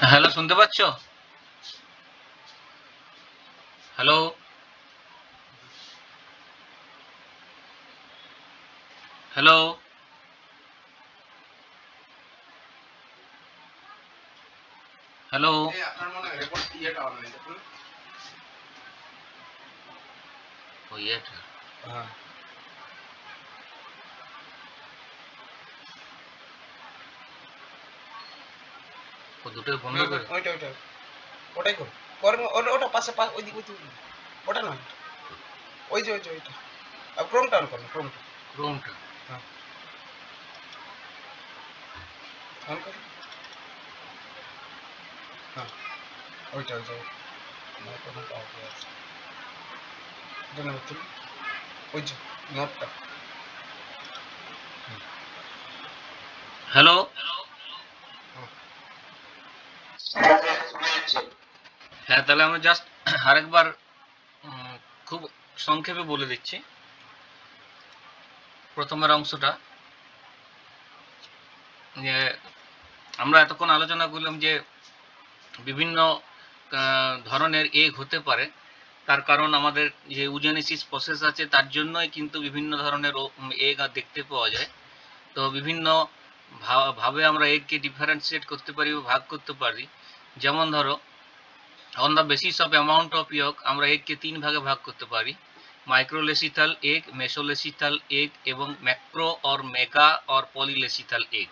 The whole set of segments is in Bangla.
হ্যালো, শুনতে পাচ্ছ? Hello, hello, hello. ওই এটা ও দুটোই বন্ধ করে। ওটাই করো। করো ওটা পাশে ওই দিক ওটা না, ওই যে ওইটা। ক্রোমটা অন করো, ক্রোমটা ক্রোমটা অন করো। হ্যাঁ, ওইটা ওই যে মাইক্রোফোনটা অফ হয়ে আছে। এটা নেবে তুমি, ওই যে নোটটা। হ্যালো। হ্যাঁ, তাহলে আমরা জাস্ট আরেকবার খুব সংক্ষেপে বলে দিচ্ছি প্রথমের অংশটা। যে আমরা এতক্ষণ আলোচনা করলাম যে বিভিন্ন ধরনের এগ হতে পারে, তার কারণ আমাদের যে ইউজেনেসিস প্রসেস আছে তার জন্যই কিন্তু বিভিন্ন ধরনের এগ দেখতে পাওয়া যায়। তো বিভিন্ন ভাবে আমরা এগকে ডিফারেন্সিয়েট করতে পারি বা ভাগ করতে পারি। যেমন ধরো, on the basis of amount of yolk আমরা এগকে ৩ ভাগে ভাগ করতে পারি: মাইক্রোলেসিথাল এগ, মেসোলেসিথাল এগ এবং macro or mega or polylecithal egg.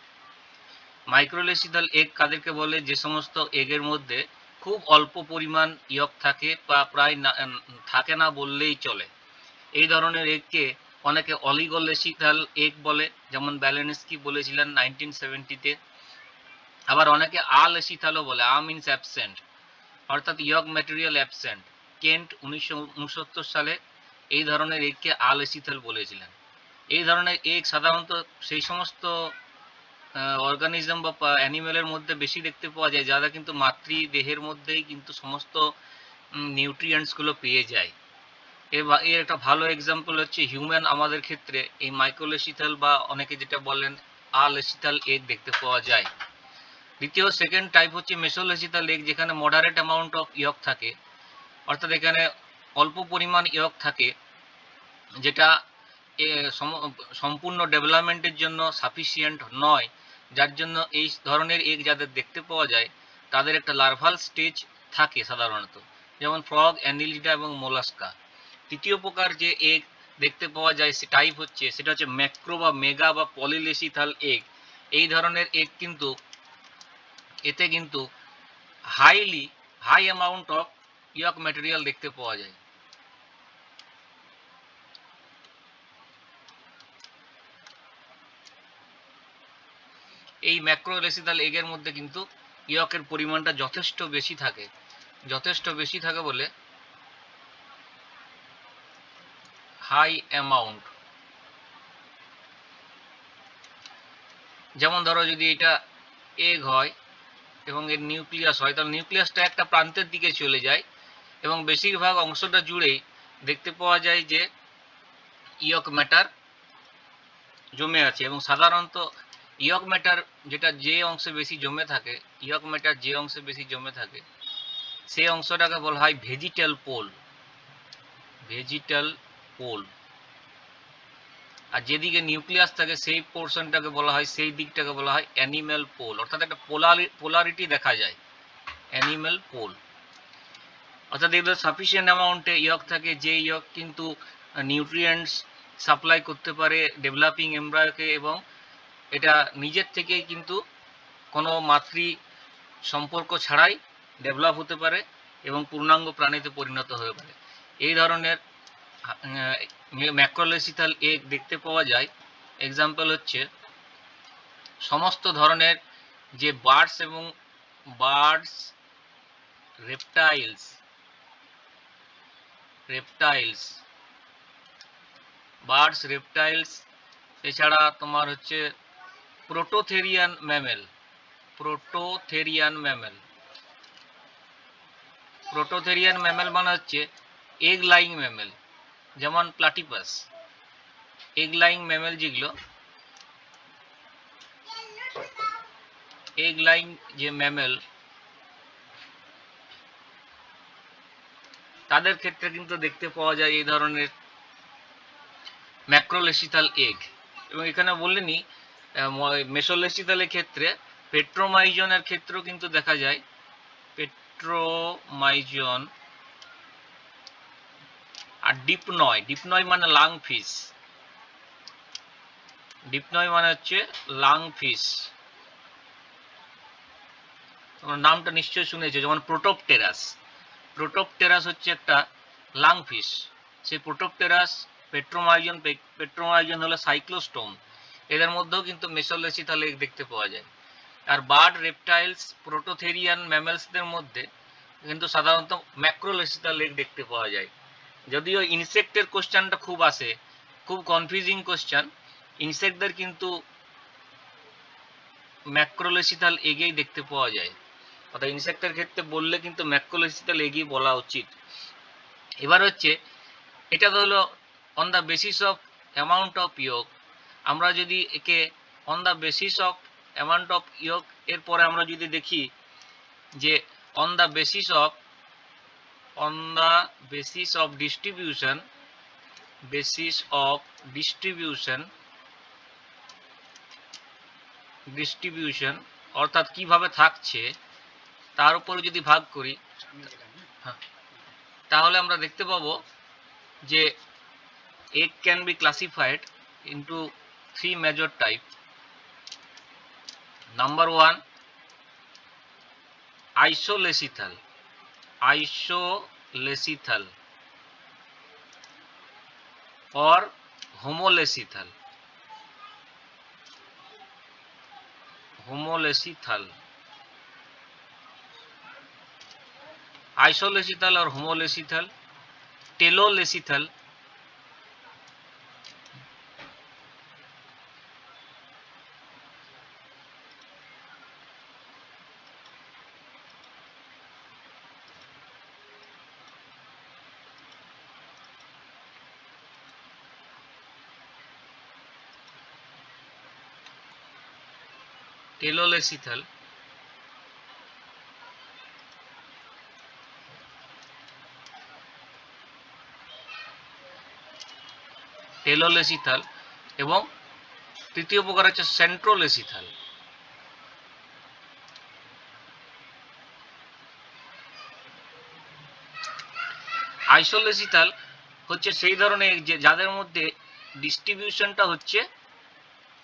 Microlecithal egg কাদেরকে বলে? যে সমস্ত এগের মধ্যে খুব অল্প পরিমাণ ইয়ক থাকে বা প্রায় থাকে না বললেই চলে। এই ধরনের এগকে অনেকে অলিগোলেসিথাল এগ বলে, যেমন ব্যালেনস্কি বলেছিলেন 1970-তে। আবার অনেকে আলেসিথালও বলে, মিনস অ্যাবসেন্ট, অর্থাৎ ইয়ক ম্যাটেরিয়াল অ্যাবসেন্ট। কেন্ট 1969 সালে এই ধরনের এগকে আলেসিথাল বলেছিলেন। এই ধরনের এগ সাধারণত সেই সমস্ত অর্গানিজম বা অ্যানিমেলের মধ্যে বেশি দেখতে পাওয়া যায় যারা কিন্তু মাতৃ দেহের মধ্যেই কিন্তু সমস্ত নিউট্রিয়েন্টসগুলো পেয়ে যায়। এর একটা ভালো এক্সাম্পল হচ্ছে হিউম্যান। আমাদের ক্ষেত্রে এই মাইক্রোলেসিথাল বা অনেকে যেটা বলেন আলেসিথাল এগ দেখতে পাওয়া যায়। দ্বিতীয় সেকেন্ড টাইপ হচ্ছে মেসোলেসিথাল এগ, যেখানে মডারেট অ্যামাউন্ট অফ ইয়ক থাকে, অর্থাৎ এখানে অল্প পরিমাণ ইয়ক থাকে, যেটা সম্পূর্ণ ডেভেলপমেন্টের জন্য সাফিসিয়েন্ট নয়, যার জন্য এই ধরনের এগ যাদের দেখতে পাওয়া যায় তাদের একটা লার্ভাল স্টেজ থাকে সাধারণত, যেমন ফ্রগ, অ্যানিলিডা এবং মোলাস্কা। তৃতীয় প্রকার যে এগ দেখতে পাওয়া যায় সে টাইপ হচ্ছে, সেটা হচ্ছে ম্যাক্রো বা মেগা বা পলিলেসিথাল এগ। এই ধরনের এগ কিন্তু এতে কিন্তু high amount of yolk material দেখতে পাওয়া যায়। এই ম্যাক্রোলেসিথাল এগের মধ্যে কিন্তু ইয়কের পরিমাণটা যথেষ্ট বেশি থাকে বলে হাই অ্যামাউন্ট। যেমন ধরো, যদি এটা এগ হয় এবং এর নিউক্লিয়াস হয়, তাহলে নিউক্লিয়াসটা একটা প্রান্তের দিকে চলে যায় এবং বেশিরভাগ অংশটা জুড়েই দেখতে পাওয়া যায় যে ইয়ক ম্যাটার জমে আছে। এবং সাধারণত ইয়ক ম্যাটার যে অংশে বেশি জমে থাকে, সেই অংশটাকে বলা হয় ভেজিটাল পোল। আর যেদিকে নিউক্লিয়াস থাকে সেই দিকটাকে বলা হয় অ্যানিম্যাল পোল, অর্থাৎ একটা পোলারিটি দেখা যায়, অ্যানিম্যাল পোল। অর্থাৎ এগুলো সাফিসিয়েন্ট অ্যামাউন্টে ইয়ক থাকে, যে ইয়ক কিন্তু নিউট্রিয়েন্টস সাপ্লাই করতে পারে ডেভেলপিং এমব্রায়োকে, এবং এটা নিজের থেকেই কিন্তু কোনো মাতৃ সম্পর্ক ছাড়াই ডেভেলপ হতে পারে এবং পূর্ণাঙ্গ প্রাণীতে পরিণত হতে পারে। এই ধরনের ম্যাক্রোলেসিথাল এগ দেখতে পাওয়া যায়। এক্সাম্পল হচ্ছে সমস্ত ধরনের যে বার্ডস, রেপটাইলস রেপটাইলস এছাড়া তোমার হচ্ছে প্রোটোথেরিয়ান ম্যামেল। প্রোটোথেরিয়ান ম্যামেল মানে হচ্ছে এগ লাইং ম্যামেল, যেমন প্লাটিপাস। এগ লাইং ম্যামেল যেগুলো, এগ লাইং যে ম্যামেল তাদের ক্ষেত্রে কিন্তু দেখতে পাওয়া যায় এই ধরনের ম্যাক্রোলেসিথাল এগ। এবং এখানে বললেনি মেসোলেসিথালের ক্ষেত্রে পেট্রোমাইজনের ক্ষেত্রেও কিন্তু দেখা যায় পেট্রোমাইজন আর ডিপনয় মানে লাং ফিশ, ডিপনয় মানে হচ্ছে লাং ফিশ, তোমরা নামটা নিশ্চয়ই শুনেছো, যেমন প্রোটোপটেরাস হচ্ছে একটা লাং ফিশ, সেই প্রোটোপটেরাস, পেট্রোমাইজন হলো সাইক্লোস্টোম, এদের মধ্যেও কিন্তু মেসোলেসিথাল এগ দেখতে পাওয়া যায়। আর বার্ড, রেপটাইলস, প্রোটোথেরিয়ান ম্যামেলসদের মধ্যে কিন্তু সাধারণত ম্যাক্রোলেসিথাল এগ দেখতে পাওয়া যায়। যদিও ইনসেক্টের কোশ্চেনটা খুব আসে, খুব কনফিউজিং কোশ্চেন, ইনসেক্টদের কিন্তু ম্যাক্রোলেসিথাল এগেই দেখতে পাওয়া যায়, অর্থাৎ ইনসেক্টের ক্ষেত্রে বললে কিন্তু ম্যাক্রোলেসিথাল এগই বলা উচিত। এবার হচ্ছে এটা তো হলো on the basis of amount of yolk. আমরা যদি একে on the basis of amount of yolk এরপরে আমরা যদি দেখি যে on the basis of distribution অর্থাৎ কিভাবে থাকছে তার উপরে যদি ভাগ করি, তাহলে আমরা দেখতে পাবো যে egg can be classified into three major type. Number one, isolecital or homolecital. Isolecital or homolecital, telolecital, telolecital, এবং তৃতীয় প্রকার হচ্ছে সেন্ট্রোলেসিথাল। আইসোলেসিথাল হচ্ছে সেই ধরনের যে যাদের মধ্যে ডিস্ট্রিবিউশনটা হচ্ছে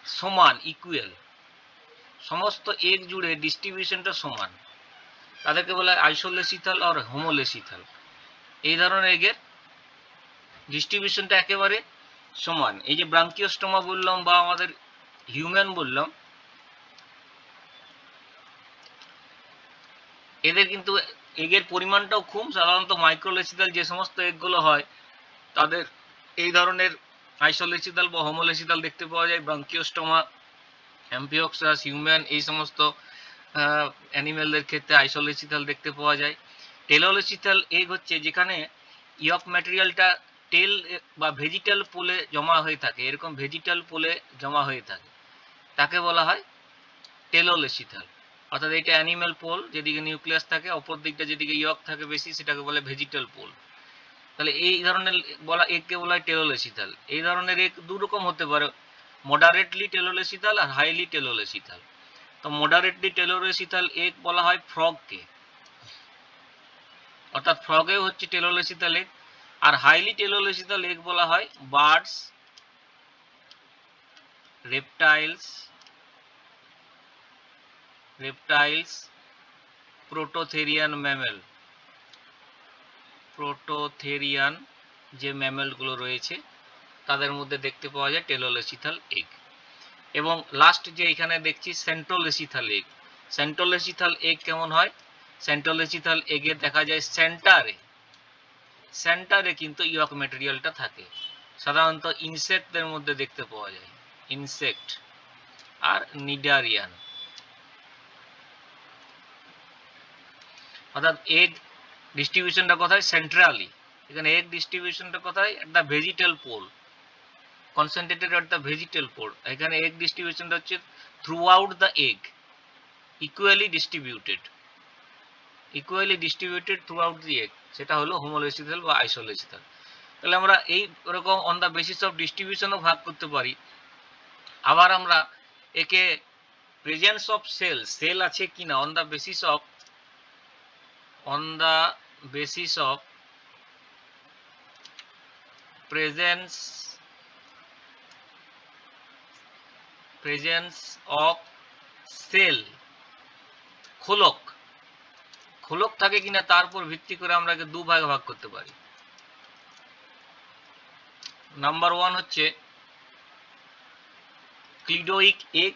সমান, ইকুয়াল, সমস্ত এগ জুড়ে ডিস্ট্রিবিউশনটা সমান, তাদেরকে বলা হয় আইসোলেসিথাল আর হোমোলেসিথাল। এই ধরনের এগের ডিস্ট্রিবিউশনটা একেবারে সমান। এই যে ব্রাঙ্কিওস্টোমা বললাম বা আমাদের হিউম্যান বললাম, এদের কিন্তু এগের পরিমাণটাও খুব, সাধারণত মাইক্রোলেসিথাল যে সমস্ত এগগুলো হয় তাদের এই ধরনের আইসোলেসিথাল বা হোমোলেসিথাল দেখতে পাওয়া যায়। ব্রাঙ্কিওস্টোমা, অ্যাম্পিওক্সাস, হিউম্যান এই সমস্ত অ্যানিমেলদের ক্ষেত্রে আইসোলেসিথাল দেখতে পাওয়া যায়। টেলোলেসিথাল এগ হচ্ছে যেখানে ইয়ক ম্যাটেরিয়ালটা টেল বা ভেজিটাল পোলে জমা হয়ে থাকে, এরকম ভেজিটাল পোলে জমা হয়ে থাকে, তাকে বলা হয় টেলোলেসিথাল। অর্থাৎ এটা অ্যানিম্যাল পোল, যেদিকে নিউক্লিয়াস থাকে, অপর দিকটা যেদিকে ইয়ক থাকে বেশি, সেটাকে বলে ভেজিটাল পোল। তাহলে এই ধরনের বলা এগকে বলা হয় টেলোলেসিথাল। এই ধরনের এগ দু রকম হতে পারে, মডারেটলি টেলোলেসিথাল আর হাইলি টেলোলেসিথাল। তো মডারেটলি টেলোলেসিথাল এগ বলা হয় ফ্রগকে, অর্থাৎ ফ্রগেও হচ্ছে টেলোলেসিথাল এগ। আর হাইলি টেলোলেসিথাল এগ বলা হয় বার্ডস, রেপটাইলস, প্রোটোথেরিয়ান ম্যামেল, যে ম্যামেলগুলো রয়েছে তাদের মধ্যে দেখতে পাওয়া যায় টেলোলেসিথাল এগ। এবং লাস্ট যে এখানে দেখছি সেন্ট্রোলেসিথাল এগ। সেন্ট্রোলেসিথাল এগ কেমন হয়? সেন্ট্রোলেসিথাল এগে দেখা যায় সেন্টারে কিন্তু ইয়ক ম্যাটেরিয়ালটা থাকে, সাধারণত ইনসেক্টদের মধ্যে দেখতে পাওয়া যায়, ইনসেক্ট আর নিডারিয়ান। অর্থাৎ এগ ডিস্ট্রিবিউশনটা কোথায়? সেন্ট্রালি। এখানে এগ ডিস্ট্রিবিউশনটা কোথায়? At the vegetal pole, concentrated at the vegetal pole. এখানে এগ ডিস্ট্রিবিউশনটা হচ্ছে throughout the egg, equally distributed throughout the egg. সেটা হলো হোমোলজিক্যাল বা আইসোলজিক্যাল। তাহলে আমরা এই রকম অন দ্য বেসিস অফ ডিস্ট্রিবিউশনও ভাগ করতে পারি। আবার আমরা একে প্রেজেন্স অফ সেল আছে কিনা on the basis of presence of cell, খোলক থাকে কিনা তার উপর ভিত্তি করে আমরা একে 2 ভাগে ভাগ করতে পারি। নাম্বার 1 হচ্ছে ক্লিডোইক এগ,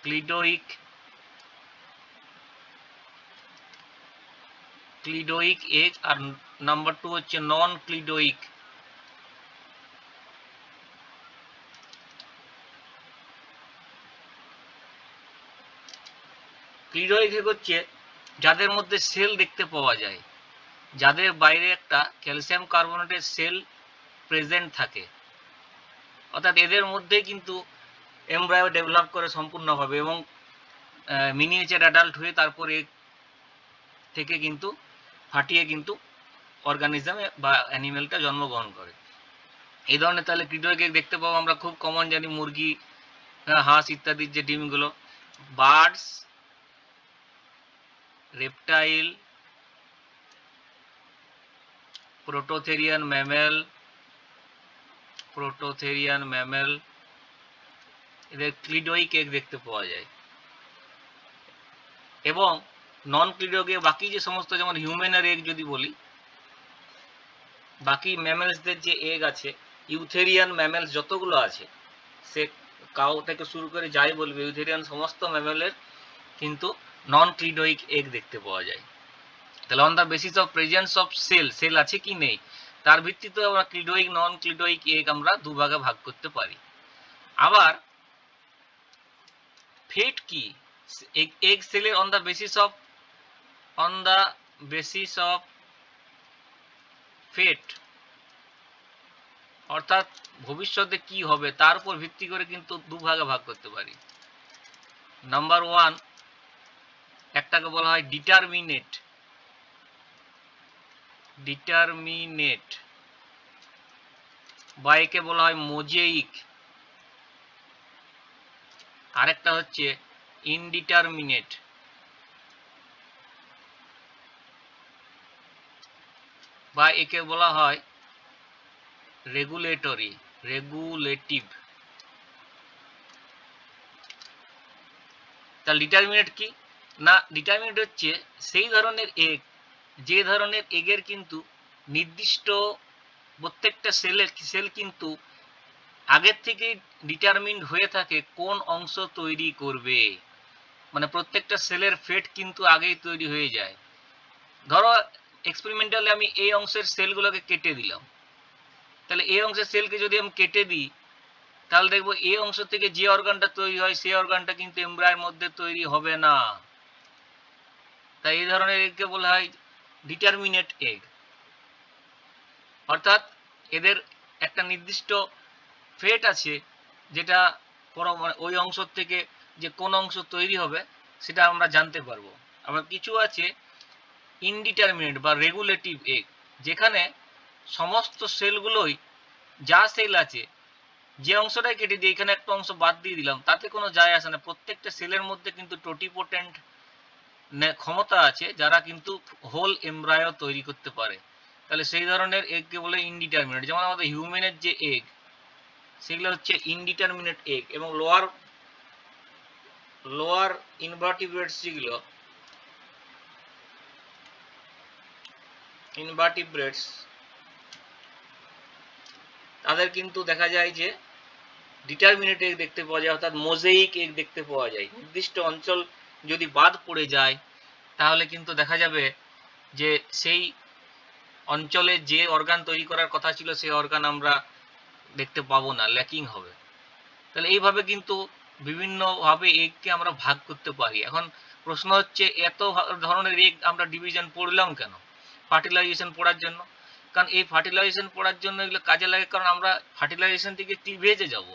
ক্লিডোইক এগ, আর নাম্বার 2 হচ্ছে নন ক্লিডোইক। ক্লিডোইক এগ হচ্ছে যাদের মধ্যে সেল দেখতে পাওয়া যায়, যাদের বাইরে একটা ক্যালসিয়াম কার্বনেটের সেল প্রেজেন্ট থাকে, অর্থাৎ এদের মধ্যে কিন্তু এমব্রায়ো ডেভেলপ করে সম্পূর্ণভাবে এবং মিনিয়েচার অ্যাডাল্ট হয়ে তারপরে থেকে কিন্তু ফাটিয়ে কিন্তু অর্গানিজমে বা অ্যানিমেলটা জন্মগ্রহণ করে। এই ধরনের তাহলে ক্লিডোইক এগ দেখতে পাবো আমরা, খুব কমন জানি মুরগি, হাঁস ইত্যাদির যে ডিমগুলো, বার্ডস, রেপটাইল, প্রোটোথেরিয়ান ম্যামেল, এদের ক্লিডোইক এগ দেখতে পাওয়া যায়। এবং নন ক্লিডোইক এগ বাকি যে সমস্ত, যেমন হিউম্যানের এগ যদি বলি, বাকি ম্যামেলসদের যে এগ আছে, ইউথেরিয়ান ম্যামেলস যতগুলো আছে, সে কাউ থেকে শুরু করে যাই বলবে, ইউথেরিয়ান সমস্ত ম্যামেলের কিন্তু নন ক্লিডোইক এগ দেখতে পাওয়া যায়। তাহলে on the basis of presence of cell আছে কি নেই তার ভিত্তিতে আমরা ক্লিডোইক নন ক্লিডোইক এগ আমরা 2 ভাগে ভাগ করতে পারি। আবার ফেট কি, এগ সেলের on the basis of fate, অর্থাৎ ভবিষ্যতে কি হবে তার উপর ভিত্তি করে কিন্তু 2 ভাগে ভাগ করতে পারি। নাম্বার 1 একটাকে বলা হয় ডিটারমিনেট, বা একে বলা হয় মোজেইক, আরেকটা হচ্ছে ইনডিটারমিনেট, বা একে বলা হয় রেগুলেটিভ। তাহলে ডিটারমিনেট কি না, ডিটারমিনেট হচ্ছে সেই ধরনের এগ, যে ধরনের এগের কিন্তু নির্দিষ্ট প্রত্যেকটা সেল কিন্তু আগের থেকেই ডিটারমিন্ড হয়ে থাকে কোন অংশ তৈরি করবে, মানে প্রত্যেকটা সেলের ফেট কিন্তু আগেই তৈরি হয়ে যায়। ধরো এক্সপেরিমেন্টালি আমি এই অংশের সেলগুলোকে কেটে দিলাম, তাহলে এই অংশের সেলকে যদি আমি কেটে দিই তাহলে দেখবো এই অংশ থেকে যে অর্গানটা তৈরি হয় সেই অর্গানটা কিন্তু এমব্রায়োর মধ্যে তৈরি হবে না। তাই এই ধরনের এগকে বলা হয় ডিটারমিনেট এগ, অর্থাৎ এদের একটা নির্দিষ্ট ফেট আছে যেটা ওই অংশ থেকে যে কোন অংশ তৈরি হবে সেটা আমরা জানতে পারবো। আবার কিছু আছে ইনডিটারমিনেট বা রেগুলেটিভ এগ, যেখানে সমস্ত সেলগুলোই যা সেল আছে, যে অংশটাই কেটে দিয়ে এখানে একটা অংশ বাদ দিয়ে দিলাম তাতে কোনো যায় আসে না, প্রত্যেকটা সেলের মধ্যে কিন্তু টোটিপোটেন্ট ক্ষমতা আছে যারা কিন্তু হোল এমব্রায়ো তৈরি করতে পারে। তাহলে সেই ধরনের এগকে বলে ইনডিটারমিনেট। যেমন আমাদের হিউম্যানের যে এগ সেগুলো হচ্ছে ইনডিটারমিনেট এগ, এবং লোয়ার ইনভার্টিব্রেটস যেগুলো তাদের কিন্তু দেখা যায় যে ডিটারমিনেট এগ দেখতে পাওয়া যায়, অর্থাৎ মোজেইক এগ দেখতে পাওয়া যায়। নির্দিষ্ট অঞ্চল যদি বাদ পড়ে যায় তাহলে কিন্তু দেখা যাবে যে সেই অঞ্চলে যে অর্গান তৈরি করার কথা ছিল সেই অর্গান আমরা দেখতে পাবো না, ল্যাকিং হবে। তাহলে এইভাবে কিন্তু বিভিন্নভাবে এগকে আমরা ভাগ করতে পারি। এখন প্রশ্ন হচ্ছে এত ধরনের এগ আমরা ডিভিশন পড়লাম কেন? ফার্টিলাইজেশন পড়ার জন্য। কারণ এই ফার্টিলাইজেশন পড়ার জন্য এগুলো কাজে লাগে, কারণ আমরা ফার্টিলাইজেশন থেকে ক্লিভেজে যাব।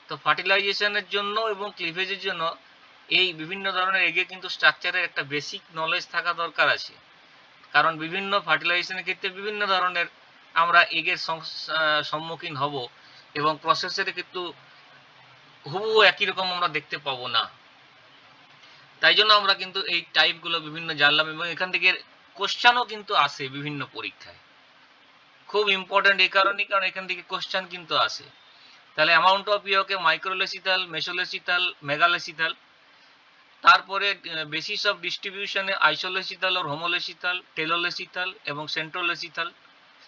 তো ফার্টিলাইজেশনের জন্য এবং ক্লিভেজের জন্য এই বিভিন্ন ধরনের এগে কিন্তু স্ট্রাকচারের একটা বেসিক নলেজ থাকা দরকার আছে, কারণ বিভিন্ন ফার্টিলাইজেশনের ক্ষেত্রে বিভিন্ন ধরনের আমরা এগের সম্মুখীন হব এবং প্রসেসের কিন্তু হুবহু একই রকম আমরা দেখতে পাবো না। তাই জন্য আমরা কিন্তু এই টাইপগুলো বিভিন্ন জানলাম এবং এখান থেকে কোশ্চানও কিন্তু আসে বিভিন্ন পরীক্ষায়। খুব ইম্পর্টেন্ট এই কারণেই, কারণ এখান থেকে কোশ্চান কিন্তু আসে। তাহলে অ্যামাউন্ট অফ ইওকে মাইক্রোলেসিথাল, মেসোলেসিথাল, মেগালেসিথাল, তারপরে বেসিস অফ ডিস্ট্রিবিউশনে আইসোলেসিথাল আর হোমোলেসিথাল, টেলোলেসিথাল এবং সেন্ট্রোলেসিথাল।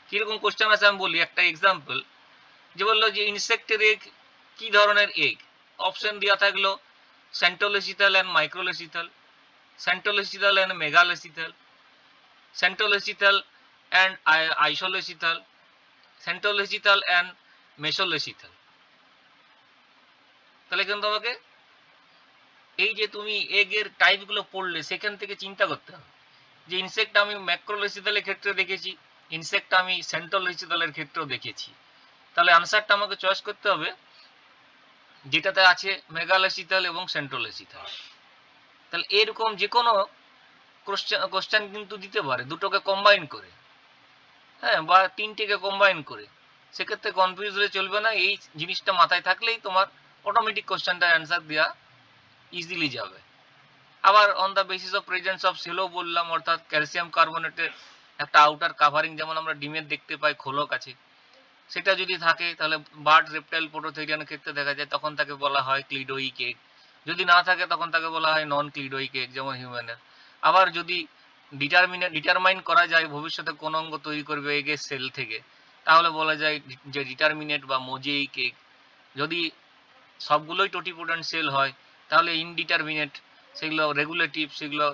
কিরকম কোশ্চেন আছে আমি বলি একটা এক্সাম্পল, যে বললো যে ইনসেক্টের এগ কি ধরনের এগ, অপশন দেওয়া থাকলো সেন্ট্রোলেসিথাল অ্যান্ড মাইক্রোলেসিথাল, সেন্ট্রোলেসিথাল অ্যান্ড মেগালেসিথাল, সেন্ট্রোলেসিথাল অ্যান্ড আইসোলেসিথাল, সেন্ট্রোলেসিথাল অ্যান্ড মেসোলেসিথাল। তাহলে কিন্তু তোমাকে এই যে তুমি এগের টাইপগুলো পড়লে সেখান থেকে চিন্তা করতে হবে যে ইনসেক্ট আমি ম্যাক্রোলেসিথালের ক্ষেত্রে দেখেছি, ইনসেক্ট আমি সেন্ট্রোলেসিথালের ক্ষেত্রেও দেখেছি। তাহলে আনসারটা আমাকে চয়েস করতে হবে যেটাতে আছে মেগালেসিথাল এবং সেন্ট্রোলেসিথাল। তাহলে এরকম যে কোনো কোশ্চেন কিন্তু দিতে পারে দুটোকে কম্বাইন করে, হ্যাঁ, বা তিনটেকে কম্বাইন করে। সেক্ষেত্রে কনফিউজ হলে চলবে না, এই জিনিসটা মাথায় থাকলেই তোমার অটোমেটিক কোশ্চেনটার অ্যান্সার দেওয়া ইজিলি যাবে। আবার on the basis of presence of সেলো বললাম, অর্থাৎ ক্যালসিয়াম কার্বনেটের একটা আউটার কাভারিং, যেমন আমরা ডিমের দেখতে পাই খোলক আছে, সেটা যদি থাকে তাহলে বার্ড, রেপটাইল, প্রোটোথেরিয়ানের ক্ষেত্রে দেখা যায়, তখন তাকে বলা হয় ক্লিডোইক এগ। যদি না থাকে তখন তাকে বলা হয় নন ক্লিডোইক এগ, যেমন হিউম্যানের। আবার যদি ডিটারমাইন করা যায় ভবিষ্যতে কোন অঙ্গ তৈরি করবে এগের সেল থেকে, তাহলে বলা যায় যে ডিটারমিনেট বা মোজেইক এগ। যদি সবগুলোই টোটিপোটেন্ট সেল হয় তাহলে ইনডিটারমিনেট, সেগুলো রেগুলেটিভ, সেগুলো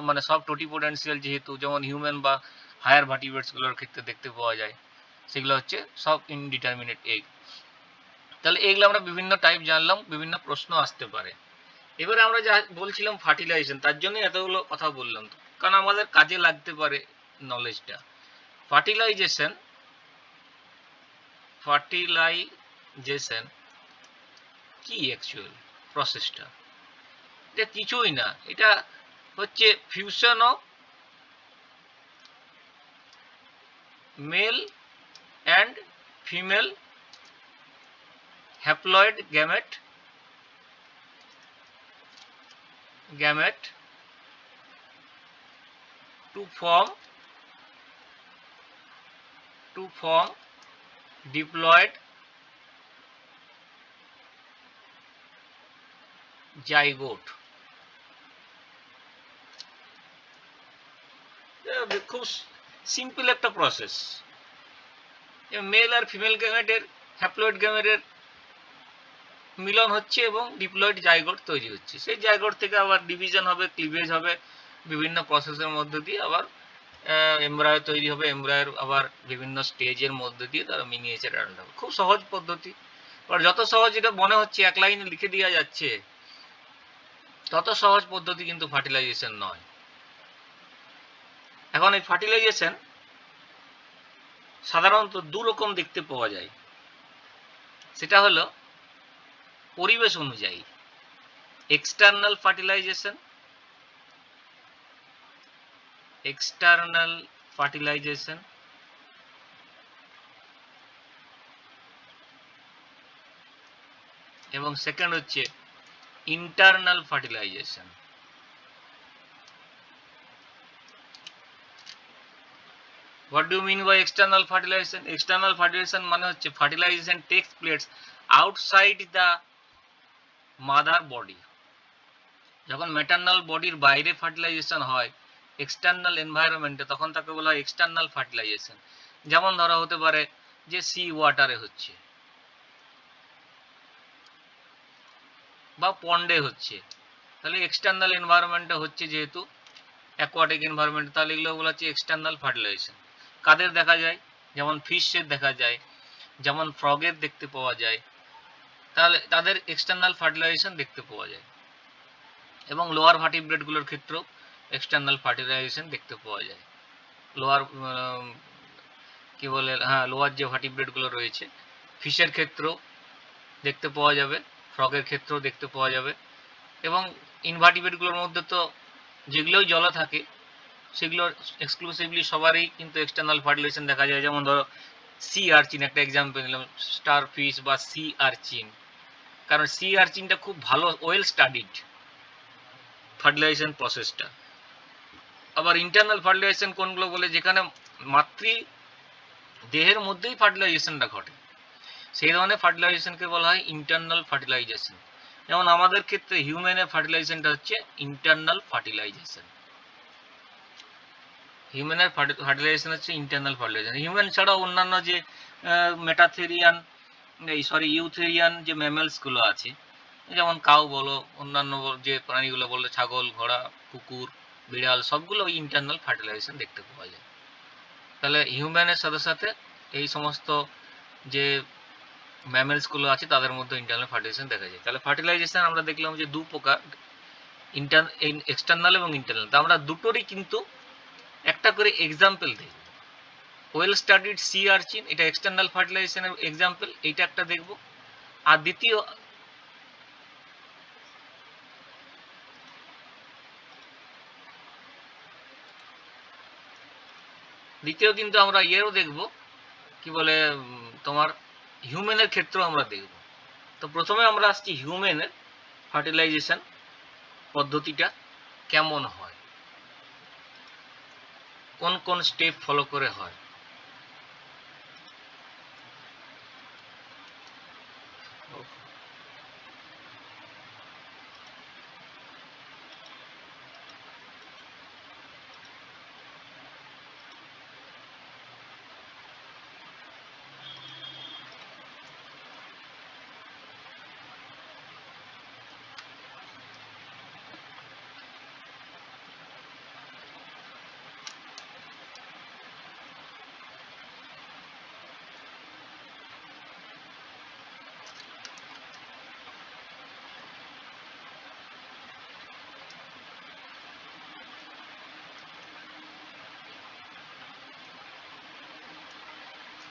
মানে সব টোটিপোটেন্ট সেল যেহেতু, যেমন হিউম্যান বা হায়ার ভার্টিব্রেটসগুলোর ক্ষেত্রে দেখতে পাওয়া যায়, সেগুলো হচ্ছে সব ইনডিটারমিনেট এগ। তাহলে এগুলো আমরা বিভিন্ন টাইপ জানলাম, বিভিন্ন প্রশ্ন আসতে পারে। এবারে আমরা যা বলছিলাম ফার্টিলাইজেশন, তার জন্য এতগুলো কথা বললাম, তো কারণ আমাদের কাজে লাগতে পারে নলেজটা। ফার্টিলাইজেশন কি অ্যাকচুয়াল প্রসেসটা? এটা কিছুই না, এটা হচ্ছে fusion of male and female haploid gamete to form diploid zygote। খুব সিম্পল একটা প্রসেস। মেল আর ফিমেল গ্যামেটের, হ্যাপ্লয়েড গ্যামেটের মিলন হচ্ছে এবং ডিপ্লয়েড জাইগোট তৈরি হচ্ছে। সেই জাইগোট থেকে আবার ডিভিশন হবে, ক্লিভেজ হবে, বিভিন্ন প্রসেসের মধ্য দিয়ে আবার এমব্রায়ো তৈরি হবে। এমব্রায়োর আবার বিভিন্ন স্টেজের মধ্যে দিয়ে তারা মিনিয়েচার অ্যাডাল্ট হবে। খুব সহজ পদ্ধতি, আর যত সহজ এটা মনে হচ্ছে এক লাইনে লিখে দেওয়া যাচ্ছে, তত সহজ পদ্ধতি কিন্তু ফার্টিলাইজেশন নয়। এখন এই ফার্টিলাইজেশন সাধারণত দু রকম দেখতে পাওয়া যায়। সেটা হলো পরিবেশ অনুযায়ী এক্সটার্নাল ফার্টিলাইজেশন এবং সেকেন্ড হচ্ছে internal fertilization. What do you mean by external fertilization? External fertilization মানে হচ্ছে fertilization takes place outside the mother body। যখন ম্যাটারনাল বডির বাইরে ফার্টিলাইজেশন হয় এক্সটার্নাল এনভায়রনমেন্টে, তখন তাকে বলা হয় এক্সটার্নাল ফার্টিলাইজেশন। যেমন ধরা হতে পারে যে সি ওয়াটারে হচ্ছে বা পন্ডে হচ্ছে, তাহলে এক্সটার্নাল এনভায়রনমেন্টে হচ্ছে, যেহেতু অ্যাকোয়াটিক এনভায়রনমেন্ট, তাহলে এগুলো বলা হচ্ছে এক্সটার্নাল ফার্টিলাইজেশন। কাদের দেখা যায়? যেমন ফিশের দেখা যায়, যেমন ফ্রগের দেখতে পাওয়া যায়, তাহলে তাদের এক্সটার্নাল ফার্টিলাইজেশন দেখতে পাওয়া যায়। এবং লোয়ার ভার্টিব্রেটগুলোর ক্ষেত্রেও এক্সটার্নাল ফার্টিলাইজেশন দেখতে পাওয়া যায়। লোয়ার কি বলে, হ্যাঁ, লোয়ার যে ভার্টিব্রেটগুলো রয়েছে, ফিশের ক্ষেত্রেও দেখতে পাওয়া যাবে, ফ্রগের ক্ষেত্রেও দেখতে পাওয়া যাবে। এবং ইনভার্টিব্রেটগুলোর মধ্যে তো যেগুলোই জলে থাকে সেগুলো এক্সক্লুসিভলি সবারই কিন্তু এক্সটার্নাল ফার্টিলাইজেশন দেখা যায়। যেমন ধরো সি আর্চিন একটা এক্সাম্পল নিলাম, স্টার ফিশ বা সি আর্চিন, কারণ সি আর্চিনটা খুব ভালো ওয়েল স্টাডিড ফার্টিলাইজেশন প্রসেসটা। আবার ইন্টারনাল ফার্টিলাইজেশন কোনগুলো বলে, যেখানে মাতৃ দেহের মধ্যেই ফার্টিলাইজেশনটা ঘটে, সেই ধরনের ফার্টিলাইজেশনকে বলা হয় ইন্টারনাল ফার্টিলাইজেশন। যেমন আমাদের ক্ষেত্রে হিউম্যানের ফার্টিলাইজেশনটা হচ্ছে ইন্টারনাল ফার্টিলাইজেশন। হিউম্যানের ফার্টিলাইজেশন হচ্ছে ইন্টারনাল ফার্টিলাইজেশন। হিউম্যান ছাড়াও অন্যান্য যে মেটাথেরিয়ান ইউথেরিয়ান যে ম্যামেলসগুলো আছে, যেমন কাউ বলো, অন্যান্য যে প্রাণীগুলো বললো, ছাগল, ঘোড়া, কুকুর, বিড়াল, সবগুলো ওই ইন্টারনাল ফার্টিলাইজেশন দেখতে পাওয়া যায়। তাহলে হিউম্যানের সাথে সাথে এই সমস্ত যে ম্যামেলসগুলো আছে তাদের মধ্যে ইন্টারনাল ফার্টিলাইজেশন দেখা যায়। তাহলে ফার্টিলাইজেশন আমরা দেখলাম যে দু প্রকার, এক্সটার্নাল এবং ইন্টারনাল। তা আমরা দুটোরই কিন্তু একটা করে এক্সাম্পল দেখব। ওয়েল স্টাডিড সি আর্চিন, এটা এক্সটার্নাল ফার্টিলাইজেশনের এক্সাম্পল, এইটা একটা দেখব। আর দ্বিতীয় কিন্তু আমরা ইয়েও দেখব, কি বলে তোমার হিউম্যানের ক্ষেত্রেও আমরা দেখব। তো প্রথমে আমরা আসছি হিউম্যানের ফার্টিলাইজেশন পদ্ধতিটা কেমন হয়, কোন কোন স্টেপ ফলো করে হয়।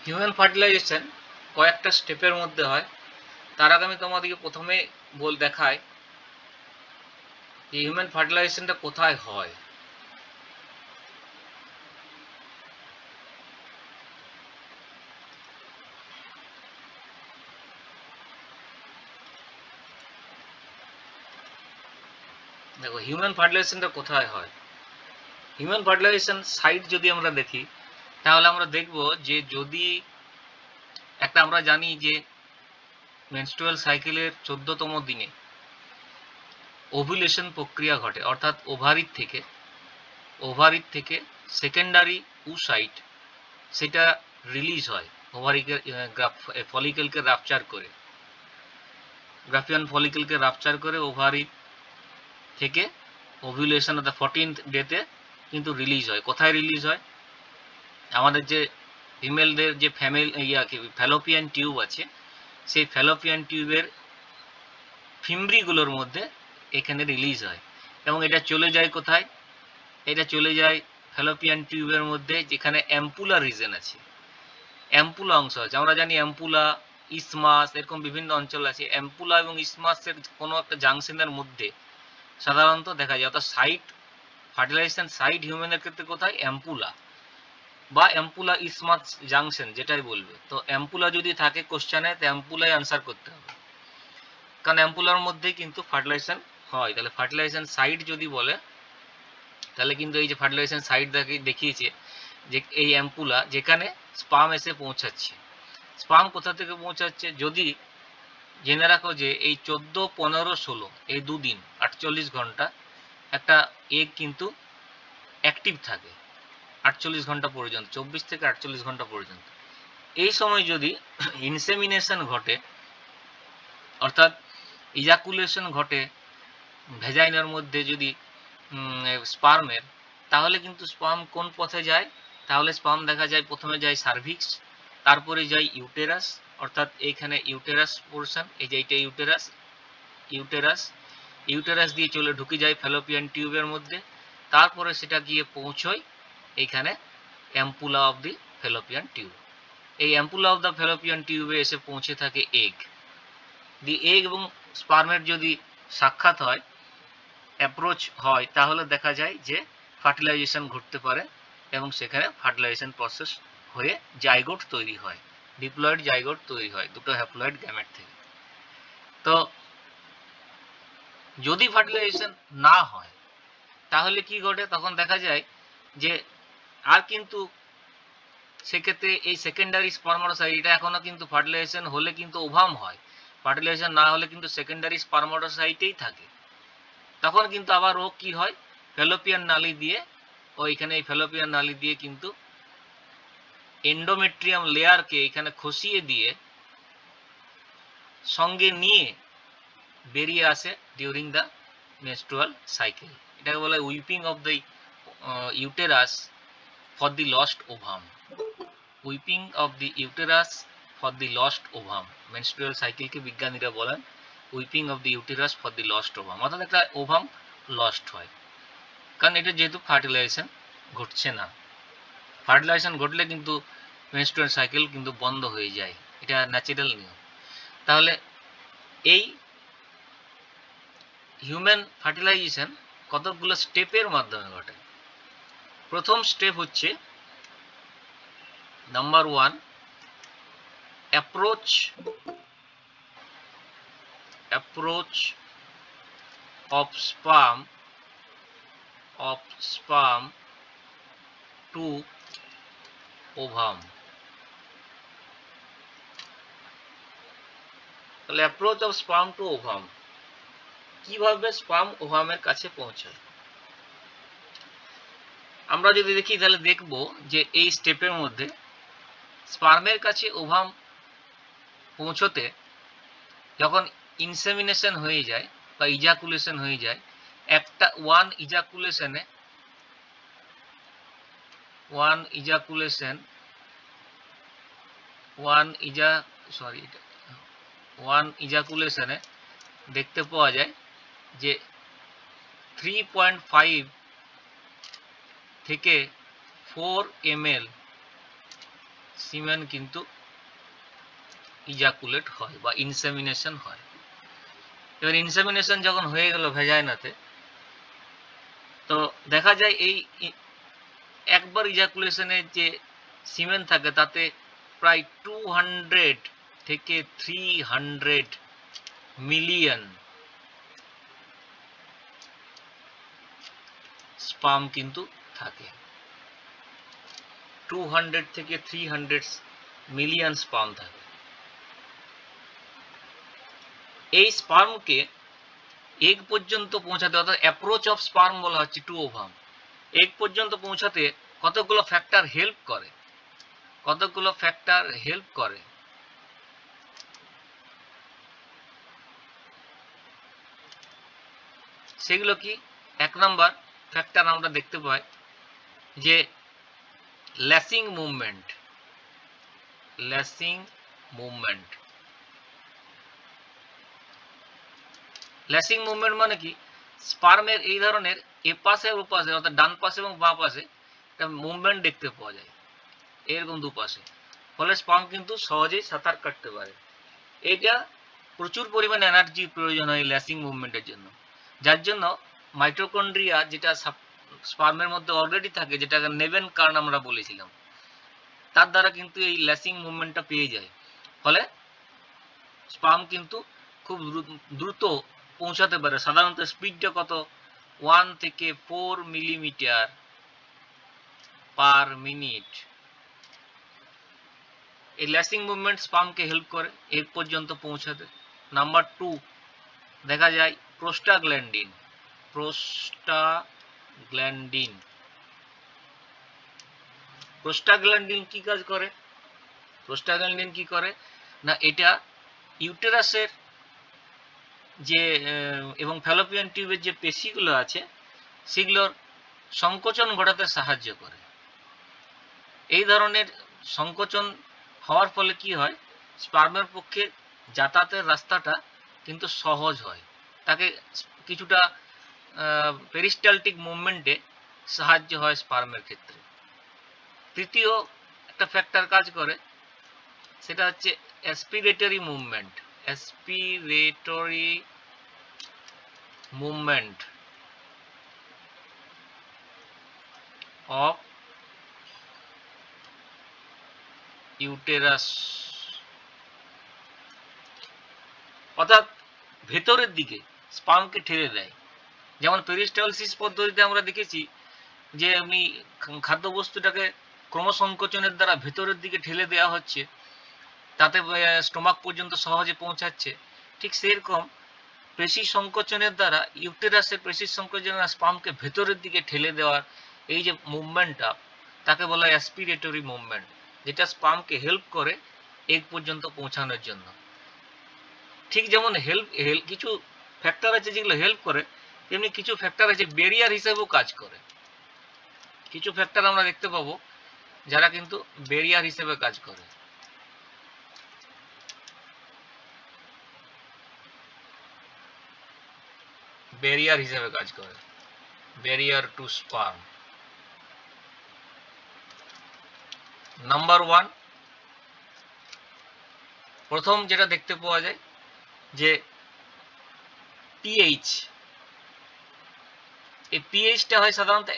হিউম্যান ফার্টিলাইজেশন কয়েকটা স্টেপের মধ্যে হয়। তার আগে আমি তোমাদেরকে প্রথমে দেখাই যে হিউম্যান ফার্টিলাইজেশনটা কোথায় হয়। দেখো হিউম্যান ফার্টিলাইজেশনটা কোথায় হয়। হিউম্যান ফার্টিলাইজেশন সাইট যদি আমরা দেখি, তাহলে আমরা দেখব যে যদি একটা, আমরা জানি যে মেনস্ট্রুয়াল সাইকেলের 14তম দিনে ওভুলেশন প্রক্রিয়া ঘটে, অর্থাৎ ওভারির থেকে সেকেন্ডারি উসাইট সেটা রিলিজ হয় ফলিকেলকে রাপচার করে, গ্রাফিয়ান ফলিকেলকে রাপচার করে ওভারি থেকে ওভুলেশন অর্থাৎ 14th ডেতে কিন্তু রিলিজ হয়। কোথায় রিলিজ হয়? আমাদের যে ফিমেলদের যে ফ্যালোপিয়ান টিউব আছে, সেই ফ্যালোপিয়ান টিউবের ফিমব্রিগুলোর মধ্যে এখানে রিলিজ হয়। এবং এটা চলে যায় কোথায়? এটা চলে যায় ফ্যালোপিয়ান টিউবের মধ্যে, যেখানে অ্যাম্পুলা রিজন আছে, অ্যাম্পুলা অংশ আছে। আমরা জানি অ্যাম্পুলা, ইসমাস, এরকম বিভিন্ন অঞ্চল আছে। অ্যাম্পুলা এবং ইসমাসের কোনো একটা জাংশনের মধ্যে সাধারণত দেখা যায়। অর্থাৎ সাইট, ফার্টিলাইজেশন সাইট হিউম্যানের ক্ষেত্রে কোথায়? অ্যাম্পুলা বা অ্যাম্পুলা ইসমাস জাংশন, যেটাই বলবে। তো অ্যাম্পুলা যদি থাকে কোশ্চেনে, তো অ্যাম্পুলাই আনসার করতে হবে, কারণ অ্যাম্পুলার মধ্যেই কিন্তু ফার্টিলাইজেশন হয়। তাহলে ফার্টিলাইজেশন সাইট যদি বলে, তাহলে কিন্তু এই যে ফার্টিলাইজেশন সাইট দেখিয়েছে যে এই অ্যাম্পুলা, যেখানে স্পার্ম এসে পৌঁছাচ্ছে। স্পার্ম কোথা থেকে পৌঁছাচ্ছে? যদি জেনে রাখো যে এই 14, 15, 16 এই দুদিন 48 ঘন্টা একটা এগ কিন্তু অ্যাক্টিভ থাকে, 48 ঘন্টা পর্যন্ত, 24 থেকে 48 ঘন্টা পর্যন্ত। এই সময় যদি ইনসেমিনেশন ঘটে, অর্থাৎ ইজাকুলেশন ঘটে ভেজাইনার মধ্যে যদি স্পার্মের, তাহলে কিন্তু স্পার্ম কোন পথে যায়? তাহলে স্পার্ম দেখা যায় প্রথমে যায় সার্ভিক্স, তারপরে যায় ইউটেরাস, অর্থাৎ এইখানে ইউটেরাস পোর্শন, এই যে এইটা ইউটেরাস দিয়ে চলে ঢুকে যায় ফ্যালোপিয়ান টিউবের মধ্যে। তারপরে সেটা গিয়ে পৌঁছয় এইখানে ampulla of the Fallopian tube. এই অ্যাম্পুলা অফ দ্য ফ্যালোপিয়ান টিউবে এসে পৌঁছে থাকে এগ। দি এগ এবং স্পার্মের যদি সাক্ষাৎ হয়, অ্যাপ্রোচ হয় তাহলে দেখা যায় যে ফার্টিলাইজেশন ঘটতে পারে এবং সেখানে ফার্টিলাইজেশন প্রসেস হয়ে জাইগোট তৈরি হয়, ডিপ্লয়েড জাইগোট তৈরি হয় দুটো হ্যাপ্লয়েড গ্যামেট থেকে। তো যদি ফার্টিলাইজেশন না হয় তাহলে কি ঘটে, তখন দেখা যায় যে আর কিন্তু সেক্ষেত্রে এই সেকেন্ডারি স্পারমাটোসাইট এটা এখনো কিন্তু ফার্টিলাইজেশন হলে কিন্তু ওভাম হয়, ফার্টিলাইজেশন না হলে কিন্তু সেকেন্ডারি স্পারমাটোসাইটেই থাকে। তখন কিন্তু আবার ও কি হয়, ফ্যালোপিয়ান নালী দিয়ে ওইখানে এই ফ্যালোপিয়ান নালী দিয়ে কিন্তু এন্ডোমেট্রিয়াম লেয়ারকে এখানে খসিয়ে দিয়ে সঙ্গে নিয়ে বেরিয়ে আসে ডিউরিং দ্য মেনস্ট্রুয়াল সাইকেল। এটাকে বলে weeping of the uterus for the lost ovum. Weeping of the uterus for the lost ovum, menstrual সাইকেলকে বিজ্ঞানীরা বলেন weeping of the uterus for the lost ovum, অর্থাৎ একটা ওভাম লস্ট হয়, কারণ এটা যেহেতু ফার্টিলাইজেশন ঘটছে না। ফার্টিলাইজেশন ঘটলে কিন্তু মেনস্ট্রুয়াল সাইকেল কিন্তু বন্ধ হয়ে যায়, এটা ন্যাচারাল নিয়ম। তাহলে এই হিউম্যান ফার্টিলাইজেশন কতগুলো স্টেপের মাধ্যমে ঘটে। প্রথম স্টেপ হচ্ছে number 1, approach of sperm to ovum। তাহলে approach of sperm to ovum, কিভাবে স্পার্ম ওভামের কাছে পৌঁছায়। আমরা যদি দেখি তাহলে দেখব যে এই স্টেপের মধ্যে স্পার্মের কাছে ওভাম পৌঁছতে যখন ইনসেমিনেশন হয়ে যায় বা ইজাকুলেশন হয়ে যায়, একটা ওয়ান ইজাকুলেশনে দেখতে পাওয়া যায় যে 3.5 থেকে 4 ml সিমেন কিন্তু ইজাকুলেট হয় বা ইনসেমিনেশন হয়। এবার ইনসেমিনেশন যখন হয়ে গেল ভ্যাজাইনাতে, তো দেখা যায় এই একবার ইজাকুলেশনের যে সিমেন থাকে তাতে প্রায় 200 থেকে 300 মিলিয়ন স্পার্ম কিন্তু থাকে। 200 থেকে 300 মিলিয়ন স্পার্ম থাকে। এই স্পার্মকে এগ পর্যন্ত পৌঁছাতে, অর্থাৎ অ্যাপ্রোচ অফ স্পার্ম বলা হচ্ছে টু ওভাম, এগ পর্যন্ত পৌঁছাতে কতগুলো ফ্যাক্টর হেল্প করে। সেগুলো কি? 1 নাম্বার ফ্যাক্টর আমরা দেখতে পাই যে ল্যাসিং মুভমেন্ট। ল্যাসিং মুভমেন্ট মানে কি, স্পার্মের এই ধরনের এপাশে ওপাশে অর্থাৎ ডান পাশে এবং বাঁ পাশে একটা মুভমেন্ট দেখতে পাওয়া যায়, এরকম দুপাশে, ফলে স্পার্ম কিন্তু সহজেই সাঁতার কাটতে পারে। এটা প্রচুর পরিমাণে এনার্জি প্রয়োজন হয় ল্যাসিং মুভমেন্টের জন্য, যার জন্য মাইটোকন্ড্রিয়া যেটা স্পার্মের মধ্যে অলরেডি থাকে, যেটাকে নেভেন কার্ন আমরা বলেছিলাম, তার দ্বারা কিন্তু এই ল্যাসিং মুভমেন্টটা পেয়ে যায়। ফলে স্পার্ম কিন্তু খুব দ্রুত পৌঁছাতে পারে। সাধারণত স্পিডটা কত, 1 থেকে 4 মিলিমিটার পার মিনিট। এই ল্যাসিং মুভমেন্ট স্পার্মকে হেল্প করে এগ পর্যন্ত পৌঁছাতে। নাম্বার 2 দেখা যায় প্রোস্টাগ্ল্যান্ডিন। প্রোস্টাগ্ল্যান্ডিন কি কাজ করে? প্রোস্টাগ্ল্যান্ডিন কি করে না, এটা ইউটেরাসের যে এবং ফ্যালোপিয়ান টিউবের যে পেশিগুলো আছে সেগুলোর সংকোচন ঘটাতে সাহায্য করে। এই ধরনের সংকোচন হওয়ার ফলে কি হয়, স্পার্মের পক্ষে যাতায়াতের রাস্তাটা কিন্তু সহজ হয়, তাকে কিছুটা পেরিস্টালটিক মুভমেন্টে সাহায্য হয় স্পার্মের ক্ষেত্রে। তৃতীয় একটা ফ্যাক্টর কাজ করে, সেটা হচ্ছে অ্যাসপিরেটরি মুভমেন্ট। অফ ইউটেরাস, অর্থাৎ ভেতরের দিকে স্পার্মকে ঠেলে দেয়। যেমন পেরিস্টালসিস পদ্ধতিতে আমরা দেখেছি যে এমনি খাদ্যবস্তুটাকে ক্রমসংকোচনের দ্বারা ভেতরের দিকে ঠেলে দেওয়া হচ্ছে, তাতে স্টোমাক পর্যন্ত সহজে পৌঁছাচ্ছে। ঠিক সেরকম পেশি সংকোচনের দ্বারা, ইউটেরাসের পেশি সংকোচনের স্পার্মকে ভেতরের দিকে ঠেলে দেওয়ার এই যে মুভমেন্টটা, তাকে বলা হয় অ্যাসপিরেটরি মুভমেন্ট, যেটা স্পার্মকে হেল্প করে এগ পর্যন্ত পৌঁছানোর জন্য। ঠিক যেমন কিছু ফ্যাক্টর আছে যেগুলো হেল্প করে, তেমনি কিছু ফ্যাক্টর আছে ব্যারিয়ার হিসেবেও কাজ করে। কিছু ফ্যাক্টর আমরা দেখতে পাবো যারা কিন্তু ব্যারিয়ার হিসেবে কাজ করে। ব্যারিয়ার হিসেবে কাজ করে, ব্যারিয়ার টু স্পার্ম। নাম্বার 1, প্রথম যেটা দেখতে পাওয়া যায় যে পিএইচ, এই পিএইচটা হয় সাধারণত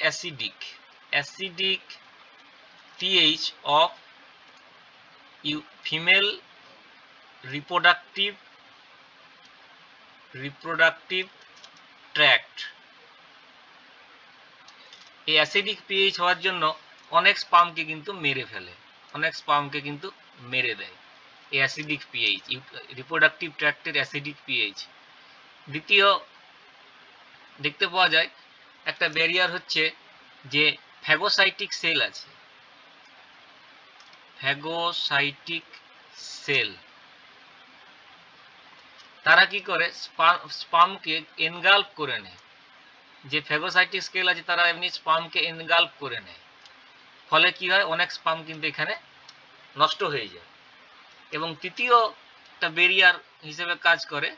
acidic pH of female reproductive tract. এই অ্যাসিডিক পিএইচ হওয়ার জন্য অনেক স্পার্মকে কিন্তু মেরে ফেলে, অনেক স্পার্মকে কিন্তু মেরে দেয় এই অ্যাসিডিক পিএইচ, রিপ্রোডাক্টিভ ট্র্যাক্টের অ্যাসিডিক পিএইচ। দ্বিতীয় দেখতে পাওয়া যায় একটা ব্যারিয়ার হচ্ছে যে ফ্যাগোসাইটিক সেল আছে, ফ্যাগোসাইটিক সেল। তারা কি করে, স্পার্মকে এনগাল্প করে নেয়। যে ফ্যাগোসাইটিক সেল আছে তারা এমনি স্পার্মকে এনগাল্প করে নেয়, ফলে কি হয়, অনেক স্পার্ম কিন্তু এখানে নষ্ট হয়ে যায়। এবং তৃতীয় একটা ব্যারিয়ার হিসেবে কাজ করে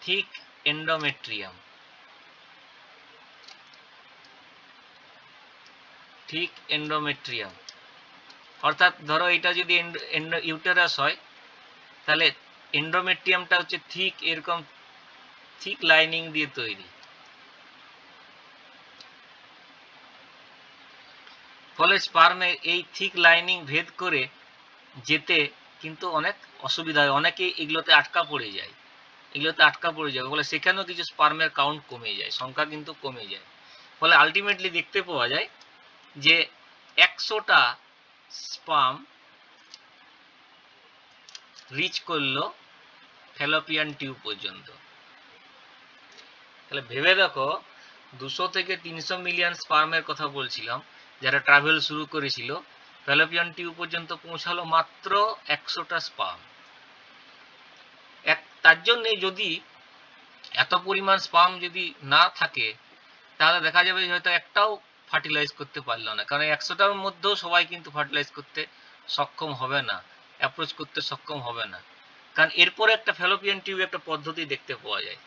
থিক এন্ডোমেট্রিয়াম। থিক এন্ডোমেট্রিয়াম অর্থাৎ ধরো এটা যদি ইউটেরাস হয়, তাহলে এন্ডোমেট্রিয়ামটা হচ্ছে থিক, এরকম থিক লাইনিং দিয়ে তৈরি। ফলে স্পার্মে এই থিক লাইনিং ভেদ করে যেতে কিন্তু অনেক অসুবিধা হয়, অনেকে এগুলোতে আটকা পড়ে যায়, ফলে সেখানেও কিছু স্পার্মের কাউন্ট কমে যায়, সংখ্যা কিন্তু কমে যায়। ফলে আলটিমেটলি দেখতে পাওয়া যায় যে 100টা স্পার্ম রিচ করলো ফ্যালোপিয়ান টিউব পর্যন্ত। তাহলে ভেবে দেখো, 200 থেকে 300 মিলিয়ন স্পার্মের কথা বলছিলাম যারা ট্রাভেল শুরু করেছিল, ফ্যালোপিয়ান টিউব পর্যন্ত পৌঁছালো মাত্র 100টা স্পার্ম। তার জন্য যদি এত পরিমাণ স্পার্ম যদি না থাকে, তাহলে দেখা যাবে হয়তো একটাও ফার্টিলাইজ করতে পারলো না, কারণ 100টার মধ্যেও সবাই কিন্তু ফার্টিলাইজ করতে সক্ষম হবে না, অ্যাপ্রোচ করতে সক্ষম হবে না। কারণ এরপরে একটা ফ্যালোপিয়ান টিউব একটা পদ্ধতি দেখতে পাওয়া যায়,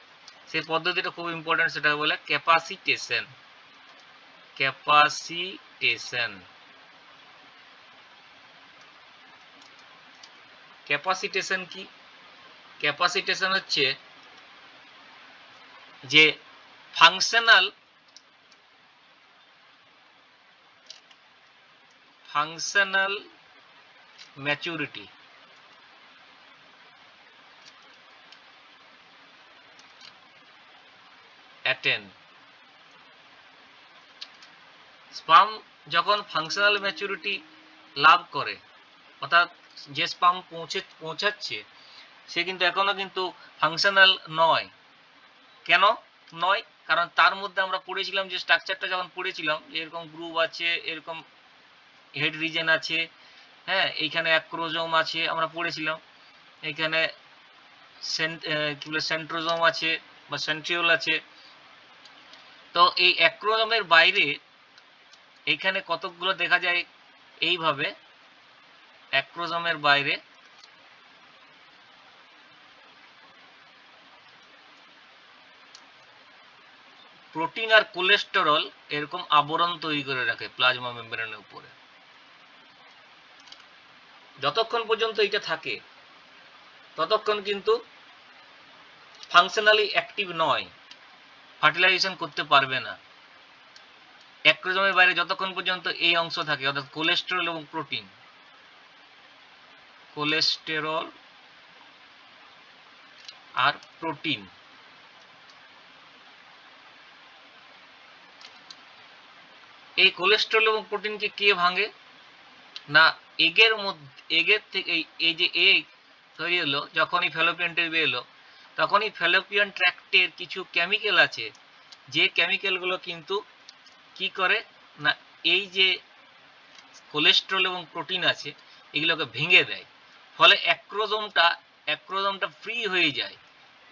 সেই পদ্ধতিটা খুব ইম্পর্টেন্ট, সেটা বলে ক্যাপাসিটেশন। ক্যাপাসিটেশন কি? ক্যাপাসিটেশন হচ্ছে যে ফাংশনাল ম্যাচুরিটি অ্যাটেন। স্পার্ম যখন ফাংশনাল ম্যাচুরিটি লাভ করে, অর্থাৎ যে স্পার্ম পৌঁছাচ্ছে সে কিন্তু এখনো কিন্তু ফাংশনাল নয়। কেন নয়? কারণ তার মধ্যে আমরা পড়েছিলাম যে স্ট্রাকচারটা যখন পড়েছিলাম, এরকম গ্রুপ আছে, এরকম হেড রিজন আছে, হ্যাঁ, এইখানে অ্যাক্রোজোম আছে, আমরা পড়েছিলাম, এইখানে কি বলে সেন্ট্রোজোম আছে বা সেন্ট্রিওল আছে। তো এই অ্যাক্রোজোমের বাইরে এইখানে কতকগুলো দেখা যায় এইভাবে, অ্যাক্রোজোমের বাইরে প্রোটিন আর কোলেস্টেরল এরকম আবরণ তৈরি করে রাখে প্লাজমা মেমব্রেনের উপরে। যতক্ষণ পর্যন্ত এটা থাকে ততক্ষণ কিন্তু ফাংশনালি অ্যাক্টিভ নয়, ফার্টিলাইজেশন করতে পারবে না। অ্যাক্রোজোমের বাইরে যতক্ষণ পর্যন্ত এই অংশ থাকে, অর্থাৎ কোলেস্টেরল এবং প্রোটিন, কোলেস্টেরল আর প্রোটিন, এই কোলেস্টেরল এবং প্রোটিনকে কে ভাঙে না এগের মধ্যে, এগের থেকে এই যে এগ তৈরি হলো, যখনই ফ্যালোপিয়ান টিউব এলো তখনই ফ্যালোপিয়ান ট্র্যাক্টের কিছু কেমিক্যাল আছে, যে কেমিক্যালগুলো কিন্তু কি করে না এই যে কোলেস্টেরল এবং প্রোটিন আছে এগুলোকে ভেঙে দেয়, ফলে অ্যাক্রোজোমটা ফ্রি হয়ে যায়।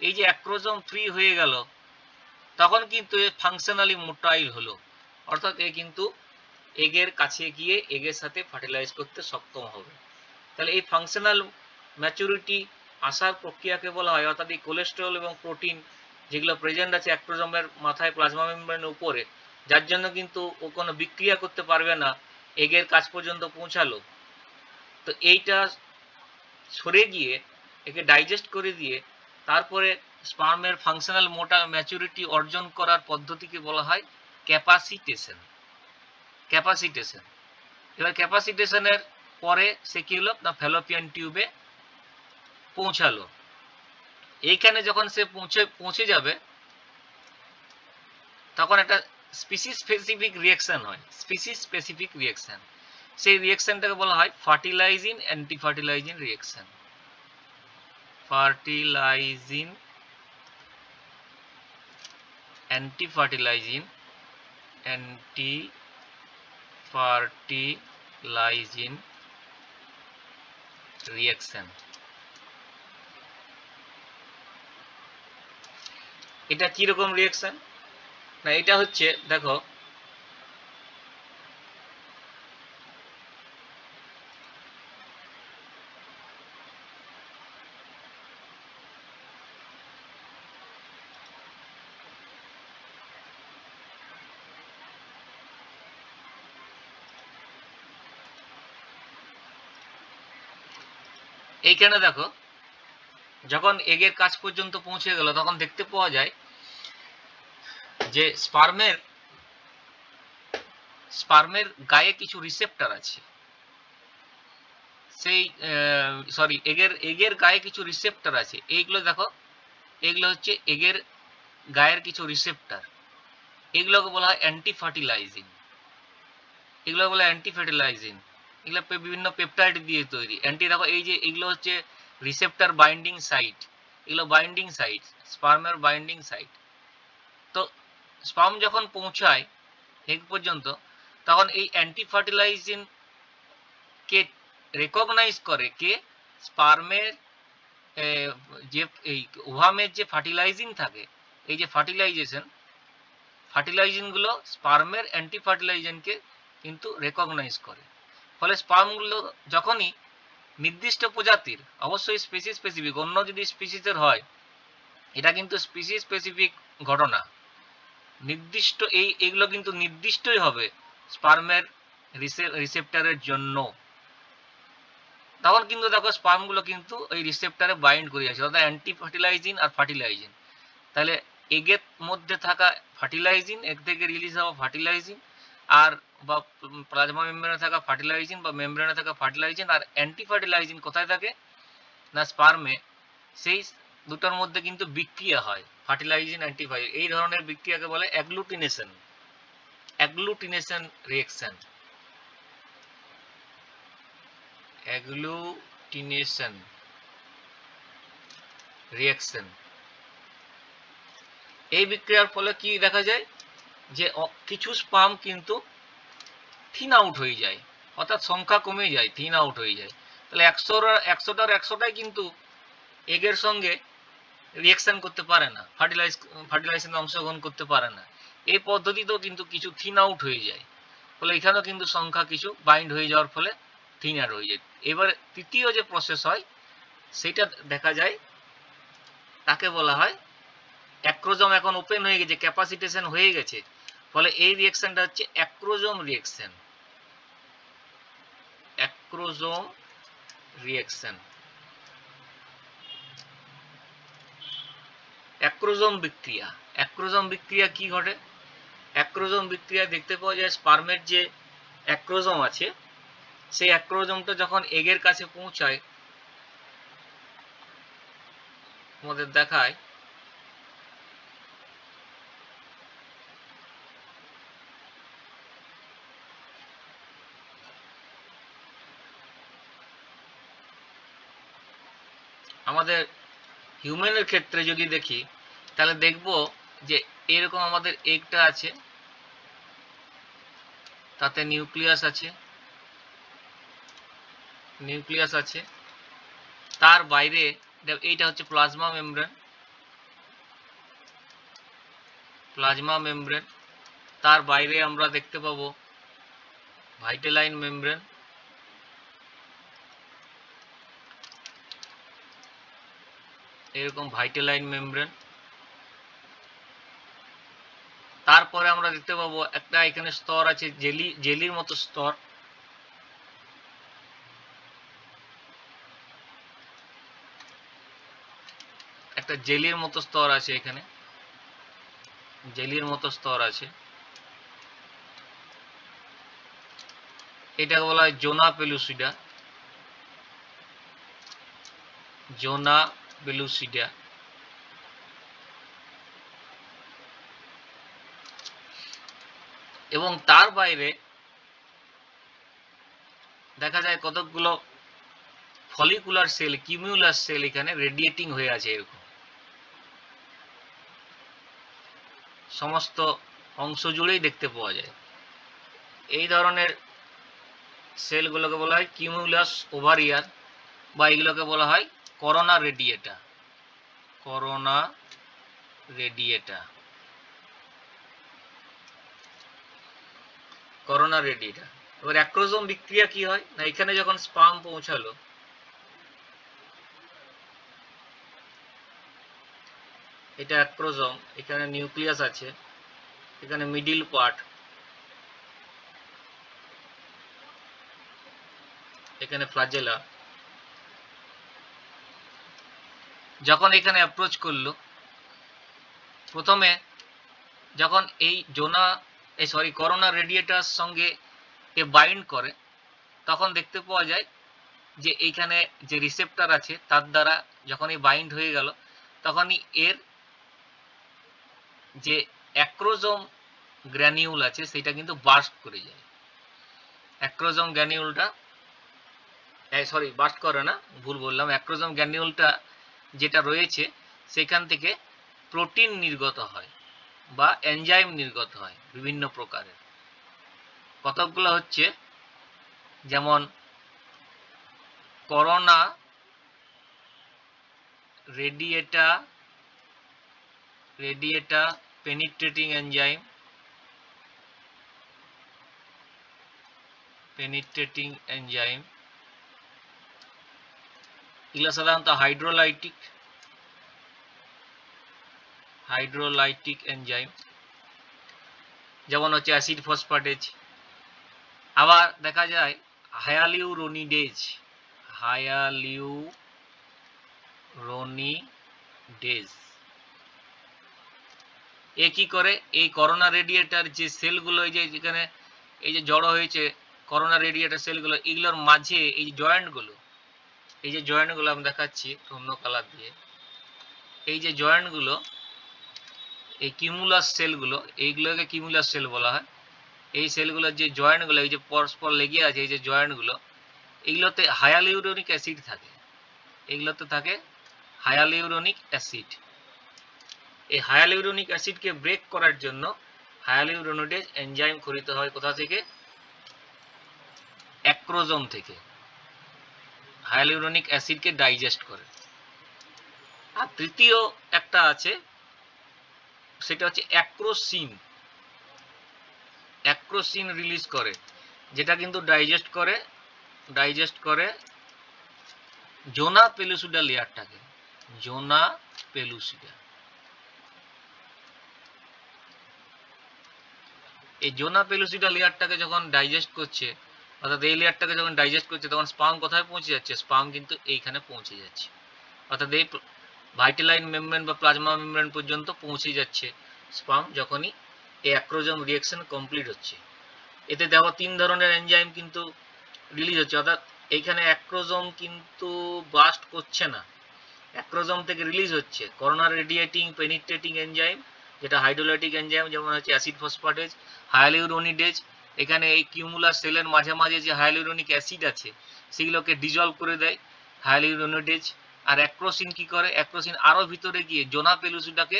এই যে অ্যাক্রোজোম ফ্রি হয়ে গেল তখন কিন্তু এ ফাংশনালি মোটাইল হলো, অর্থাৎ এ কিন্তু এগের কাছে গিয়ে এগের সাথে ফার্টিলাইজ করতে সক্ষম হবে। তাহলে এই ফাংশনাল ম্যাচুরিটি আসার প্রক্রিয়াকে বলা হয়, অর্থাৎ এই কোলেস্টেরল এবং প্রোটিন যেগুলো প্রেজেন্ট আছে অ্যাক্রোজোমের মাথায় প্লাজমা মেমব্রেনের উপরে, যার জন্য কিন্তু ও কোনো বিক্রিয়া করতে পারবে না, এগের কাছ পর্যন্ত পৌঁছালো, তো এইটা সরে গিয়ে একে ডাইজেস্ট করে দিয়ে তারপরে স্পার্মের ফাংশনাল ম্যাচুরিটি অর্জন করার পদ্ধতিকে বলা হয় ক্যাপাসিটেশন। এবার ক্যাপাসিটেশনের পরে সে কি হলো না ফ্যালোপিয়ান টিউবে পৌঁছালো। এইখানে যখন সে পৌঁছে যাবে তখন একটা স্পিসিস স্পেসিফিক রিঅ্যাকশন হয়, স্পিসিস স্পেসিফিক রিঅ্যাকশন। সেই রিঅ্যাকশনটাকে বলা হয় fertilising anti fertilising reaction. Fertilising anti fertilising reaction. এটা কি রকম রিঅ্যাকশন না, এটা হচ্ছে দেখো এইখানে দেখো যখন এগের কাছ পর্যন্ত পৌঁছে গেল তখন দেখতে পাওয়া যায় যে স্পার্মের গায়ে কিছু রিসেপ্টর আছে, সেই এগের গায়ে কিছু রিসেপ্টর আছে। এইগুলো দেখো, এগুলো হচ্ছে এগের গায়ের কিছু রিসেপ্টর, এগুলোকে বলা হয় অ্যান্টি ফার্টিলাইজিং। এগুলো বিভিন্ন পেপটাইড দিয়ে তৈরি। দেখো এই যে এগুলো হচ্ছে রিসেপ্টর বাইন্ডিং সাইট, এগুলো বাইন্ডিং সাইট, স্পার্মের বাইন্ডিং সাইট। তো স্পার্ম যখন পৌঁছায় এগ পর্যন্ত তখন এই অ্যান্টি ফার্টিলাইজিং কে রেকগনাইজ করে কে স্পার্মের যে এই ওভামের যে ফার্টিলাইজিং থাকে, এই যে ফার্টিলাইজিংগুলো স্পার্মের অ্যান্টি ফার্টিলাইজিংকে কিন্তু রেকগনাইজ করে। ফলে স্পার্মগুলো যখনই নির্দিষ্ট প্রজাতির, অবশ্যই স্পিসিস স্পেসিফিক, অন্য যদি স্পিসিসের হয় এটা কিন্তু স্পিসিস স্পেসিফিক ঘটনা, নির্দিষ্ট এইগুলো কিন্তু নির্দিষ্টই হবে স্পার্মের রিসেপ্টরের জন্য। তখন কিন্তু দেখো স্পার্মগুলো কিন্তু ওই রিসেপ্টরে বাইন্ড করে আছে, অর্থাৎ অ্যান্টি ফার্টিলাইজিং আর ফার্টিলাইজিং। তাহলে এগের মধ্যে থাকা ফার্টিলাইজিং, এগ থেকে রিলিজ হওয়া ফার্টিলাইজিং, আর বা প্লাজমা মেমব্রেনে থাকা ফার্টিলাইজিং বা মেমব্রেনে থাকা ফার্টিলাইজিং, আর অ্যান্টি ফার্টিলাইজিং কোথায় থাকে না স্পার্মে। সেই দুটোর মধ্যে কিন্তু বিক্রিয়া হয়, ফার্টিলাইজিং অ্যান্টি ফার্টিলাইজিং। এই ধরনের বিক্রিয়াকে বলে অ্যাগ্লুটিনেশন রিঅ্যাকশন। এই বিক্রিয়ার ফলে কি দেখা যায় যে কিছু স্পার্ম কিন্তু থিন আউট হয়ে যায়, অর্থাৎ সংখ্যা কমে যায়, থিন আউট হয়ে যায়। তাহলে 100টাই কিন্তু এগের সঙ্গে রিঅ্যাকশন করতে পারে না, ফার্টিলাইজেশনে অংশগ্রহণ করতে পারে না। এই পদ্ধতিতেও কিন্তু কিছু থিন আউট হয়ে যায়, ফলে এখানেও কিন্তু সংখ্যা কিছু বাইন্ড হয়ে যাওয়ার ফলে থিনার হয়ে যায়। এবার তৃতীয় যে প্রসেস হয় সেটা দেখা যায়, তাকে বলা হয় অ্যাক্রোজোম এখন ওপেন হয়ে গেছে, ক্যাপাসিটেশন হয়ে গেছে, ফলে এই রিঅ্যাকশনটা হচ্ছে অ্যাক্রোজোম রিঅ্যাকশন। অ্যাক্রোজোম বিক্রিয়া কি ঘটে? অ্যাক্রোজোম বিক্রিয়া দেখতে পাওয়া যায় স্পার্মের যে অ্যাক্রোজোম আছে সেই অ্যাক্রোজোমটা যখন এগের কাছে পৌঁছায়, আমাদের দেখায় আমাদের হিউম্যানের ক্ষেত্রে যদি দেখি তাহলে দেখব যে এরকম আমাদের এগটা আছে, তাতে নিউক্লিয়াস আছে, তার বাইরে এইটা হচ্ছে প্লাজমা মেমব্রেন, তার বাইরে আমরা দেখতে পাবো ভাইটেলাইন মেমব্রেন, এরকম ভাইটেলাইন মেমব্রেন। তারপরে আমরা দেখতে পাবো একটা এখানে স্তর আছে জেলির মতো স্তর, একটা জেলির মতো স্তর আছে, এখানে জেলির মতো স্তর আছে, এটাকে বলা হয় জোনা পেলুসিডা। এবং তার বাইরে দেখা যায় কতকগুলো ফলিকুলার সেল, কিউমুলাস সেল এখানে রেডিয়েটিং হয়ে আছে, এরকম সমস্ত অংশ জুড়েই দেখতে পাওয়া যায়। এই ধরনের সেলগুলোকে বলা হয় কিউমুলাস ওভারিয়ার, বা এগুলোকে বলা হয় করোনা রেডিয়েটা। এবার অ্যাক্রোজোম বিক্রিয়া কি হয় না, এখানে যখন স্পার্ম পৌঁছালো, এটা অ্যাক্রোজোম, এখানে নিউক্লিয়াস আছে, এখানে মিডিল পার্ট, এখানে ফ্লাজেলা। যখন এখানে অ্যাপ্রোচ করলো, প্রথমে যখন এই করোনা রেডিয়েটার সঙ্গে এ বাইন্ড করে, তখন দেখতে পাওয়া যায় যে এইখানে যে রিসেপ্টর আছে তার দ্বারা যখনই বাইন্ড হয়ে গেল, তখনই এর যে অ্যাক্রোজোম গ্র্যানিউল আছে সেটা কিন্তু বার্স্ট করে যায়। অ্যাক্রোজোম গ্র্যানিউলটা বার্স্ট করে না, ভুল বললাম, অ্যাক্রোজোম গ্র্যানিউলটা যেটা রয়েছে সেখান থেকে প্রোটিন নির্গত হয় বা এনজাইম নির্গত হয় বিভিন্ন প্রকারের। কতকগুলো হচ্ছে যেমন করোনা রেডিয়েটা পেনিট্রেটিং এনজাইম, এগুলো সাধারণত হাইড্রোলাইটিক এনজাইম, যেমন হচ্ছে অ্যাসিড ফসফেটেজ। আবার দেখা যায় হায়ালিউরোনিডেজ, এ কি করে, এই করোনা রেডিয়েটার যে সেলগুলো যেখানে এই যে জড়ো হয়েছে করোনা রেডিয়েটার সেলগুলো, এগুলোর মাঝে এই জয়েন্টগুলো আমি দেখাচ্ছি অন্য কালার দিয়ে, এই যে জয়েন্টগুলো, এই কিউমুলাস সেলগুলো, এইগুলোকে কিউমুলাস সেল বলা হয়। এই সেলগুলোর যে জয়েন্টগুলো, এই যে পরস্পর লেগে আছে এই যে জয়েন্টগুলো, এগুলোতে হায়ালিউরোনিক অ্যাসিড থাকে, এই হায়ালিউরোনিক অ্যাসিডকে ব্রেক করার জন্য হায়ালিউরোনিডেজ এনজাইম খরিত হয় কোথা থেকে, অ্যাক্রোজোম থেকে, হায়ালিউরোনিক অ্যাসিডকে ডাইজেস্ট করে। আর তৃতীয় একটা আছে, সেটা হচ্ছে অ্যাক্রোসিন রিলিজ করে, যেটা কিন্তু ডাইজেস্ট করে জোনা পেলুসিডা লেয়ারটাকে, এই জোনা পেলুসিডা লেয়ারটাকে যখন ডাইজেস্ট করছে, অর্থাৎ এই লেয়ারটাকে যখন ডাইজেস্ট করছে, তখন স্পার্ম কোথায় পৌঁছে যাচ্ছে, স্পার্ম কিন্তু এইখানে পৌঁছে যাচ্ছে, অর্থাৎ এই ভাইটেলাইন মেমব্রেন বা প্লাজমা মেমব্রেন পর্যন্ত পৌঁছে যাচ্ছে স্পার্ম, যখনই এই অ্যাক্রোজোম রিঅ্যাকশন কমপ্লিট হচ্ছে। এতে দেখো 3 ধরনের এনজাইম কিন্তু রিলিজ হচ্ছে, অর্থাৎ এইখানে অ্যাক্রোজোম কিন্তু বাস্ট করছে না, অ্যাক্রোজোম থেকে রিলিজ হচ্ছে করোনার রেডিয়েটিং পেনিট্রেটিং এনজাইম, যেটা হাইড্রোলাইটিক এনজাইম, যেমন হচ্ছে অ্যাসিড ফসফাটেজ, হায়ালুরোনিডেজ। এখানে এই কিউমুলার সেলের মাঝে মাঝে যে হায়ালুরোনিক অ্যাসিড আছে সেগুলোকে ডিজলভ করে দেয় হায়ালুরোনিডেজ। আর অ্যাক্রোসিন কি করে, অ্যাক্রোসিন আরও ভিতরে গিয়ে জোনা পেলুসিটাকে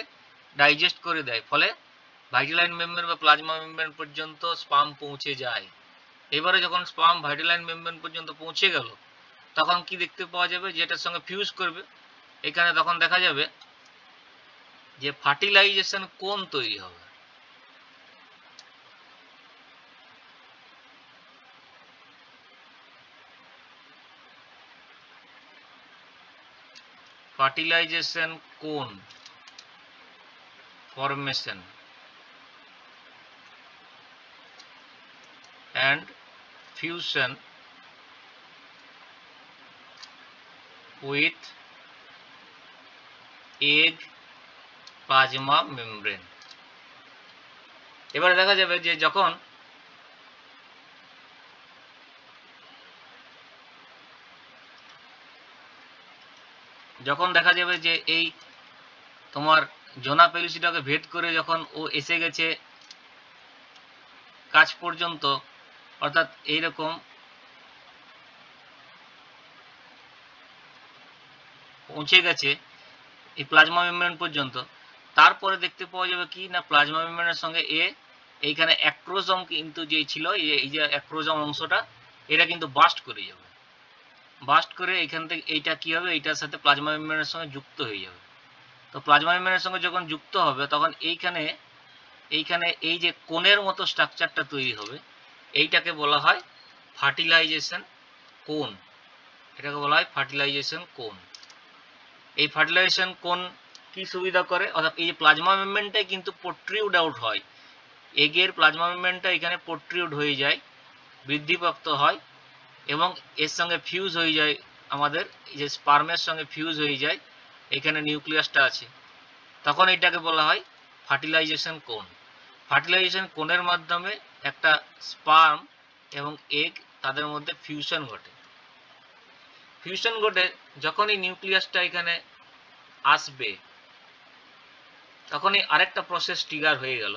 ডাইজেস্ট করে দেয়, ফলে ভাইটালাইন মেমব্রেন বা প্লাজমা মেমব্রেন পর্যন্ত স্পার্ম পৌঁছে যায়। এবারে যখন স্পার্ম ভাইটালাইন মেমব্রেন পর্যন্ত পৌঁছে গেল, তখন কি দেখতে পাওয়া যাবে, যেটার সঙ্গে ফিউজ করবে, এখানে তখন দেখা যাবে যে ফার্টিলাইজেশন কোন তৈরি হবে। ফার্টিলাইজেশন কোন formation and fusion with egg plasma membrane। এবারে দেখা যাবে যে যখন দেখা যাবে যে এই তোমার জোনা পেলুসিটাকে ভেদ করে যখন ও এসে গেছে কাছ পর্যন্ত, অর্থাৎ এইরকম পৌঁছে গেছে এই প্লাজমা মেমব্রেন পর্যন্ত, তারপরে দেখতে পাওয়া যাবে কি না, প্লাজমা মেমব্রেনের সঙ্গে এইখানে অ্যাক্রোজোম কিন্তু যে ছিল, এই যে অ্যাক্রোজোম অংশটা, এটা কিন্তু বাস্ট করে যাবে, বাস্ট করে এইখান থেকে এইটা কি হবে, এইটার সাথে প্লাজমা মেমব্রেনের সঙ্গে যুক্ত হয়ে যাবে। তো প্লাজমা মেমব্রেনের সঙ্গে যখন যুক্ত হবে, তখন এইখানে এই যে কোণের মতো স্ট্রাকচারটা তৈরি হবে, এইটাকে বলা হয় ফার্টিলাইজেশন কোণ। এটাকে বলা হয় ফার্টিলাইজেশন কোণ। এই ফার্টিলাইজেশন কোণ কি সুবিধা করে, অর্থাৎ এই যে প্লাজমা মেমব্রেনটাই কিন্তু প্রোট্রিউড আউট হয়, এগের প্লাজমা মেমব্রেনটা এখানে প্রোট্রিউড হয়ে যায়, বৃদ্ধিপ্রাপ্ত হয় এবং এর সঙ্গে ফিউজ হয়ে যায়, আমাদের এই যে স্পার্মের সঙ্গে ফিউজ হয়ে যায়, এখানে নিউক্লিয়াসটা আছে, তখন এটাকে বলা হয় ফার্টিলাইজেশন কোণ। ফার্টিলাইজেশন কোণের মাধ্যমে একটা স্পার্ম এবং এগ তাদের মধ্যে ফিউশন ঘটে। ফিউশন ঘটে যখন এই নিউক্লিয়াসটা এখানে আসবে, তখনই আরেকটা প্রসেস ট্রিগার হয়ে গেল।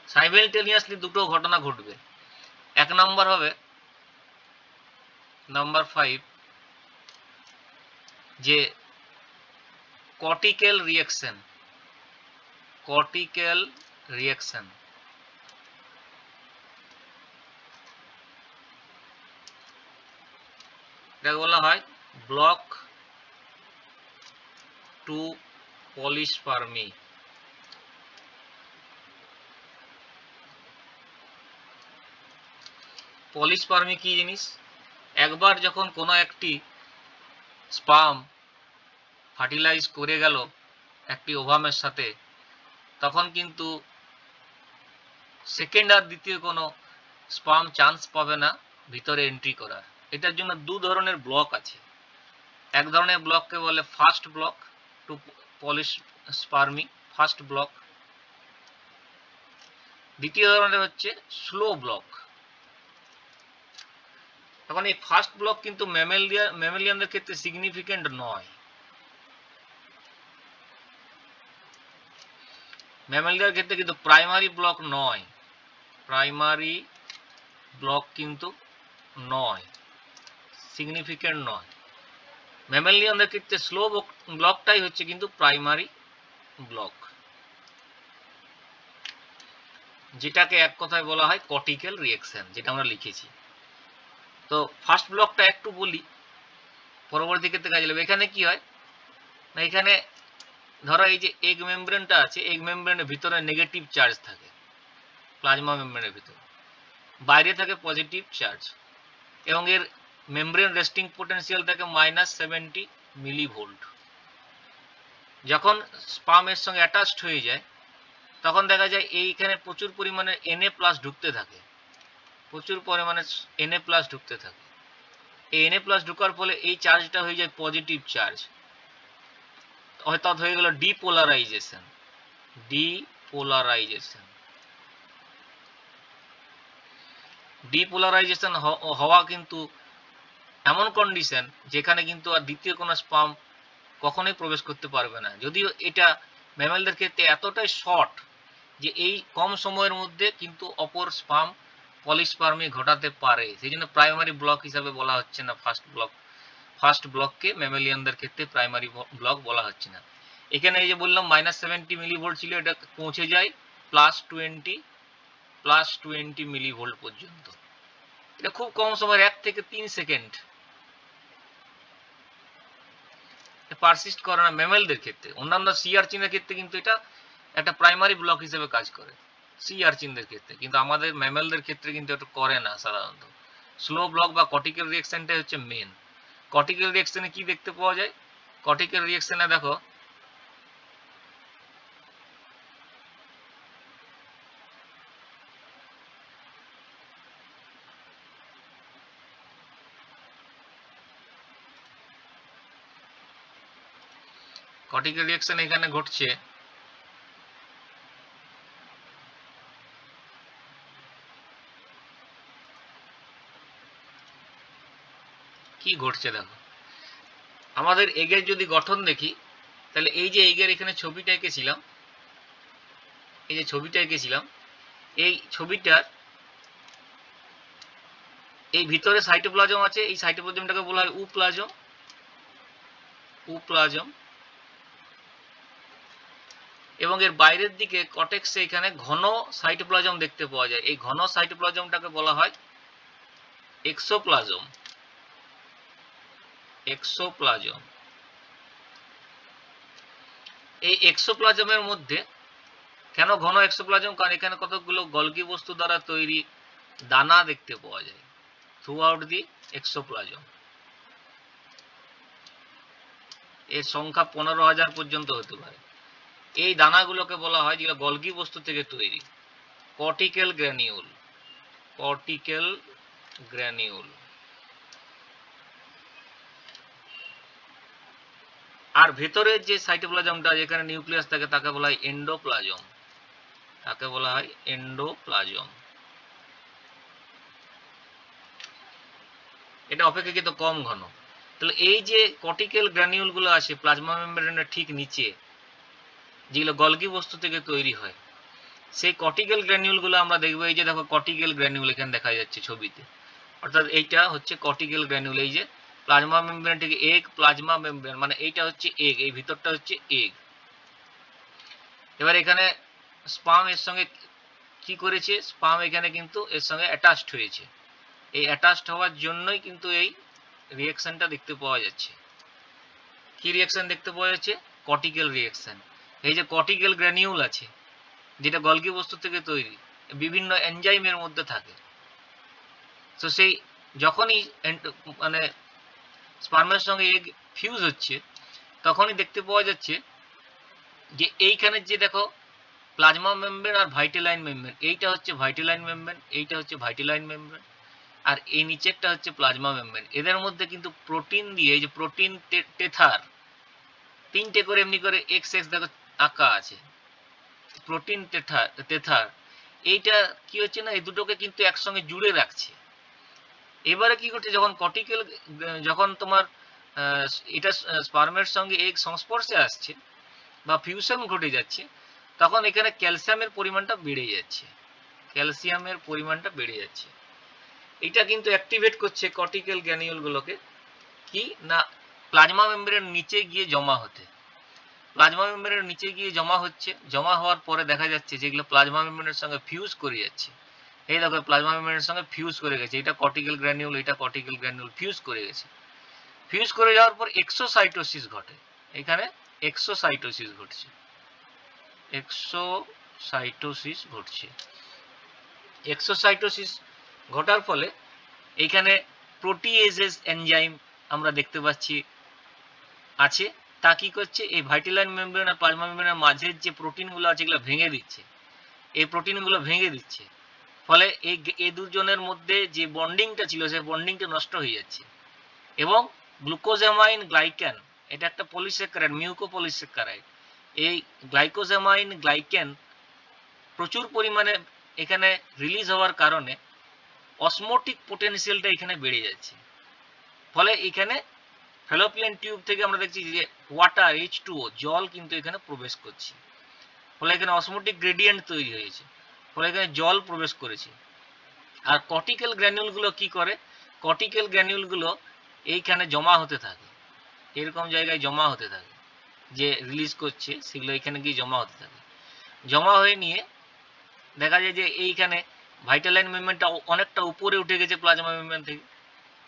সাইমেলটেনিয়াসলি দুটো ঘটনা ঘটবে। এক নম্বর হবে নাম্বার 5, যে কর্টিক্যাল রিঅ্যাকশন, কর্টিক্যাল রিঅ্যাকশন। এটাকে বলা হয় ব্লক টু পলিস্পার্মি। পলিস্পার্মি কি জিনিস, একবার যখন কোনো একটি স্পার্ম ফার্টিলাইজ করে গেল একটি ওভামের সাথে, তখন কিন্তু সেকেন্ড আর দ্বিতীয় কোনো স্পার্ম চান্স পাবে না ভিতরে এন্ট্রি করার। এটার জন্য দু ধরনের ব্লক আছে। এক ধরনের ব্লককে বলে first block to polyspermy, first block. দ্বিতীয় ধরনের হচ্ছে স্লো ব্লক। এখন এই ফার্স্ট ব্লক কিন্তু ম্যামেলিয়ানদের ক্ষেত্রে সিগনিফিকেন্ট নয়, ম্যামেলিয়ার ক্ষেত্রে কিন্তু প্রাইমারি ব্লক নয়, প্রাইমারি ব্লক কিন্তু নয়, সিগনিফিকেন্ট নয়। ম্যামেলিয়ানদের ক্ষেত্রে স্লো ব্লকটাই হচ্ছে কিন্তু প্রাইমারি ব্লক, যেটাকে এক কথায় বলা হয় কর্টিক্যাল রিঅ্যাকশন, যেটা আমরা লিখেছি। তো ফার্স্ট ব্লকটা একটু বলি, পরবর্তী ক্ষেত্রে কাজে লাগবে। এখানে কি হয় না, এখানে ধরো এই যে এগ মেমব্রেনটা আছে, এগ মেমব্রেনের ভিতরে নেগেটিভ চার্জ থাকে, প্লাজমা মেমব্রেনের ভিতরে বাইরে থাকে পজিটিভ চার্জ, এবং এর মেমব্রেন রেস্টিং পোটেনশিয়াল থাকে -70 মিলিভোল্ট। যখন স্পার্ম এর সঙ্গে অ্যাটাচড হয়ে যায়, তখন দেখা যায় এইখানে প্রচুর পরিমাণে Na+ ঢুকতে থাকে, প্রচুর পরিমাণে Na+ ঢুকতে থাকে। এই Na+ ঢোকার ফলে এই চার্জটা হয়ে যায় পজিটিভ চার্জ। অর্থাৎ হয়ে গেল ডিপোলারাইজেশন। ডিপোলারাইজেশন ডিপোলারাইজেশন হওয়া কিন্তু এমন কন্ডিশন যেখানে কিন্তু আর দ্বিতীয় কোনো স্পার্ম কখনোই প্রবেশ করতে পারবে না। যদিও এটা ম্যামেলদের ক্ষেত্রে এতটাই শর্ট যে এই কম সময়ের মধ্যে কিন্তু অপর স্পার্ম পলিস্পার্মি ঘটাতে পারে, সেই জন্য প্রাইমারি ব্লক হিসাবে বলা হচ্ছে না ফার্স্ট ব্লককে ম্যামেলিয়ানদের ক্ষেত্রে প্রাইমারি ব্লক বলা হচ্ছে না। এখানে এই যে বললাম -70 মিলিভোল্ট ছিল, এটা পৌঁছে যায় +20 মিলিভোল্ট পর্যন্ত। এটা খুব কম সময়, 1 থেকে 3 সেকেন্ড পারসিস্ট করে না ম্যামেলদের ক্ষেত্রে। অন্যান্য সি আর্চিনের ক্ষেত্রে কিন্তু এটা একটা প্রাইমারি ব্লক হিসেবে কাজ করে সি আর্চিনদের ক্ষেত্রে, কিন্তু আমাদের ম্যামেলদের ক্ষেত্রে কিন্তু এটা করে না সাধারণত। স্লো ব্লক বা কর্টিক্যাল রিঅ্যাকশনটাই হচ্ছে মেন। কর্টিক্যাল রিঅ্যাকশনে কি দেখতে পাওয়া যায়? কর্টিক্যাল রিঅ্যাকশনে দেখো কর্টিক্যাল রিঅ্যাকশন এখানে ঘটছে কি ঘটছে দেখো। আমাদের এগের যদি গঠন দেখি তাহলে এই যে এগের এখানে ছবিটা এঁকেছিলাম, এই যে ছবিটা এঁকেছিলাম, এই ছবিটার এই ভিতরে সাইটোপ্লাজম আছে, এই সাইটোপ্লাজমটাকে বলা হয় উপ্লাজম, এবং এর বাইরের দিকে কটেক্সে এখানে ঘন সাইটোপ্লাজম দেখতে পাওয়া যায়। এই ঘন সাইটোপ্লাজমটাকে বলা হয় এক্সোপ্লাজম। এই এক্সোপ্লাজমের মধ্যে কেন ঘন এক্সোপ্লাজম? কারণ এখানে কতগুলো গলগি বস্তু দ্বারা তৈরি দানা দেখতে পাওয়া যায় থ্রু আউট দি এক্সোপ্লাজম। এর সংখ্যা 15,000 পর্যন্ত হতে পারে। এই দানাগুলোকে বলা হয়, যেগুলো গলগি বস্তু থেকে তৈরি, কর্টিক্যাল গ্র্যানিউল। আর ভেতরের যে সাইটোপ্লাজমটা যেখানে নিউক্লিয়াস থাকে তাকে বলা হয় এন্ডোপ্লাজম। এটা অপেক্ষাকৃত কম ঘন। তাহলে এই যে কর্টিক্যাল গ্র্যানিউল গুলো আছে প্লাজমা মেমব্রেনের ঠিক নিচে, যেগুলো গলগি বস্তু থেকে তৈরি হয়, সেই কর্টিক্যাল গ্র্যানিউল গুলো আমরা দেখবো। এই যে দেখো কর্টিক্যাল গ্র্যানিউল এখানে দেখা যাচ্ছে ছবিতে, অর্থাৎ এইটা হচ্ছে কর্টিক্যাল গ্র্যানিউল। এই যে প্লাজমা মেমব্রেন থেকে এগ, প্লাজমা মেমব্রেন মানে এইটা হচ্ছে এগ, এই ভিতরটা হচ্ছে এগ। এবার এখানে স্পার্ম এর সঙ্গে কি করেছে? স্পার্ম এখানে কিন্তু এর সঙ্গে অ্যাটাচড হয়েছে। এই অ্যাটাচড হওয়ার জন্যই কিন্তু এই রিঅ্যাকশনটা দেখতে পাওয়া যাচ্ছে। কি রিঅ্যাকশন দেখতে পাওয়া যাচ্ছে? Cortical reaction. এই যে কর্টিক্যাল গ্র্যানিউল আছে যেটা গলগি বস্তু থেকে তৈরি, বিভিন্ন এনজাইমের মধ্যে থাকে। তো সেই যখনই মানে স্পার্মের সঙ্গে এগ ফিউজ হচ্ছে তখনই দেখতে পাওয়া যাচ্ছে যে এইখানে যে দেখো প্লাজমা মেমব্রেন আর ভাইটেলাইন মেমব্রেন, এইটা হচ্ছে ভাইটেলাইন মেমব্রেন, এইটা হচ্ছে ভাইটেলাইন মেমব্রেন, আর এই নিচেরটা হচ্ছে প্লাজমা মেমব্রেন। এদের মধ্যে কিন্তু প্রোটিন দিয়ে, এই যে প্রোটিন টেথার, 3টে করে এমনি করে এক্স দেখো আঁকা আছে, প্রোটিন টেথার। এইটা কি হচ্ছে না, এই দুটোকে কিন্তু একসঙ্গে জুড়ে রাখছে। এবারে কি করছে, যখন তোমার এটা স্পার্মের সঙ্গে এগ সংস্পর্শে আসছে বা ফিউশন ঘটে যাচ্ছে, তখন এখানে ক্যালসিয়ামের পরিমাণটা বেড়ে যাচ্ছে। এটা কিন্তু অ্যাক্টিভেট করছে কর্টিক্যাল গ্র্যানিউলগুলোকে, কি না, প্লাজমা মেমব্রেনের নিচে গিয়ে জমা হতে। প্লাজমা মেমব্রেনের নিচে গিয়ে জমা হওয়ার পরে দেখা যাচ্ছে যেগুলো প্লাজমা মেমব্রেনের সঙ্গে ফিউজ করে যাচ্ছে। এই দেখো প্লাজমা মেমব্রেনের সঙ্গে ফিউজ করে গেছে, এটা কর্টিক্যাল গ্র্যানিউল, এটা কর্টিক্যাল গ্র্যানিউল ফিউজ করে গেছে। ফিউজ করে যাওয়ার পর এক্সোসাইটোসিস ঘটে। এখানে এক্সোসাইটোসিস ঘটছে। এক্সোসাইটোসিস ঘটার ফলে এইখানে প্রোটিয়েজেস এনজাইম আমরা দেখতে পাচ্ছি আছে। তা কি করছে, এই ভাইটেলাইন মেমব্রেন আর প্লাজমা মেমব্রেনের মাঝের যে প্রোটিনগুলো আছে এগুলো ভেঙে দিচ্ছে। এই প্রোটিনগুলো ভেঙে দিচ্ছে, ফলে এই দুজনের মধ্যে যে বন্ডিংটা ছিল সেই বন্ডিংটা নষ্ট হয়ে যাচ্ছে, এবং গ্লুকোজামাইন গ্লাইকান এটা একটা পলিস্যাকারাইড, মিউকোপলিস্যাকারাইড। এই গ্লাইকোজামাইন গ্লাইকেন প্রচুর পরিমাণে এখানে রিলিজ হওয়ার কারণে অসমোটিক পোটেনশিয়ালটা এখানে বেড়ে যাচ্ছে। ফলে এখানে ফ্যালোপিয়ান টিউব থেকে আমরা দেখছি যে ওয়াটার H2O জল কিন্তু এখানে প্রবেশ করছে। ফলে এখানে অসমোটিক গ্রেডিয়েন্ট তৈরি হয়েছে, ফলে এখানে জল প্রবেশ করেছে। আর কর্টিক্যাল গ্র্যানিউলগুলো কি করে, কর্টিক্যাল গ্র্যানিউলগুলো এইখানে জমা হতে থাকে, এরকম জায়গায় জমা হতে থাকে, যে রিলিজ করছে সেগুলো এখানে গিয়ে জমা হতে থাকে। জমা হয়ে নিয়ে দেখা যায় যে এইখানে ভাইটালাইন মেমব্রেনটা অনেকটা উপরে উঠে গেছে, প্লাজমা মেমব্রেন থেকে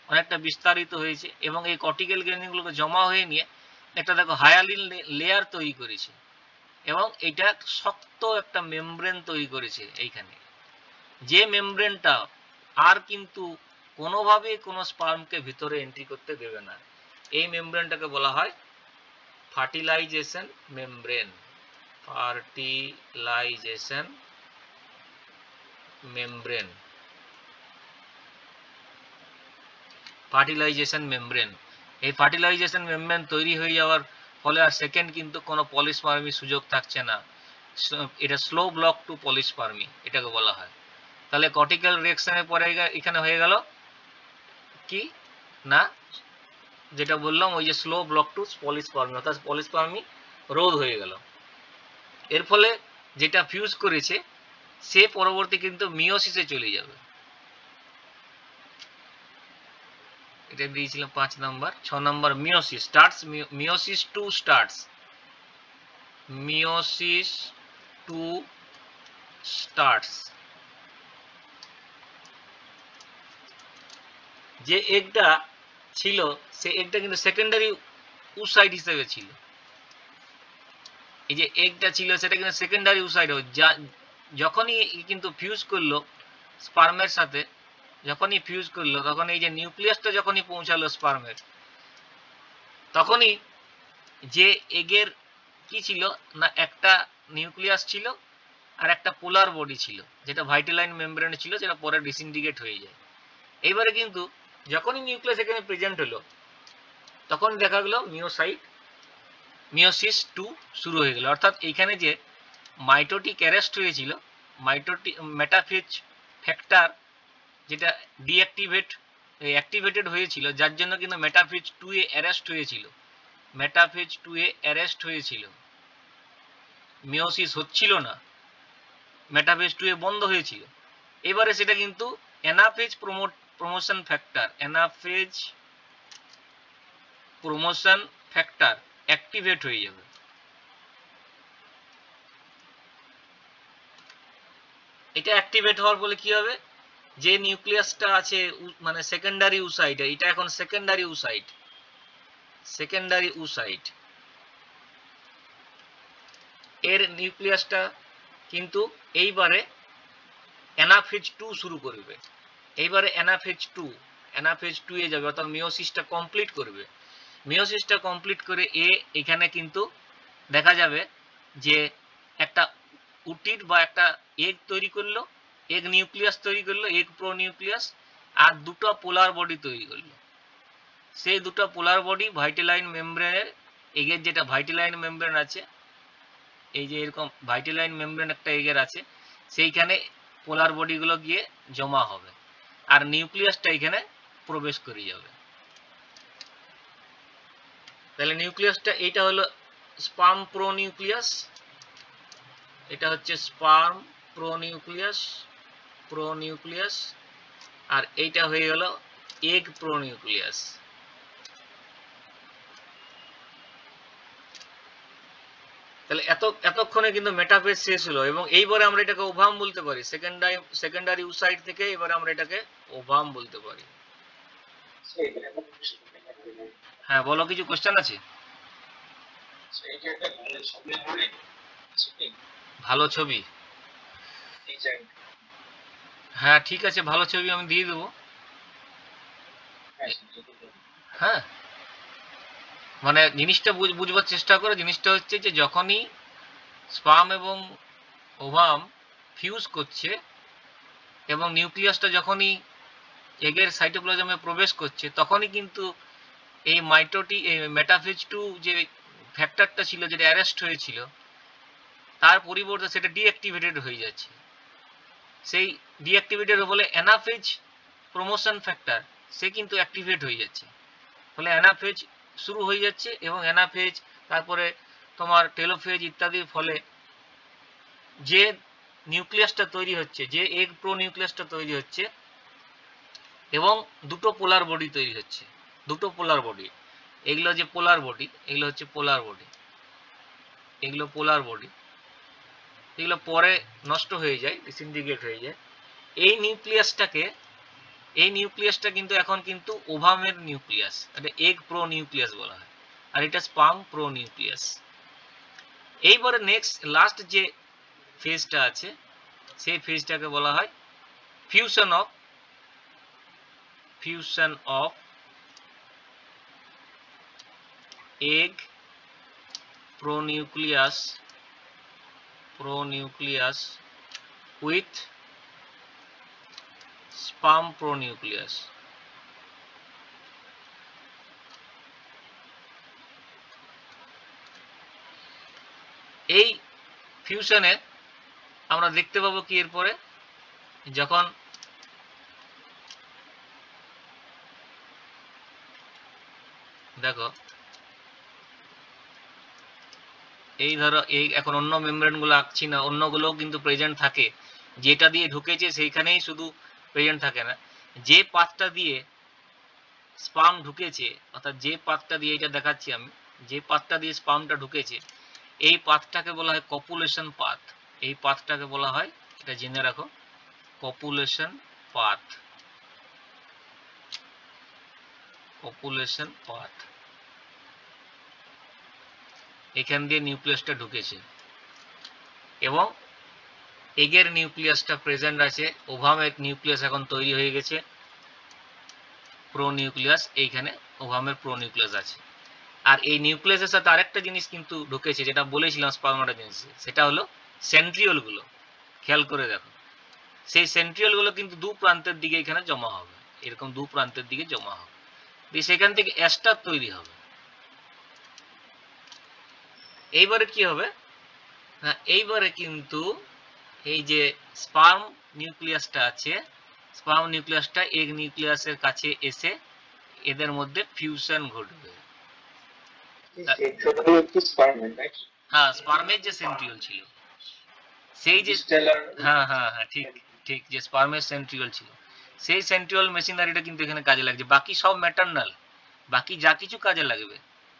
অনেকটা বিস্তারিত হয়েছে, এবং এই কর্টিক্যাল গ্র্যানিউলগুলোকে জমা হয়ে নিয়ে একটা দেখো হায়ালিন লেয়ার তৈরি করেছে, এবং এটা শক্ত একটা মেমব্রেন তৈরি করেছে এইখানে, যে মেমব্রেনটা আর কিন্তু কোনোভাবে কোনো স্পার্মকে ভিতরে এন্ট্রি করতে দেবে না। এই মেমব্রেনটাকে বলা হয় fertilization membrane. Fertilization membrane, fertilization membrane. এই ফার্টিলাইজেশন মেমব্রেন তৈরি হয়ে যাওয়ার ফলে আর সেকেন্ড কিন্তু কোনো পলিস্পার্মির সুযোগ থাকছে না। এটা স্লো ব্লক টু পলিস্পার্মি এটাকে বলা হয়। তাহলে কর্টিক্যাল রিঅ্যাকশনের পরে এখানে হয়ে গেল কি না, যেটা বললাম ওই যে স্লো ব্লক টু পলিস্পার্মি, অর্থাৎ পলিস্পার্মি রোধ হয়ে গেল। এর ফলে যেটা ফিউজ করেছে সে পরবর্তী কিন্তু মিওসিসে চলে যাবে। এটা দিয়েছিলাম 5 number. 6 number meiosis starts, meiosis 2 starts, meiosis 2 starts. যে এগটা ছিল সে এগটা কিন্তু সেকেন্ডারি উসাইড হিসেবে ছিল। এই যে এগটা ছিল সেটা কিন্তু সেকেন্ডারি উসাইড, যখনই কিন্তু ফিউজ করলো স্পার্মের সাথে, যখনই ফিউজ করলো তখন এই যে নিউক্লিয়াসটা যখনই পৌঁছালো স্পার্মের, তখনই যে এগের কি ছিল না, একটা নিউক্লিয়াস ছিল আর একটা পোলার বডি ছিল, যেটা ভাইটালাইন মেমব্রেনে ছিল, যেটা পরে ডিসইন্টিগ্রেট হয়ে যায়। এইবারে কিন্তু যখনই নিউক্লিয়াস এখানে প্রেজেন্ট হলো তখন দেখা গেল মিওসিস 2 শুরু হয়ে গেল। অর্থাৎ এইখানে যে মাইটোটিক অ্যারেস্ট হয়েছিল, মেটাফেজ ফ্যাক্টর যেটা অ্যাক্টিভেটেড হয়েছিল, যার জন্য কিন্তু মেটাফেজ 2 এ অ্যারেস্ট হয়েছিল, মেটাফেজ 2 এ অ্যারেস্ট হয়েছিল, মিওসিস হচ্ছিল না, মেটাফেজ 2 এ বন্ধ হয়েছিল। এবারে সেটা কিন্তু anaphase promotion factor, anaphase promotion factor activate হয়ে যাবে। এটা অ্যাক্টিভেট হওয়ার ফলে কি হবে, যে নিউক্লিয়াসটা আছে মানে সেকেন্ডারি উসাইড, এটা এখন সেকেন্ডারি উসাইড, এর নিউক্লিয়াসটা কিন্তু এইবারে অ্যানাফেজ 2 শুরু করবে। এইবারে অ্যানাফেজ 2 এ যাবে, অর্থাৎ মিওসিসটা কমপ্লিট করবে। মিওসিসটা কমপ্লিট করে এখানে কিন্তু দেখা যাবে যে একটা উটিড বা একটা এগ তৈরি করলো, এগ নিউক্লিয়াস তৈরি করলো, এগ প্রো নিউক্লিয়াস, আর দুটো পোলার বডি তৈরি করলো। সেই দুটো পোলার বডি ভাইটালাইন মেমব্রেনের, এগের যেটা ভাইটালাইন মেমব্রেন আছে, এই যে এরকম ভাইটালাইন মেমব্রেন একটা এগের আছে, সেইখানে পোলার বডিগুলো গিয়ে জমা হবে আর নিউক্লিয়াসটা এখানে প্রবেশ করে যাবে। তাহলে নিউক্লিয়াসটা এইটা হলো স্পার্ম প্রো নিউক্লিয়াস, এটা হচ্ছে স্পার্ম প্রো নিউক্লিয়াস, আর এইটা হয়ে গেল এগ প্রো নিউক্লিয়াস। তাহলে এতক্ষণে কিন্তু মেটাফেজ শেষ হলো, এবং এইবারে আমরা এটাকে ওভাম বলতে পারি, সেকেন্ডারি উসাইড থেকে এবারে আমরা এটাকে ওভাম বলতে পারি। হ্যাঁ বলো, কিছু কোশ্চেন আছে? ভালো ছবি, হ্যাঁ ঠিক আছে, ভালো ছবি আমি দিয়ে দেবো। হ্যাঁ মানে জিনিসটা বুঝবার চেষ্টা করো। জিনিসটা হচ্ছে যে যখনই স্পার্ম এবং ওভাম ফিউজ করছে এবং নিউক্লিয়াসটা যখনই এগের সাইটোপ্লাজমে প্রবেশ করছে, তখনই কিন্তু এই মেটাফেজ 2 যে ফ্যাক্টরটা ছিল যেটা অ্যারেস্ট হয়েছিল তার পরিবর্তে সেটা ডিঅ্যাক্টিভেটেড হয়ে যাচ্ছে। সেই ডিঅ্যাক্টিভেটেড বলে অ্যানাফেজ প্রমোশন ফ্যাক্টর সে কিন্তু অ্যাক্টিভেট হয়ে যাচ্ছে, ফলে অ্যানাফেজ শুরু হয়ে যাচ্ছে এবং অ্যানাফেজ তারপরে তোমার টেলোফেজ ইত্যাদির ফলে যে নিউক্লিয়াসটা তৈরি হচ্ছে, যে এগ প্রো নিউক্লিয়াসটা তৈরি হচ্ছে এবং দুটো পোলার বডি তৈরি হচ্ছে, দুটো পোলার বডি, এগুলো যে পোলার বডি এগুলো হচ্ছে পোলার বডি, এগুলো পোলার বডি, এগুলো পরে নষ্ট হয়ে যায়, ডিসইন্টিগ্রেট হয়ে যায়। এই নিউক্লিয়াসটা কিন্তু এখন কিন্তু ওভামের নিউক্লিয়াস, এটা এগ প্রো নিউক্লিয়াস বলা হয়, আর এটা স্পার্ম প্রো নিউক্লিয়াস। এইবারে লাস্ট যে ফেজটা আছে সেই ফেজটাকে বলা হয় fusion of egg pronucleus with sperm pronucleus. এই ফিউশনে আমরা দেখতে পাবো কি এরপরে, যখন দেখো এই ধরো এই এখন অন্য মেমব্রেন গুলো আঁকছি না, অন্যগুলোও কিন্তু প্রেজেন্ট থাকে, যেটা দিয়ে ঢুকেছে সেইখানেই শুধু প্রেজেন্ট থাকে না, যে পাথটা দিয়ে স্পার্ম ঢুকেছে, অর্থাৎ যে পাথটা দিয়ে এটা দেখাচ্ছি আমি, যে পাথটা দিয়ে স্পার্মটা ঢুকেছে এই পাথটাকে বলা হয় কপুলেশন পাথ। এই পাথটাকে বলা হয়, এটা জেনে রাখো, কপুলেশন পাথ। কপুলেশন পাথ, এখান দিয়ে নিউক্লিয়াসটা ঢুকেছে এবং এগের নিউক্লিয়াসটা প্রেজেন্ট আছে, ওভামের নিউক্লিয়াস এখন তৈরি হয়ে গেছে, প্রো নিউক্লিয়াস, এইখানে ওভামের প্রো নিউক্লিয়াস আছে। আর এই নিউক্লিয়াসের সাথে আরেকটা জিনিস কিন্তু ঢুকেছে, যেটা বলেছিলাম স্পার্মাটোজেনেসিসে, সেটা হলো সেন্ট্রিওল গুলো। খেয়াল করে দেখো, সেই সেন্ট্রিওল গুলো কিন্তু দু প্রান্তের দিকে এখানে জমা হবে, এরকম দু প্রান্তের দিকে জমা হবে, দিয়ে সেখান থেকে অ্যাস্টার তৈরি হবে। এইবারে কি হবে না, এইবারে কিন্তু এই যে স্পার্ম নিউক্লিয়াসটা আছে, স্পার্ম নিউক্লিয়াসটা এগ নিউক্লিয়াসের কাছে এসে এদের মধ্যে ফিউশন ঘটবে। হ্যাঁ, স্পার্মের যে সেন্ট্রিওল ছিল, সেই যে হ্যাঁ হ্যাঁ হ্যাঁ ঠিক ঠিক, যে স্পার্মের সেন্ট্রিওল ছিল সেই সেন্ট্রিওল মেশিনারিটা কিন্তু এখানে কাজে লাগছে। বাকি সব ম্যাটারনাল, বাকি যা কিছু কাজে লাগবে,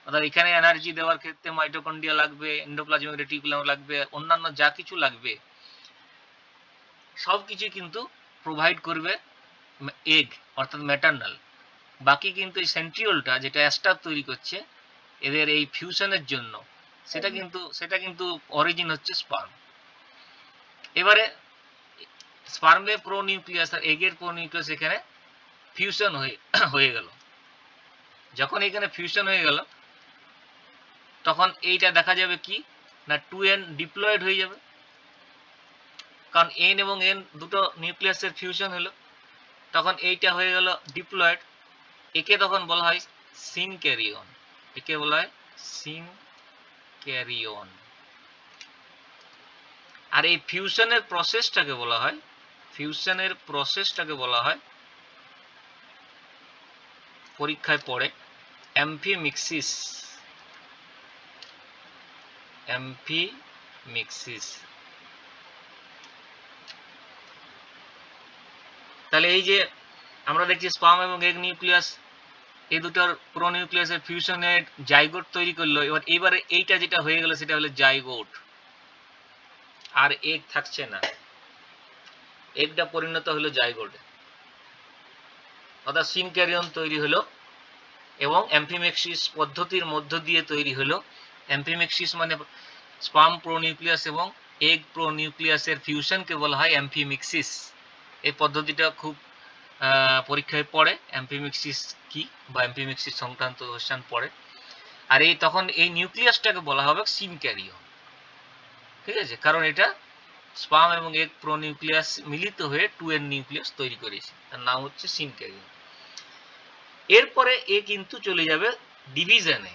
অর্থাৎ এখানে এনার্জি দেওয়ার ক্ষেত্রে মাইটোকন্ড্রিয়া লাগবে, এন্ডোপ্লাজমিক রেটিকুলাম লাগবে, অন্যান্য যা কিছু লাগবে সব কিছু কিন্তু প্রোভাইড করবে এগ অর্থাৎ ম্যাটারনাল। বাকি কিন্তু এই সেন্ট্রিওলটা যেটা অ্যাস্টার তৈরি করছে এদের এই ফিউশনের জন্য, সেটা কিন্তু অরিজিন হচ্ছে স্পার্ম। এবারে স্পার্মের প্রো নিউক্লিয়াস আর এগের প্রো নিউক্লিয়াস এখানে ফিউশন হয়ে গেল। যখন এখানে ফিউশন হয়ে গেল তখন এইটা দেখা যাবে কি না 2n ডিপ্লয়েড হয়ে যাবে, কারণ n এবং n দুটো নিউক্লিয়াসের ফিউশন হলো, তখন এইটা হয়ে গেল ডিপ্লয়েড। একে তখন বলা হয় সিনক্যারিয়ন, একে বলা হয় সিনক্যারিয়ন। আর এই ফিউশনের প্রসেসটাকে বলা হয় পরীক্ষায় পড়ে অ্যাম্ফিমিক্সিস। তাহলে এই যে আমরা দেখছি স্পার্ম এবং এগ নিউক্লিয়াস এই দুটোর প্রো নিউক্লিয়াসের ফিউশনে জাইগোট তৈরি করলো। এবারে এইটা যেটা হয়ে গেল সেটা হলো জাইগোট, আর এগ থাকছে না, এগটা পরিণত হলো জাইগোটে, অর্থাৎ সিনক্যারিয়ন তৈরি হলো এবং অ্যাম্ফিমেক্সিস পদ্ধতির মধ্য দিয়ে তৈরি হলো। অ্যাম্ফিমেক্সিস মানে স্পার্ম প্রোনিউক্লিয়াস এবং এগ প্রোনিউক্লিয়াসের ফিউশনকে বলা হয় অ্যাম্ফিমেক্সিস। এই পদ্ধতিটা খুব পরীক্ষায় পড়ে, অ্যাম্ফিমেক্সিস কি বা অ্যাম্ফিমেক্সিস সংক্রান্ত কোশ্চেন পড়ে। আর তখন এই নিউক্লিয়াসটাকে বলা হবে সিনক্যারিয়ন, ঠিক আছে, কারণ এটা স্পার্ম এবং এগ প্রোনিউক্লিয়াস মিলিত হয়ে 2n নিউক্লিয়াস তৈরি করেছে, তার নাম হচ্ছে সিনক্যারিয়ন। এরপরে এ কিন্তু চলে যাবে ডিভিশনে,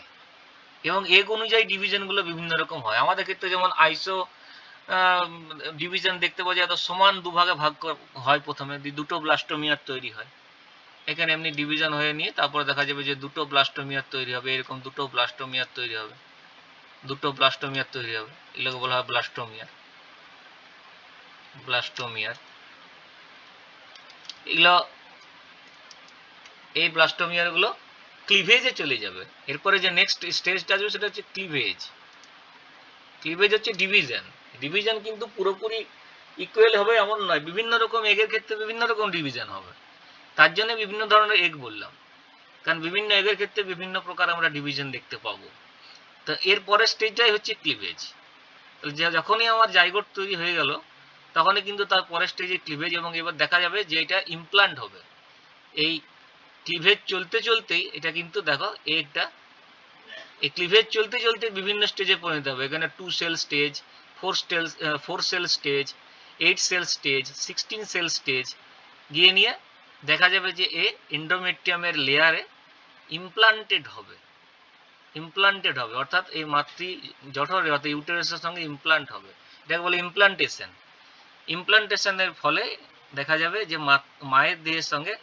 এবং এগ অনুযায়ী ডিভিশনগুলো বিভিন্ন রকম হয়। আমাদের ক্ষেত্রে যেমন আইসো ডিভিশন দেখতে পাওয়া যায়, এত সমান দুভাগে ভাগ হয়, প্রথমে দুটো ব্লাস্টোমিয়ার তৈরি হয়। এখানে এমনি ডিভিশন হয়ে নিয়ে তারপরে দেখা যাবে যে দুটো ব্লাস্টোমিয়ার তৈরি হবে, এরকম দুটো ব্লাস্টোমিয়ার তৈরি হবে, দুটো ব্লাস্টোমিয়ার তৈরি হবে, এগুলোকে বলা হয় ব্লাস্টোমিয়ার। ব্লাস্টোমিয়ার এগুলো, এই ব্লাস্টোমিয়ারগুলো ক্লিভেজে চলে যাবে। এরপরে যে নেক্সট স্টেজটা আসবে সেটা হচ্ছে ক্লিভেজ। ক্লিভেজ হচ্ছে ডিভিশন। ডিভিশন কিন্তু পুরোপুরি ইকুয়াল হবে এমন নয়, বিভিন্ন রকম এগের ক্ষেত্রে বিভিন্ন রকম ডিভিশন হবে। তার জন্য বিভিন্ন ধরনের এগ বললাম, কারণ বিভিন্ন এগের ক্ষেত্রে বিভিন্ন প্রকার আমরা ডিভিশন দেখতে পাবো। তো এর পরের স্টেজটাই হচ্ছে ক্লিভেজ। যখনই আমার জাইগোট তৈরি হয়ে গেল তখনই কিন্তু তার পরের স্টেজে ক্লিভেজ, এবং এবার দেখা যাবে যে এটা ইমপ্লান্ট হবে। এই ক্লিভেজ চলতে চলতেই এটা কিন্তু দেখো একটা, এই ক্লিভেজ চলতে চলতে বিভিন্ন স্টেজে পরিণত হবে। এখানে 2 cell stage, 4 cell stage, 8 cell stage, 16 cell stage গিয়ে নিয়ে দেখা যাবে যে এ এন্ডোমেট্রিয়ামের লেয়ারে ইমপ্লান্টেড হবে। ইমপ্লান্টেড হবে অর্থাৎ এই মাতৃ জঠরে অর্থাৎ ইউটেরাসের সঙ্গে ইমপ্লান্ট হবে, এটাকে বলে ইমপ্লান্টেশন। ইমপ্লান্টেশনের ফলে দেখা যাবে যে মায়ের দেহের সঙ্গে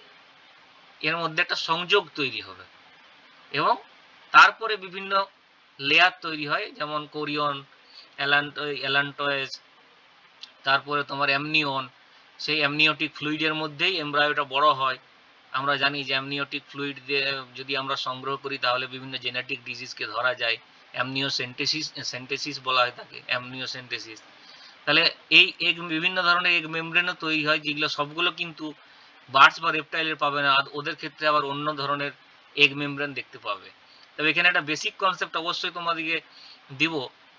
এর মধ্যে একটা সংযোগ তৈরি হবে, এবং তারপরে বিভিন্ন লেয়ার তৈরি হয়, যেমন কোরিয়ন, অ্যালান্টয়েজ, তারপরে তোমার অ্যামনিয়ন। সেই অ্যামনিওটিক ফ্লুইডের মধ্যেই এমব্রায়োটা বড় হয়। আমরা জানি যে অ্যামনিওটিক ফ্লুইড যদি আমরা সংগ্রহ করি তাহলে বিভিন্ন জেনেটিক ডিজিজকে ধরা যায়। সেন্টেসিস বলা হয় তাকে, অ্যামনিওসেন্টেসিস। তাহলে এই এগ বিভিন্ন ধরনের এগ মেমব্রেনও তৈরি হয়, যেগুলো সবগুলো কিন্তু বার্ডস বা রেপটাইলের পাবে না, ওদের ক্ষেত্রে আবার অন্য ধরনের এগ মেমব্রেন দেখতে পাবে। তবে এখানে একটা বেসিক কনসেপ্ট অবশ্যই তোমাদেরকে দিব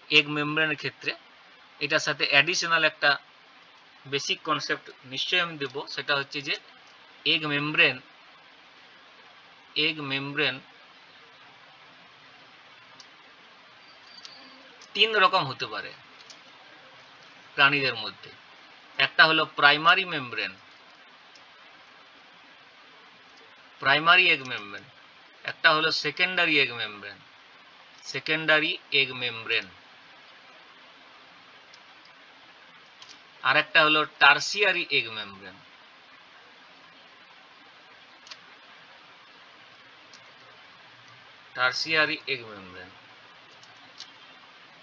এগ মেমব্রেনের ক্ষেত্রে, এটার সাথে অ্যাডিশনাল একটা বেসিক কনসেপ্ট নিশ্চয়ই আমি দেব, সেটা হচ্ছে যে এগ মেমব্রেন 3 রকম হতে পারে প্রাণীদের মধ্যে। একটা হলো প্রাইমারি এগ মেমব্রেন, একটা হলো সেকেন্ডারি এগ মেমব্রেন, আর একটা হলো টার্সিয়ারি এগ মেমব্রেন।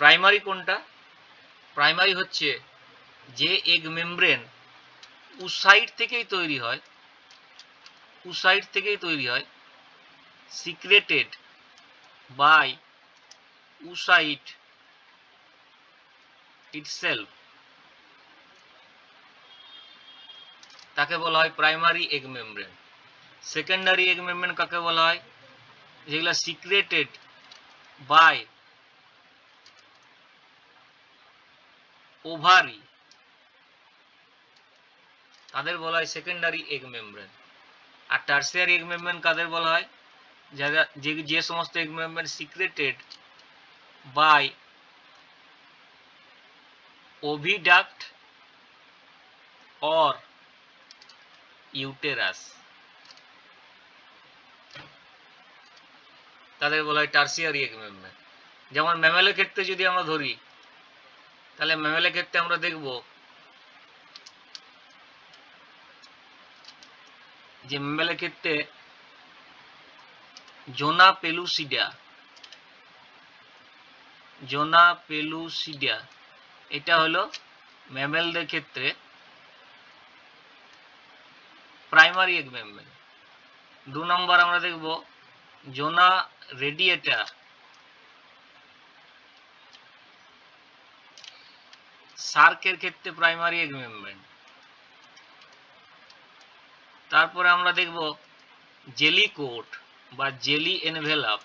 প্রাইমারি কোনটা? প্রাইমারি হচ্ছে যে এগ মেমব্রেন উসাইট থেকেই তৈরি হয়, সিক্রেটেড বাই উসাইট ইটসেলফ, তাকে বলা হয় primary egg membrane. Secondary egg membrane কাকে বলা হয়? যেগুলো সিক্রেটেড বাই ওভারি, তাদের বলা হয় সেকেন্ডারি এগ মেমব্রেন। আর টার্সিয়ারি এগ মেমব্রেন কাদের বলা হয়? যে সমস্ত egg membrane secreted by oviduct or uterus, তাদের বলা হয় টার্সিয়ারি এগ মেমব্রেন। যেমন ম্যামেলের ক্ষেত্রে যদি আমরা ধরি, তাহলে ম্যামেলের ক্ষেত্রে আমরা দেখব যে ম্যামেলের ক্ষেত্রে জোনা পেলুসিডা এটা হলো ম্যামেলদের ক্ষেত্রে প্রাইমারি এগ মেমব্রেন। 2 নম্বর আমরা দেখব জোনা রেডিয়েটা, শার্কের ক্ষেত্রে প্রাইমারি এগ মেমব্রেন। তারপরে আমরা দেখব জেলি কোট বা জেলি এনভেলাপ,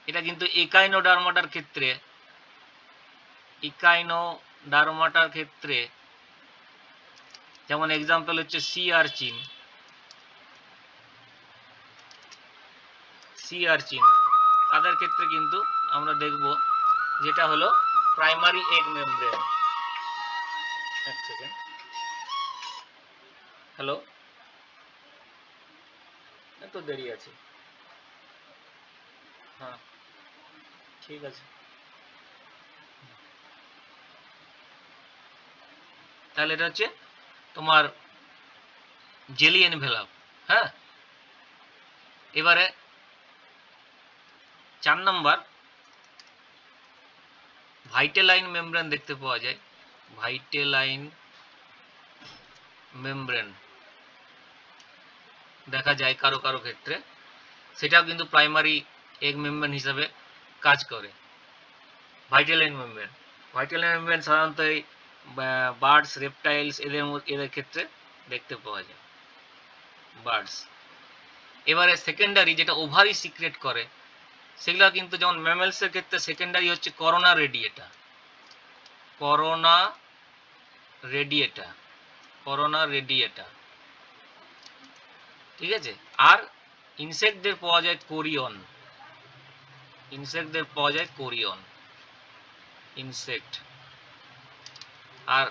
এটা কিন্তু ইকাইনোডার্মাটার ক্ষেত্রে যেমন এক্সাম্পল হচ্ছে সি আর্চিন, তাদের ক্ষেত্রে কিন্তু আমরা দেখব যেটা হলো প্রাইমারি এগ মেমব্রেন। এক সেকেন্ড। হ্যালো, একটু দেরি আছে। হ্যাঁ, ঠিক আছে। তাহলে এটা হচ্ছে তোমার জেলি এনভেলাপ। হ্যাঁ, এবারে 4 নাম্বার ভাইটেলাইন মেমব্রেন দেখতে পাওয়া যায়। ভাইটেলাইন মেমব্রেন দেখা যায় কারো কারো ক্ষেত্রে, সেটাও কিন্তু প্রাইমারি এগ মেমব্রেন হিসাবে কাজ করে। ভাইটেলাইন মেমব্রেন, ভাইটেলাইন মেমব্রেন সাধারণত এই বার্ডস, রেপটাইলস এদের ক্ষেত্রে দেখতে পাওয়া যায়। বার্ডস। এবারে সেকেন্ডারি যেটা ওভারি সিক্রেট করে, সেগুলো কিন্তু যেমন ম্যামেলসের ক্ষেত্রে সেকেন্ডারি হচ্ছে করোনা রেডিয়েটা। করোনা রেডিয়েটা, করোনা রেডিয়েটা, ঠিক আছে। আর ইনসেক্টদের পাওয়া যায় কোরিয়ন, ইনসেক্টদের পাওয়া যায় কোরিয়ন ইনসেক্ট। আর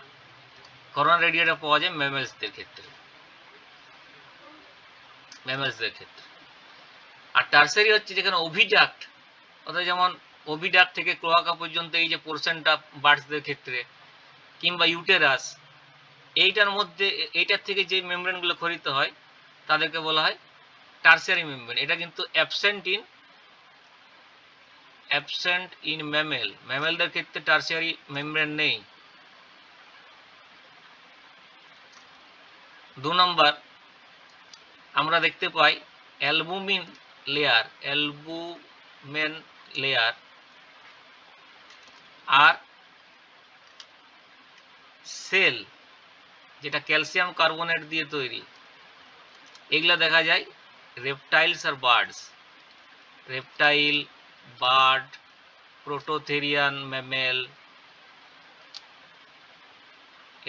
করোনা রেডিয়েটা পাওয়া যায় ম্যামেলসদের ক্ষেত্রে, ম্যামেলসদের ক্ষেত্রে। আর টার্সারি হচ্ছে যেখানে ওভিডাক্ট, অর্থাৎ যেমন ওভিডাক্ট থেকে ক্লোয়াকা পর্যন্ত এই যে পোর্শনটা বার্ডসদের ক্ষেত্রে, কিংবা ইউটেরাস, এইটার মধ্যে এইটার থেকে যে মেমব্রেনগুলো খরিত হয় তাদেরকে বলা হয় টার্সিয়ারি মেমব্রেন। এটা কিন্তু অ্যাবসেন্ট ইন ম্যামেল। ম্যামেলদের ক্ষেত্রে টার্সিয়ারি মেমব্রেন নেই। 2 নম্বর আমরা দেখতে পাই অ্যালবুমিন লেয়ার, অ্যালবুমেন লেয়ার আর সেল, যেটা ক্যালসিয়াম কার্বনেট দিয়ে তৈরি, এগুলা দেখা যায় রেপটাইলস আর বার্ডস। রেপটাইল, বার্ড, প্রোটোথেরিয়ান ম্যামেল,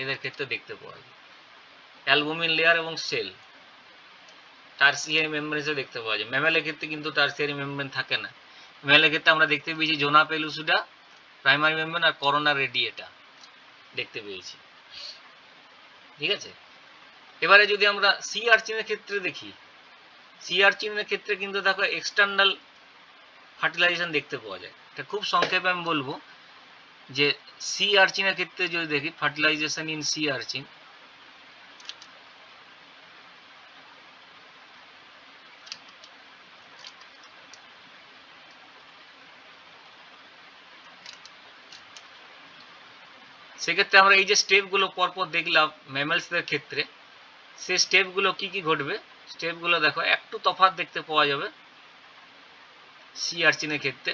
এদের ক্ষেত্রে দেখতে পাওয়া যায় অ্যালবুমিন লেয়ার এবং সেল। টার্সিয়ারি মেমব্রেন হিসেবে দেখতে পাওয়া যায়। ম্যামেলের ক্ষেত্রে কিন্তু টার্সিয়ারি মেমব্রেন থাকে না। ম্যামেলের ক্ষেত্রে আমরা দেখতে পেয়েছি জোনা পেলুসিডা প্রাইমারি মেমব্রেন আর করোনা রেডিয়েটা দেখতে পেয়েছি, ঠিক আছে। এবারে যদি আমরা সি আর্চিনের ক্ষেত্রে দেখি, সি আর্চিনের ক্ষেত্রে কিন্তু দেখো এক্সটার্নাল ফার্টিলাইজেশন দেখতে পাওয়া যায়। এটা খুব সংক্ষেপে আমি বলবো যে সি আর্চিনের ক্ষেত্রে যদি দেখি ফার্টিলাইজেশন ইন সি আর্চিন, সেক্ষেত্রে আমরা এই যে স্টেপগুলো পরপর দেখলাম ম্যামেলসদের ক্ষেত্রে, সেই স্টেপগুলো কি কি ঘটবে, স্টেপগুলো দেখো একটু তফাৎ দেখতে পাওয়া যাবে সি আর্চিনের ক্ষেত্রে।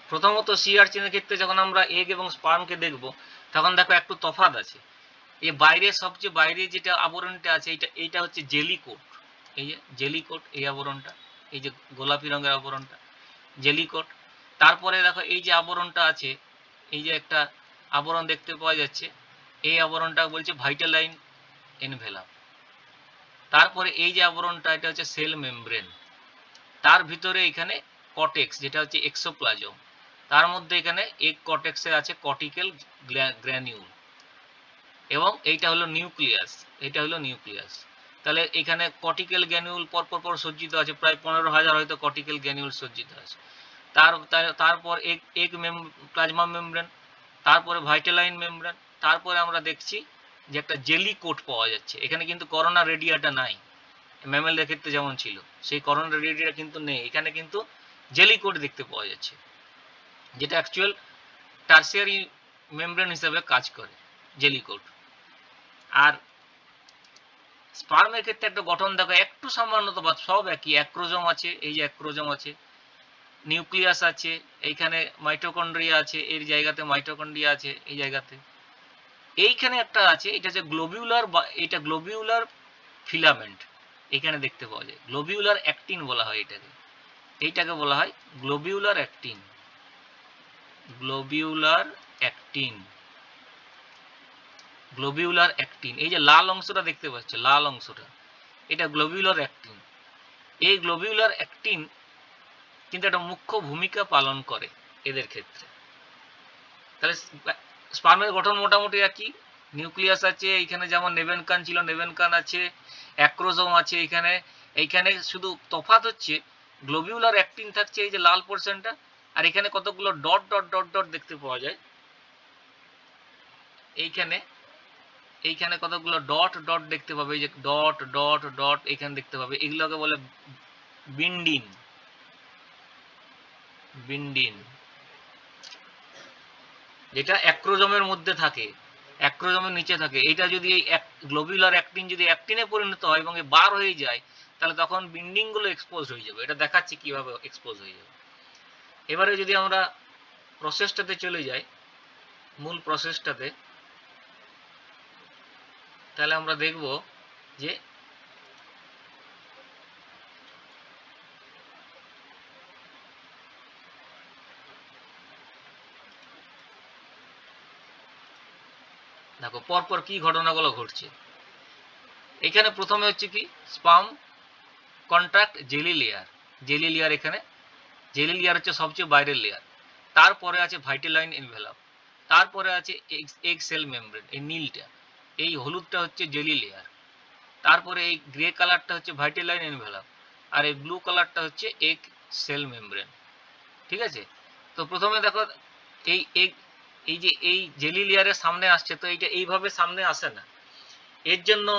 প্রথমত সি আর্চিনের ক্ষেত্রে যখন আমরা এগ এবং স্পার্মকে দেখব, তখন দেখো একটু তফাৎ আছে। এই বাইরে সবচেয়ে বাইরে যেটা আবরণটা আছে, এইটা হচ্ছে জেলি কোট। এই যে জেলি কোট, এই আবরণটা, এই যে গোলাপি রঙের আবরণটা জেলি কোট। তারপরে দেখো এই যে আবরণটা আছে, এই যে একটা আবরণ দেখতে পাওয়া যাচ্ছে, এই আবরণটা বলছে ভাইটালাইন এনভেলাপ। তারপরে এই যে আবরণটা, এটা হচ্ছে সেল মেমব্রেন। তার ভিতরে এখানে কটেক্স, যেটা হচ্ছে এক্সোপ্লাজম। তার মধ্যে এখানে এগ কটেক্সে আছে কর্টিক্যাল গ্র্যানিউল, এবং এইটা হলো নিউক্লিয়াস, এটা হলো নিউক্লিয়াস। তাহলে এখানে কর্টিক্যাল গ্র্যানিউল পর সজ্জিত আছে, প্রায় 15,000 হয়তো কর্টিক্যাল গ্র্যানিউল সজ্জিত আছে। তারপর এগ প্লাজমা মেমব্রেন, তারপরে ভাইটালাইন মেমব্রেন, তারপরে আমরা দেখছি যে একটা জেলি কোট পাওয়া যাচ্ছে। এখানে কিন্তু করোনা রেডিয়াটা নাই, ম্যামেলের ক্ষেত্রে যেমন ছিল সেই করোনা রেডিয়াটা কিন্তু নেই। এখানে কিন্তু জেলি কোট দেখতে পাওয়া যাচ্ছে, যেটা অ্যাকচুয়াল টার্সিয়ারি মেমব্রেন হিসেবে কাজ করে, জেলি কোট। আর স্পার্মের ক্ষেত্রে একটা গঠন দেখো একটু সামান্য তফাৎ, সব একই। অ্যাক্রোজম আছে, এই যে অ্যাক্রোজম আছে, নিউক্লিয়াস আছে, এইখানে মাইটোকন্ড্রিয়া আছে, এর জায়গাতে মাইটোকন্ড্রিয়া আছে, এই জায়গাতে এইখানে একটা আছে, এটা হচ্ছে গ্লোবিউলার, এটা গ্লোবিউলার ফিলামেন্ট এখানে দেখতে পাওয়া যায়। গ্লোবিউলার অ্যাক্টিন বলা হয় এটাকে, এইটাকে বলা হয় globular actin. Globular actin, globular actin. এই যে লাল অংশটা দেখতে পাচ্ছ, লাল অংশটা, এটা গ্লোবিউলার অ্যাক্টিন। এই গ্লোবিউলার অ্যাক্টিন কিন্তু একটা মুখ্য ভূমিকা পালন করে এদের ক্ষেত্রে। তাহলে স্পার্মের গঠন মোটামুটি একই, নিউক্লিয়াস আছে এইখানে, যেমন নেভেনকান ছিল নেভেনকান আছে, অ্যাক্রোজোম আছে এইখানে। এইখানে শুধু তফাৎ হচ্ছে গ্লোবিউলার অ্যাক্টিন থাকছে এই যে লাল পোর্শনটা, আর এখানে কতগুলো ডট ডট ডট ডট দেখতে পাওয়া যায়। এইখানে কতগুলো ডট ডট দেখতে পাবে, এই যে ডট ডট ডট এখানে দেখতে পাবে, এগুলোকে বলে বিন্ডিন। বিন্ডিন যেটা অ্যাক্রোজোমের মধ্যে থাকে, অ্যাক্রোজোমের নিচে থাকে। এটা যদি এই গ্লোবিউলার অ্যাক্টিন যদি অ্যাক্টিনে পরিণত হয় এবং বার হয়ে যায়, তাহলে তখন বিন্ডিং গুলো এক্সপোজ হয়ে যাবে। এটা দেখাচ্ছি কিভাবে এক্সপোজ হয়ে যাবে। এবারে যদি আমরা প্রসেসটাতে চলে যাই, মূল প্রসেসটাতে, তাহলে আমরা দেখব যে দেখো পরপর কি ঘটনাগুলো ঘটছে। এখানে প্রথমে হচ্ছে কি, sperm contract jelly layer. Jelly layer, এখানে জেলি লেয়ার হচ্ছে সবচেয়ে বাইরের লেয়ার। তারপরে আছে ভাইটালাইন এনভেলপ, তারপরে আছে এগ সেল মেমব্রেন, এই নীলটা, এই হলুদটা হচ্ছে জেলি লেয়ার। তারপরে এই গ্রে কালারটা হচ্ছে ভাইটালাইন এনভেলপ, আর এই ব্লু কালারটা হচ্ছে এগ সেল মেমব্রেন। ঠিক আছে? তো প্রথমে দেখো এই এগ, এই যে এই জেলি লেয়ারের সামনে আসছে, তো এইটা এইভাবে সামনে আসে না। এর জন্য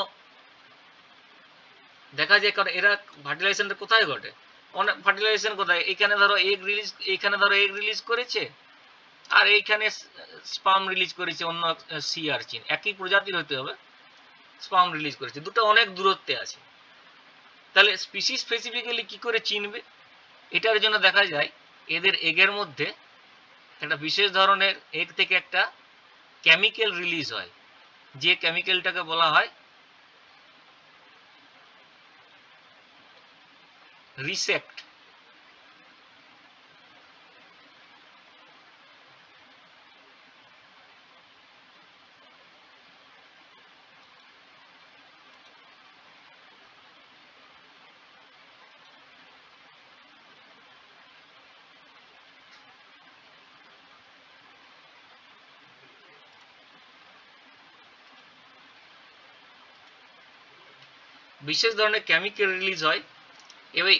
দেখা যায়, কারণ এরা ফার্টিলাইজেশনটা কোথায় ঘটে, অনেক ফার্টিলাইজেশন কোথায়, এখানে ধরো এগ রিলিজ, এইখানে ধরো এগ রিলিজ করেছে, আর এইখানে স্পার্ম রিলিজ করেছে অন্য সি আর্চিন, একই প্রজাতির হতে হবে, স্পার্ম রিলিজ করেছে, দুটো অনেক দূরত্বে আছে। তাহলে স্পিসিস স্পেসিফিক্যালি কি করে চিনবে? এটার জন্য দেখা যায় এদের এগের মধ্যে একটা বিশেষ ধরনের এগ থেকে একটা কেমিক্যাল রিলিজ হয়, যে কেমিক্যালটাকে বলা হয় রিসেপ্ট। বিশেষ ধরনের কেমিক্যাল রিলিজ হয়, এবার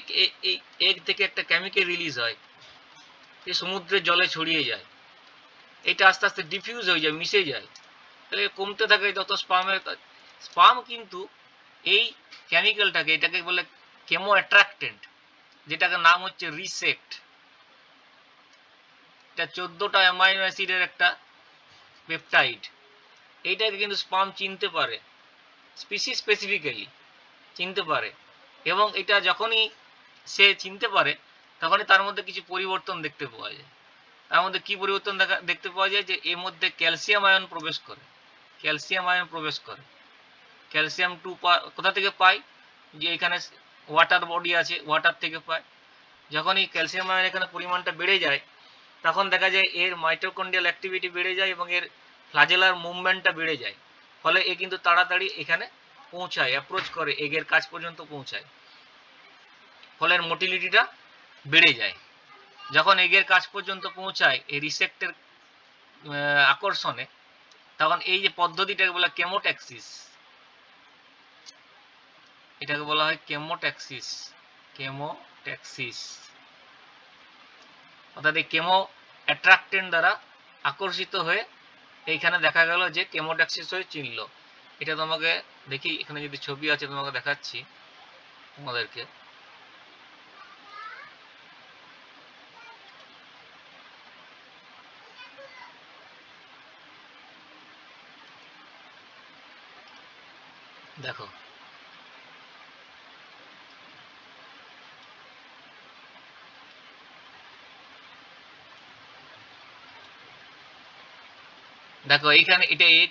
এই এগ থেকে একটা কেমিক্যাল রিলিজ হয়, এই সমুদ্রের জলে ছড়িয়ে যায়, এটা আস্তে আস্তে ডিফিউজ হয়ে যায়, মিশে যায়, তাহলে কমতে থাকে যত স্পার্মের। স্পার্ম কিন্তু এই কেমিক্যালটাকে, এটাকে বলে কেমো অ্যাট্রাক্টেন্ট, যেটাকে নাম হচ্ছে রিসেপ্ট। এটা 14টা অ্যামাইনো অ্যাসিডের একটা পেপটাইড। এইটাকে কিন্তু স্পার্ম চিনতে পারে, স্পিসিস স্পেসিফিক্যালি চিনতে পারে, এবং এটা যখনই সে চিনতে পারে তখনই তার মধ্যে কিছু পরিবর্তন দেখতে পাওয়া যায়। তার মধ্যে কি পরিবর্তন দেখতে পাওয়া যায়, যে এর মধ্যে ক্যালসিয়াম আয়ন প্রবেশ করে, ক্যালসিয়াম আয়ন প্রবেশ করে। ক্যালসিয়াম 2 কোথা থেকে পায়, যে এখানে ওয়াটার বডি আছে, ওয়াটার থেকে পায়। যখন এই ক্যালসিয়াম আয়ন এখানে পরিমাণটা বেড়ে যায়, তখন দেখা যায় এর মাইটোকন্ড্রিয়াল অ্যাক্টিভিটি বেড়ে যায় এবং এর ফ্লাজেলার মুভমেন্টটা বেড়ে যায়, ফলে এ কিন্তু তাড়াতাড়ি এখানে পৌঁছায়, অ্যাপ্রোচ করে, এগের কাছ পর্যন্ত পৌঁছায়, ফলে এর মোটিলিটিটা বেড়ে যায়। যখন এগের কাছ পর্যন্ত পৌঁছায় এই রিসেপ্টের আকর্ষণে, তখন এই যে পদ্ধতিটাকে বলা কেমোট্যাক্সিস, এটাকে বলা হয় কেমোট্যাক্সিস। কেমোট্যাক্সিস অর্থাৎ এই কেমো অ্যাট্রাক্টেন্ট দ্বারা আকর্ষিত হয়ে এইখানে দেখা গেল যে কেমোট্যাক্সিস হয়ে চিনল। এটা তোমাকে দেখি, এখানে যদি ছবি আছে তোমাকে দেখাচ্ছি তোমাদেরকে। দেখো দেখো এইখানে এটা এগ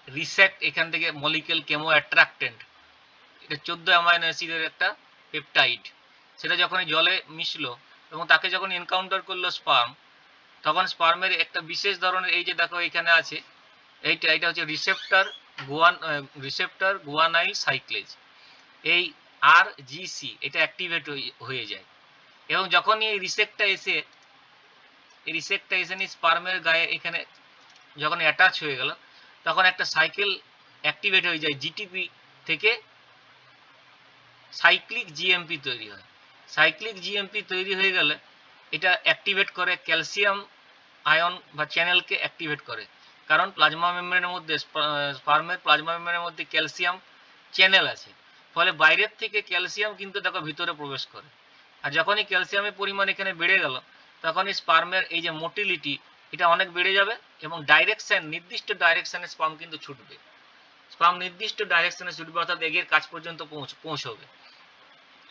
রিসেপ্ট, এখান থেকে মলিকিউল কেমো অ্যাট্রাক্টেন্ট, এটা 14 অ্যামাইনো অ্যাসিডের একটা পেপটাইড। সেটা যখন জলে মিশলো এবং তাকে যখন এনকাউন্টার করলো স্পার্ম, তখন স্পার্মের একটা বিশেষ ধরনের, এই যে দেখো এখানে আছে, এটা হচ্ছে রিসেপ্টর গুয়ানাইল সাইক্লেজ। এই RGC এটা অ্যাক্টিভেট হয়ে যায়, এবং যখনই এই রিসেপ্টরটা এসে স্পার্মের গায়ে এখানে যখন অ্যাটাচ হয়ে গেল, তখন একটা সাইকেল অ্যাক্টিভেট হয়ে যায়, জিটিপি থেকে সাইক্লিক জিএমপি তৈরি হয়। সাইক্লিক জিএমপি তৈরি হয়ে গেলে এটা অ্যাক্টিভেট করে ক্যালসিয়াম আয়ন বা চ্যানেলকে অ্যাক্টিভেট করে, কারণ প্লাজমা মেমব্রেনের মধ্যে স্পার্মের প্লাজমা মেমব্রেনের মধ্যে ক্যালসিয়াম চ্যানেল আছে, ফলে বাইরের থেকে ক্যালসিয়াম কিন্তু দেখো ভিতরে প্রবেশ করে। আর যখনই ক্যালসিয়ামের পরিমাণ এখানে বেড়ে গেল, তখনই স্পার্মের এই যে মোটিলিটি এটা অনেক বেড়ে যাবে, এবং ডাইরেকশন, নির্দিষ্ট ডাইরেকশনে স্পার্ম কিন্তু ছুটবে। স্পার্ম নির্দিষ্ট ডাইরেকশনে ছুটবে, অর্থাৎ এগের কাছ পর্যন্ত পৌঁছবে।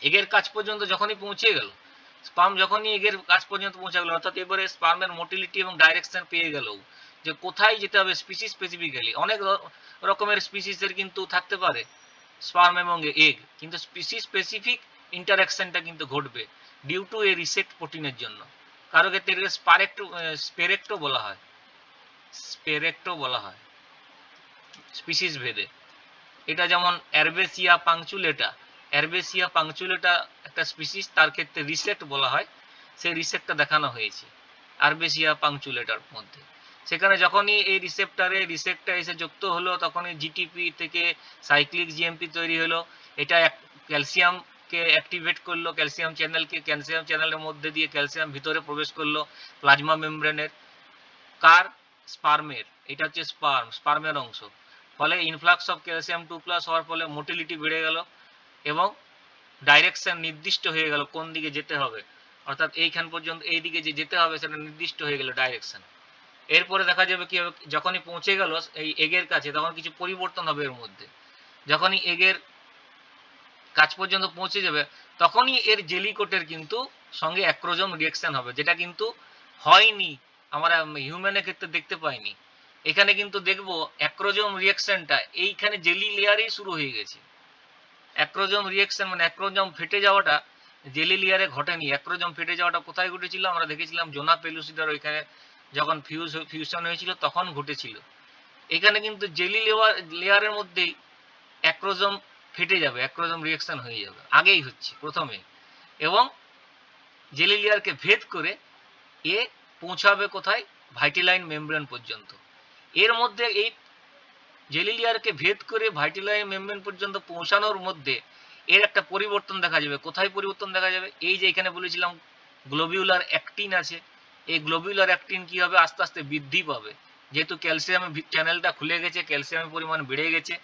এগের কাছ পর্যন্ত যখনই পৌঁছে গেল, স্পার্ম যখনই এগের কাছ পর্যন্ত পৌঁছে গেল, অর্থাৎ এবারে স্পার্মের মোটিলিটি এবং ডাইরেকশন পেয়ে গেল যে কোথায় যেতে হবে স্পিসিস স্পেসিফিক্যালি। অনেক রকমের স্পিসিসের কিন্তু থাকতে পারে স্পার্ম এবং এগ, কিন্তু স্পিসিস স্পেসিফিক ইন্টারাকশনটা কিন্তু ঘটবে ডিউ টু এ রিসেপ্ট প্রোটিনের জন্য। কারো ক্ষেত্রে স্পেরেক্টো বলা হয়, স্পিসিস ভেদে। এটা যেমন অ্যারবেসিয়া পাংচুলেটা একটা স্পিসিস, তার ক্ষেত্রে রিসেপ্ট বলা হয়, সেই রিসেপ্টটা দেখানো হয়েছে আরবেসিয়া পাংচুলেটার মধ্যে। সেখানে যখনই এই রিসেপ্টটা এসে যুক্ত হলো, তখনই জিটিপি থেকে সাইক্লিক জিএমপি তৈরি হলো। এটা ক্যালসিয়ামকে অ্যাক্টিভেট করলো, ক্যালসিয়াম চ্যানেলের মধ্যে দিয়ে ক্যালসিয়াম ভিতরে প্রবেশ করলো প্লাজমা মেমব্রেনের। কার? স্পার্মের। এটা হচ্ছে স্পার্মের অংশ। ফলে ইনফ্লাক্স অফ ক্যালসিয়াম 2+ হওয়ার ফলে মোটিলিটি বেড়ে গেল, এবং ডাইরেকশন নির্দিষ্ট হয়ে গেল কোন দিকে যেতে হবে, অর্থাৎ এইখান পর্যন্ত এই দিকে যে যেতে হবে সেটা নির্দিষ্ট হয়ে গেল ডাইরেকশন। এরপরে দেখা যাবে কি হবে, যখনই পৌঁছে গেল এই এগের কাছে, তখন কিছু পরিবর্তন হবে এর মধ্যে। যখনই এগের কাছ পর্যন্ত পৌঁছে যাবে, তখনই এর জেলিকোটের কিন্তু সঙ্গে অ্যাক্রোজোম রিঅ্যাকশন হবে, যেটা কিন্তু হয়নি আমরা হিউম্যানের ক্ষেত্রে দেখতে পাইনি। এখানে কিন্তু দেখবো অ্যাক্রোজোম রিঅ্যাকশনটা এইখানে জেলি লেয়ারেই শুরু হয়ে গেছে। অ্যাক্রোজোম রিঅ্যাকশন মানে অ্যাক্রোজোম ফেটে যাওয়াটা জেলি লেয়ারে ঘটেনি। অ্যাক্রোজোম ফেটে যাওয়াটা কোথায় ঘটেছিল? আমরা দেখেছিলাম জোনা পেলুসিডার ওইখানে যখন ফিউশন হয়েছিল তখন ঘটেছিল। এখানে কিন্তু জেলি লেয়ারের মধ্যেই অ্যাক্রোজোম ফেটে যাবে, অ্যাক্রোজোম রিঅ্যাকশন হয়ে যাবে, আগেই হচ্ছে প্রথমে, এবং জেলি লেয়ারকে ভেদ করে এ পৌঁছাবে কোথায়? ভাইটিলাইন মেমব্রেন পর্যন্ত। এর মধ্যে এই জেলি লেয়ারকে ভেদ করে ভাইটিলাইন মেমব্রেন পর্যন্ত পৌঁছানোর মধ্যে এর একটা পরিবর্তন দেখা যাবে। কোথায় পরিবর্তন দেখা যাবে? এই যে এখানে বলেছিলাম গ্লোবিউলার অ্যাক্টিন আছে, এই গ্লোবিউলার অ্যাক্টিন কি হবে? আস্তে আস্তে বৃদ্ধি পাবে, যেহেতু ক্যালসিয়ামের চ্যানেলটা খুলে গেছে, ক্যালসিয়ামের পরিমাণ বেড়ে গেছে,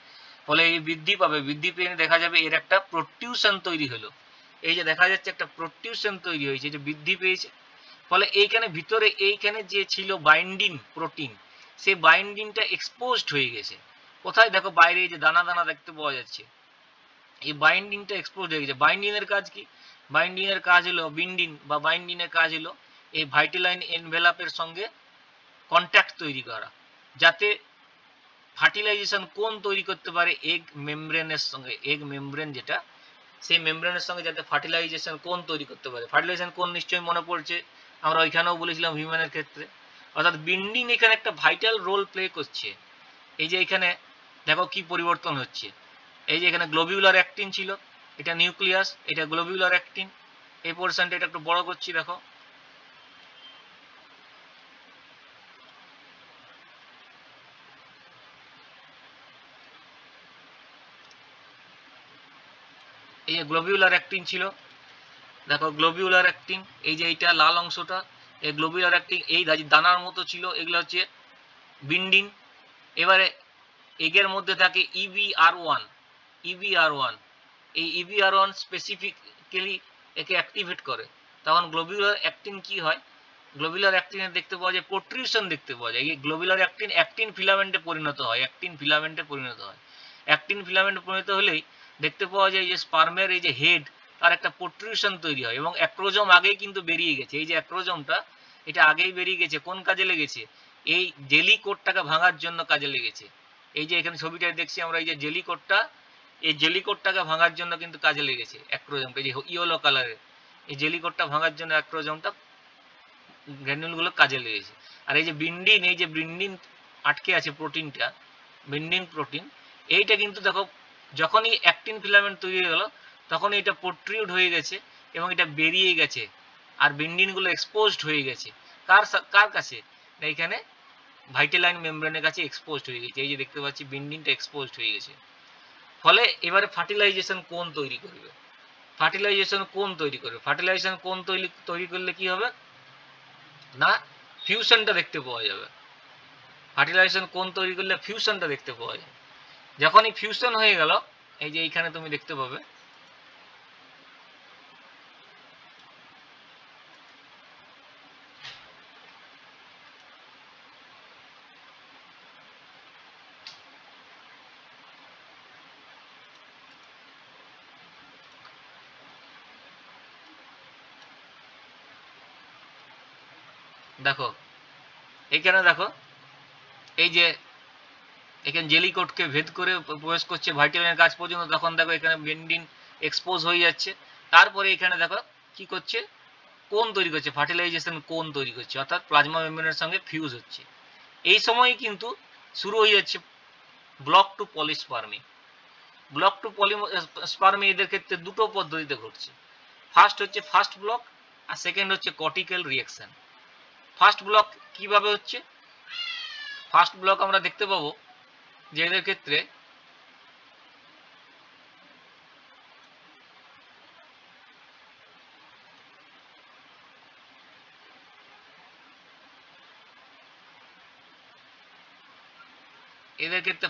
ফলে এই বৃদ্ধি পাবে। বৃদ্ধি পেয়ে দেখা যাবে এর একটা প্রোটিউশন তৈরি হলো। এই যে দেখা যাচ্ছে একটা প্রোটিউশন তৈরি হয়েছে, যে বৃদ্ধি পেয়েছে, ফলে এইখানে ভিতরে এইখানে যে ছিল বাইন্ডিং প্রোটিন, সেই বাইন্ডিংটা এক্সপোজড হয়ে গেছে। কোথায়? দেখো বাইরে এই যে দানা দানা দেখতে পাওয়া যাচ্ছে, এই বাইন্ডিংটা এক্সপোজ হয়ে গেছে। বাইন্ডিং এর কাজ কি? বাইন্ডিং এর কাজ হলো বাইন্ডিং এর কাজ হলো এই ভাইটিলাইন এনভেলাপের সঙ্গে কন্ট্যাক্ট তৈরি করা, যাতে ফার্টিলাইজেশন কোন তৈরি করতে পারে এগ মেমব্রেনের সঙ্গে, এগ মেমব্রেন যেটা, সেই মেমব্রেনের সঙ্গে যাতে ফার্টিলাইজেশন কোন তৈরি করতে পারে। ফার্টিলাইজেশন কোন নিশ্চয়ই মনে পড়ছে, আমরা ওইখানেও বলেছিলাম হিউম্যানের ক্ষেত্রে, অর্থাৎ বিন্ডিং এখানে একটা ভাইটাল রোল প্লে করছে। এই যে এখানে দেখো কি পরিবর্তন হচ্ছে, এই যে এখানে গ্লোবিউলার অ্যাক্টিন ছিল, এটা নিউক্লিয়াস, এটা গ্লোবিউলার অ্যাক্টিন, এই পোর্শনটা এটা একটু বড় করছি দেখো, এই যে গ্লোবিউলার অ্যাক্টিন ছিল, দেখো গ্লোবিউলার অ্যাক্টিন, এই যে এইটা লাল অংশটা, এই গ্লোবিউলার অ্যাক্টিন এই দানার মতো ছিল, এগুলো হচ্ছে বিন্ডিং। এবারে এগের মধ্যে থাকে EBR1, এই EBR1 স্পেসিফিক্যালি একে অ্যাক্টিভেট করে। তখন গ্লোবিউলার অ্যাক্টিন কি হয়? গ্লোবিউলার অ্যাক্টিনে দেখতে পাওয়া যায় প্রোট্রিউশন দেখতে পাওয়া যায়। এই গ্লোবিউলার অ্যাক্টিন ফিলামেন্টে পরিণত হয়, অ্যাক্টিন ফিলামেন্টে পরিণত হলেই দেখতে পাওয়া যায় যে স্পার্মের এই যে হেড, তার একটা প্রোট্রিউশন তৈরি হয়, এবং অ্যাক্রোজোম আগেই কিন্তু বেরিয়ে গেছে। এই যে অ্যাক্রোজোমটা এটা আগেই বেরিয়ে গেছে, কোন কাজে লেগেছে? এই জেলি কোটটাকে ভাঙার জন্য কাজে লেগেছে। এই যে এখানে ছবিটা দেখছি আমরা, এই যে জেলি কোটটা, এই জেলি কোটটাকে ভাঙার জন্য কিন্তু কাজে লেগেছে অ্যাক্রোজোমটা, এই যে ইয়েলো কালারের এই জেলি কোটটা ভাঙার জন্য অ্যাক্রোজোমটা গ্র্যানুলগুলো কাজে লেগেছে। আর এই যে বিন্ডিং আটকে আছে প্রোটিনটা, বিন্ডিং প্রোটিন, এইটা কিন্তু দেখো যখনই অ্যাক্টিন ফিলামেন্ট তৈরি হয়ে গেল তখনই এটা প্রোট্রিউড হয়ে গেছে এবং এটা বেরিয়ে গেছে, আর বেন্ডিনগুলো এক্সপোজড হয়ে গেছে কার কাছে, এইখানে ভাইটালাইন মেমব্রেনের কাছে এক্সপোজড হয়ে গেছে। এই যে দেখতে পাচ্ছি বেন্ডিনটা এক্সপোজড হয়ে গেছে। ফলে এবারে ফার্টিলাইজেশন কোন তৈরি করবে, ফার্টিলাইজেশন কোন তৈরি করলে কি হবে না, ফিউশনটা দেখতে পাওয়া যাবে। ফার্টিলাইজেশন কোন তৈরি করলে ফিউশনটা দেখতে পাওয়া যাবে। যখনই ফিউশন হয়ে গেল, এই যে এইখানে তুমি দেখতে পাবে দেখো এইখানে দেখো, এই যে এখানে জেলি কোটকে ভেদ করে প্রবেশ করছে ভাইটালাইনের কাছ পর্যন্ত, তখন দেখো এখানে বেন্ডিন এক্সপোজ হয়ে যাচ্ছে। তারপরে এখানে দেখো কি করছে, কোন তৈরি করছে, ফার্টিলাইজেশন কোন তৈরি করছে, অর্থাৎ প্লাজমা মেমব্রেনের সঙ্গে ফিউজ হচ্ছে। এই সময় কিন্তু শুরু হয়ে যাচ্ছে ব্লক টু পলিস্পার্মি। ব্লক টু পলিস্পার্মি এদের ক্ষেত্রে দুটো পদ্ধতিতে ঘটছে। ফার্স্ট হচ্ছে ফার্স্ট ব্লক, আর সেকেন্ড হচ্ছে কর্টিক্যাল রিঅ্যাকশন। ফার্স্ট ব্লক কিভাবে হচ্ছে, ফার্স্ট ব্লক আমরা দেখতে পাবো যে এদের ক্ষেত্রে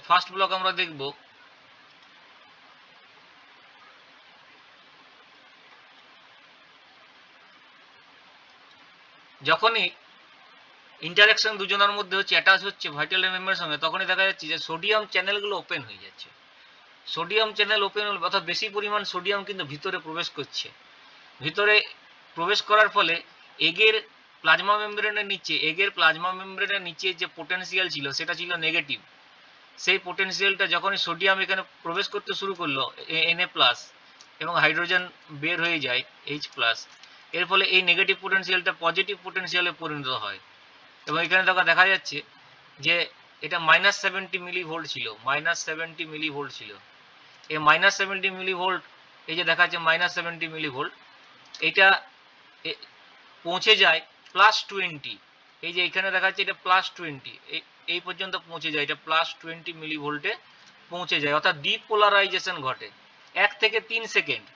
ফার্স্ট ব্লক আমরা দেখব যখনই ইন্টারাকশন দুজনের মধ্যে হচ্ছে, অ্যাটাচ হচ্ছে ভাইটালাইন মেমব্রেনের সঙ্গে, তখনই দেখা যাচ্ছে যে সোডিয়াম চ্যানেলগুলো ওপেন হয়ে যাচ্ছে। সোডিয়াম চ্যানেল ওপেন হলে অর্থাৎ বেশি পরিমাণ সোডিয়াম কিন্তু ভিতরে প্রবেশ করছে। ভিতরে প্রবেশ করার ফলে এগের প্লাজমা মেমব্রেনের নিচে যে পোটেনশিয়াল ছিল সেটা ছিল নেগেটিভ। সেই পোটেনশিয়ালটা যখনই সোডিয়াম এখানে প্রবেশ করতে শুরু করলো Na+ এবং হাইড্রোজেন বের হয়ে যায় H+, এর ফলে এই নেগেটিভ পোটেনশিয়ালটা পজিটিভ পোটেনশিয়ালে পরিণত হয়। এবং এখানে দেখা যাচ্ছে যে এটা -70 মিলিভোল্ট ছিল, -70 মিলিভোল্ট ছিল। এই -70 মিলিভোল্ট, এই যে দেখাচ্ছে -70 মিলিভোল্ট, এটা পৌঁছে যায় +20। এই যে এখানে দেখাচ্ছে এটা +20, এই পর্যন্ত পৌঁছে যায়, এটা +20 মিলিভোল্টে পৌঁছে যায়, অর্থাৎ ডিপোলারাইজেশন ঘটে 1 থেকে 3 সেকেন্ড।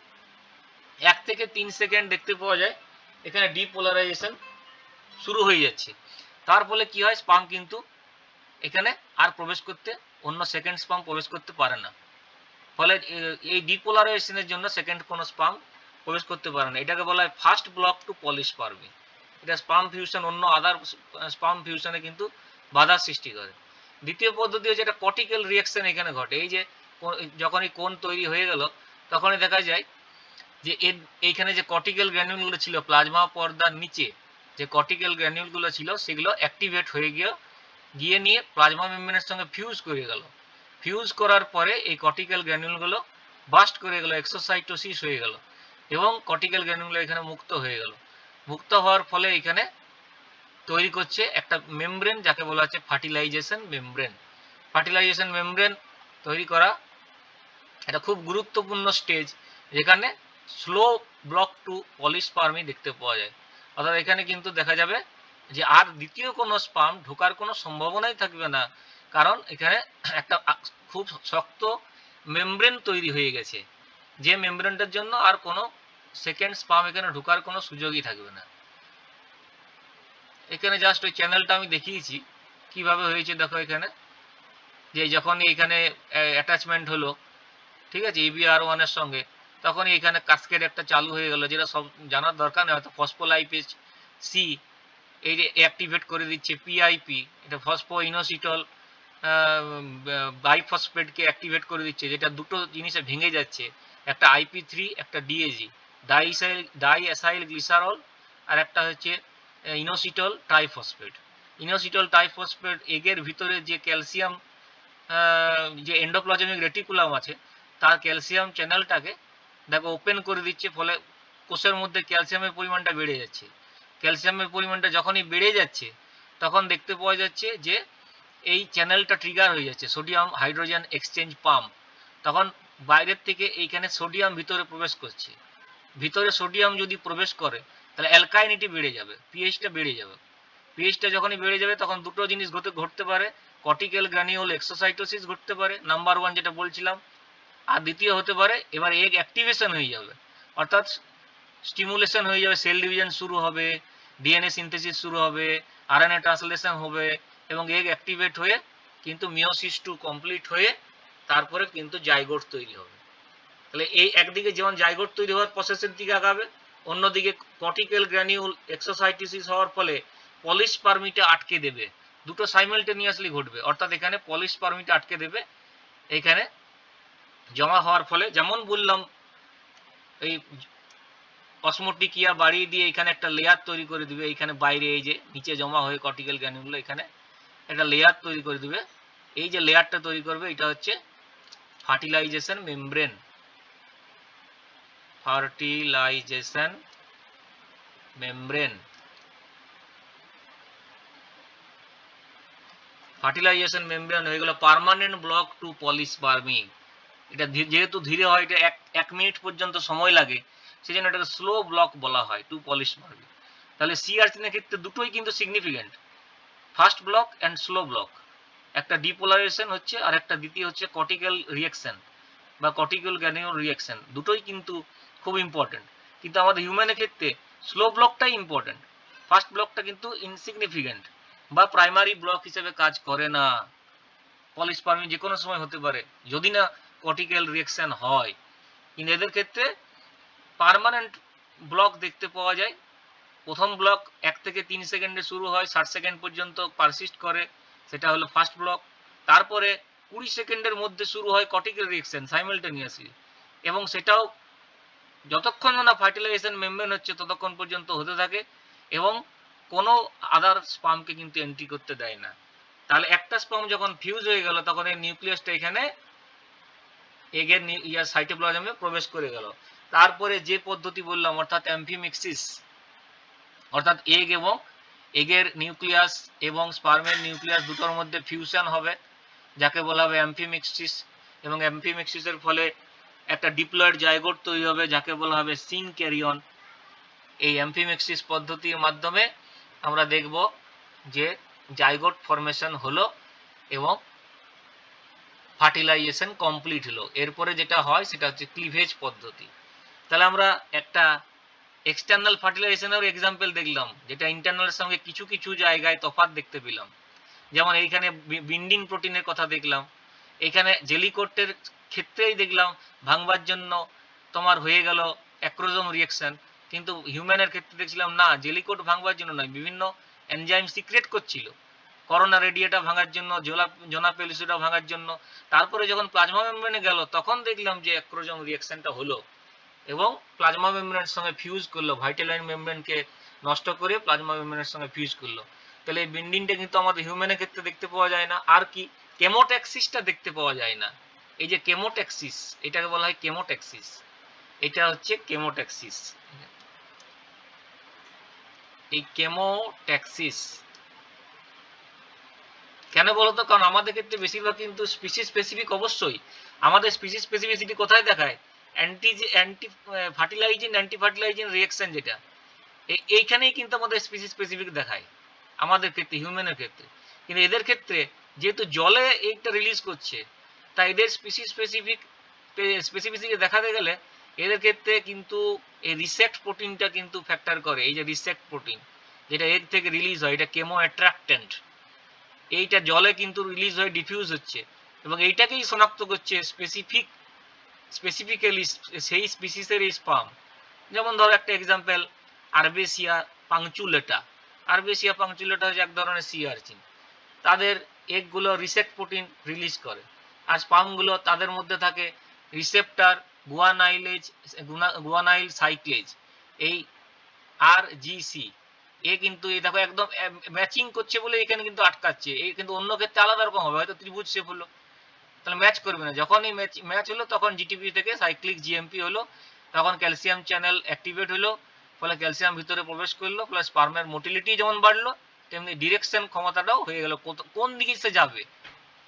1 থেকে 3 সেকেন্ড দেখতে পাওয়া যায় এখানে ডিপোলারাইজেশন শুরু হয়ে যাচ্ছে। তার ফলে কি হয়, স্পাম কিন্তু এখানে আর প্রবেশ করতে, অন্য সেকেন্ড স্পাম প্রবেশ করতে পারে না। ফলে এই ডিপোলারাইজেশনের জন্য সেকেন্ড কোনো স্পাম প্রবেশ করতে পারে না। এটাকে বলা হয় ফার্স্ট ব্লক টু পলিস্পার্মি। এটা স্পাম ফিউশন অন্য আদার স্পাম ফিউশনে কিন্তু বাধা সৃষ্টি করে। দ্বিতীয় পদ্ধতি হচ্ছে এটা কর্টিক্যাল রিঅ্যাকশন এখানে ঘটে। এই যে যখনই কোন তৈরি হয়ে গেল তখনই দেখা যায় যে এইখানে যে কর্টিক্যাল গ্র্যানিউলগুলো ছিল প্লাজমা পর্দার নিচে, যে কর্টিক্যাল গ্র্যানিউলগুলো ছিল সেগুলো অ্যাক্টিভেট হয়ে গিয়ে নিয়ে প্লাজমা মেমব্রেনের সঙ্গে ফিউজ করে গেল। ফিউজ করার পরে এই কর্টিক্যাল গ্র্যানিউলগুলো বাস্ট করে গেল, এক্সোসাইটোসিস হয়ে গেল এবং কর্টিক্যাল গ্র্যানিউল এখানে মুক্ত হয়ে গেল। মুক্ত হওয়ার ফলে এখানে তৈরি করছে একটা মেমব্রেন, যাকে বলা হচ্ছে ফার্টিলাইজেশন মেমব্রেন। ফার্টিলাইজেশন মেমব্রেন তৈরি করা এটা খুব গুরুত্বপূর্ণ স্টেজ, যেখানে স্লো ব্লক টু পলিস্পার্মি দেখতে পাওয়া যায়। অর্থাৎ এখানে কিন্তু দেখা যাবে যে আর দ্বিতীয় কোনো স্পাম ঢোকার কোনো সম্ভাবনাই থাকবে না, কারণ এখানে একটা খুব শক্ত মেমব্রেন তৈরি হয়ে গেছে, যে মেমব্রেনটার জন্য আর কোনো সেকেন্ড স্পাম এখানে ঢোকার কোনো সুযোগই থাকবে না। এখানে জাস্ট ওই চ্যানেলটা আমি দেখিয়েছি কিভাবে হয়েছে। দেখো এখানে যে যখন এখানে অ্যাটাচমেন্ট হলো, ঠিক আছে, EBR1 এর সঙ্গে, তখনই এখানে কাস্কেড একটা চালু হয়ে গেল, যেটা সব জানার দরকার নেই। হয়তো ফসফোলাইপেজ সি এই যে অ্যাক্টিভেট করে দিচ্ছে, PIP এটা ফসফো ইনোসিটল বাইফসফেটকে অ্যাক্টিভেট করে দিচ্ছে, যেটা দুটো জিনিসে ভেঙে যাচ্ছে, একটা IP3 একটা DAG ডাইএসাইল গ্লিসারল, আর একটা হচ্ছে ইনোসিটল ট্রাইফসফেট। ইনোসিটল ট্রাইফসফেট এগের ভিতরে যে ক্যালসিয়াম যে এন্ডোপ্লাজমিক রেটিকুলাম আছে তার ক্যালসিয়াম চ্যানেলটাকে দেখো ওপেন করে দিচ্ছে, ফলে কোষের মধ্যে ক্যালসিয়ামের পরিমাণটা বেড়ে যাচ্ছে। ক্যালসিয়ামের পরিমাণটা যখনই বেড়ে যাচ্ছে তখন দেখতে পাওয়া যাচ্ছে যে এই চ্যানেলটা ট্রিগার হয়ে যাচ্ছে, সোডিয়াম হাইড্রোজেন এক্সচেঞ্জ পাম্প। তখন বাইরের থেকে এইখানে সোডিয়াম ভিতরে প্রবেশ করছে, ভিতরে সোডিয়াম যদি প্রবেশ করে তাহলে অ্যালকাইনিটি বেড়ে যাবে, পিএইচটা বেড়ে যাবে। পিএইচটা যখনই বেড়ে যাবে তখন দুটো জিনিস ঘটতে পারে, কর্টিক্যাল গ্রানিউল এক্সোসাইটোসিস ঘটতে পারে নাম্বার 1 যেটা বলছিলাম, আর দ্বিতীয় হতে পারে এবার এগ অ্যাক্টিভেশন হয়ে যাবে, অর্থাৎ স্টিমুলেশন হয়ে যাবে, সেল ডিভিশন শুরু হবে, ডিএনএ সিনথেসিস শুরু হবে, আরএনএ ট্রান্সলেশন হবে এবং এগ অ্যাক্টিভেট হয়ে কিন্তু মিওসিস 2 কমপ্লিট হয়ে তারপরে কিন্তু জাইগোট তৈরি হবে। তাহলে এই একদিকে যেমন জাইগোট তৈরি হওয়ার প্রসেসের দিকে আগাবে, অন্যদিকে কর্টিক্যাল গ্র্যানিউল এক্সোসাইটোসিস হওয়ার ফলে পলিস্পার্মিটা আটকে দেবে, দুটো সাইমালটেনিয়াসলি ঘটবে, অর্থাৎ এখানে পলিস্পার্মিটা আটকে দেবে, এখানে জমা হওয়ার ফলে যেমন বললাম এই অসমোটিকিয়া বাড়িয়ে দিয়ে এখানে একটা লেয়ার তৈরি করে দিবে, এইখানে বাইরে এই যে নিচে জমা হয়ে কর্টিক্যাল গ্র্যানিউলগুলো এখানে একটা লেয়ার তৈরি করে দিবে, এই যে লেয়ারটা তৈরি করবে এটা হচ্ছে fertilization membrane, fertilization membrane. Fertilization membrane হয়ে গেল পার্মানেন্ট ব্লক টু পলিস্পার্মি। এটা যেহেতু ধীরে হয়, এটা এক মিনিট পর্যন্ত সময় লাগে, সেই জন্য এটাকে স্লো ব্লক বলা হয় টু পলিস্পার্মি। তাহলে সি আর্চিনের ক্ষেত্রে দুটোই কিন্তু significant, first block and slow block, একটা ডিপোলারাইজেশন হচ্ছে আর একটা দ্বিতীয় হচ্ছে কর্টিক্যাল রিঅ্যাকশন বা কর্টিক্যাল গ্র্যানিউল রিঅ্যাকশন, দুটোই কিন্তু খুব ইম্পর্টেন্ট। কিন্তু আমাদের হিউম্যানের ক্ষেত্রে স্লো ব্লকটাই ইম্পর্টেন্ট, ফার্স্ট ব্লকটা কিন্তু ইনসিগনিফিকেন্ট বা প্রাইমারি ব্লক হিসেবে কাজ করে না। পলিস্পার্মি যে কোনো সময় হতে পারে যদি না কর্টিক্যাল রিঅ্যাকশন হয়, কিন্তু এদের ক্ষেত্রে পার্মানেন্ট ব্লক দেখতে পাওয়া যায়। প্রথম ব্লক 1 থেকে 3 সেকেন্ডে শুরু হয়, 60 সেকেন্ড পর্যন্ত পারসিস্ট করে, সেটা হলো ফার্স্ট ব্লক। তারপরে 20 সেকেন্ডের মধ্যে শুরু হয় কর্টিক্যাল রিঅ্যাকশন সাইমালটেনিয়াসলি, এবং সেটাও যতক্ষণ না ফার্টিলাইজেশন মেমব্রেন হচ্ছে ততক্ষণ পর্যন্ত হতে থাকে এবং কোনো আদার স্পার্মকে কিন্তু এন্ট্রি করতে দেয় না। তাহলে একটা স্পার্ম যখন ফিউজ হয়ে গেল তখন এই নিউক্লিয়াসটা এখানে এগের সাইটোপ্লাজমে প্রবেশ করে গেল। তারপরে যে পদ্ধতি বললাম অর্থাৎ অ্যাম্ফিমিক্সিস, অর্থাৎ এগ এবং এগের নিউক্লিয়াস এবং স্পার্মের নিউক্লিয়াস দুটোর মধ্যে ফিউশন হবে, যাকে বলা হবে অ্যাম্ফিমিক্সিস, এবং অ্যাম্ফিমিক্সিসের ফলে একটা ডিপ্লয়েড জাইগোট তৈরি হবে যাকে বলা হবে সিনক্যারিয়ন। এই অ্যাম্ফিমিক্সিস পদ্ধতির মাধ্যমে আমরা দেখব যে জাইগোট ফরমেশন হলো এবং ফার্টিলাইজেশন কমপ্লিট হলো। এরপরে যেটা হয় সেটা হচ্ছে ক্লিভেজ পদ্ধতি। তাহলে আমরা একটা এক্সটার্নাল ফার্টিলাইজেশনের এক্সাম্পল দেখলাম, যেটা ইন্টারনালের সঙ্গে কিছু কিছু জায়গায় তফাৎ দেখতে পেলাম। যেমন এইখানে বিন্ডিং প্রোটিনের কথা দেখলাম, এখানে জেলিকোটের ক্ষেত্রেই দেখলাম ভাঙবার জন্য তোমার হয়ে গেল অ্যাক্রোজোম রিঅ্যাকশন, কিন্তু হিউম্যানের ক্ষেত্রে দেখছিলাম না, জেলিকোট ভাঙবার জন্য নয়, বিভিন্ন এনজাইম সিক্রেট করছিল করোনা রেডিয়েটা ভাঙার জন্য, জোনা পেলিসিডা ভাঙার জন্য। তারপরে যখন প্লাজমা মেমব্রেনে গেল তখন দেখলাম যে অ্যাক্রোজোম রিঅ্যাকশনটা হলো এবং প্লাজমা মেমব্রেনের সঙ্গে ফিউজ করলো, ভাইটালাইন মেমব্রেনকে নষ্ট করে প্লাজমা মেমব্রেনের সঙ্গে ফিউজ করলো। তাহলে এই বিন্ডিংটা কিন্তু আমাদের হিউম্যানের ক্ষেত্রে দেখতে পাওয়া যায় না। আর কি, কেমোট্যাক্সিসটা দেখতে পাওয়া যায় না। এই যে কেমোট্যাক্সিস, এটাকে বলা হয় কেমোট্যাক্সিস, এটা হচ্ছে কেমোট্যাক্সিস। এই কেমোট্যাক্সিস কেন বলতো? কারণ আমাদের ক্ষেত্রে বেশিরভাগ কিন্তু স্পিসিস স্পেসিফিক, অবশ্যই আমাদের স্পিসিস স্পেসিফিসিটি কোথায় দেখায়? Anti fertilising anti fertilising reaction, যেটা এইখানেই কিন্তু আমাদের স্পিসিস স্পেসিফিক দেখায় আমাদের ক্ষেত্রে, হিউম্যানের ক্ষেত্রে। কিন্তু এদের ক্ষেত্রে যেহেতু জলে এইটা রিলিজ করছে, তাই এদের স্পিসিস স্পেসিফিসিটি দেখাতে গেলে এদের ক্ষেত্রে কিন্তু এই রিসেক্ট প্রোটিনটা কিন্তু ফ্যাক্টর করে। এই যে রিসেক্ট প্রোটিন যেটা এর থেকে রিলিজ হয়, এটা কেমো অ্যাট্রাক্টেন্ট, এইটা জলে কিন্তু রিলিজ হয়ে ডিফিউজ হচ্ছে এবং এইটাকেই শনাক্ত করছে স্পেসিফিক্যালি সেই স্পিসিসের এই স্পার্ম। যেমন ধরো একটা এক্সাম্পল, আরবেসিয়া পাংচুলেটা। আরবেসিয়া পাংচুলেটা হচ্ছে এক ধরনের সি আর্চিন, তাদের এগগুলো রিসেক্ট প্রোটিন রিলিজ করে, আর স্পার্মগুলো তাদের মধ্যে থাকে রিসেপ্টার গুয়ানাইল সাইক্লেজ, এই RGC। এ কিন্তু এই দেখো একদম ম্যাচিং করছে বলে এখানে কিন্তু আটকাচ্ছে, এই কিন্তু অন্য ক্ষেত্রে আলাদা রকম হবে, হয়তো ত্রিভুজ শেপ হলো, তাহলে ম্যাচ করবে না। যখন এই ম্যাচ হলো তখন জিটিপি থেকে সাইক্লিক জিএমপি হলো, তখন ক্যালসিয়াম চ্যানেল অ্যাক্টিভেট হলো, ফলে ক্যালসিয়াম ভিতরে প্রবেশ করলো, প্লাস স্পার্মের মোটিলিটি যেমন বাড়লো তেমনি ডিরেকশন ক্ষমতাটাও হয়ে গেল, কোন দিকে সে যাবে।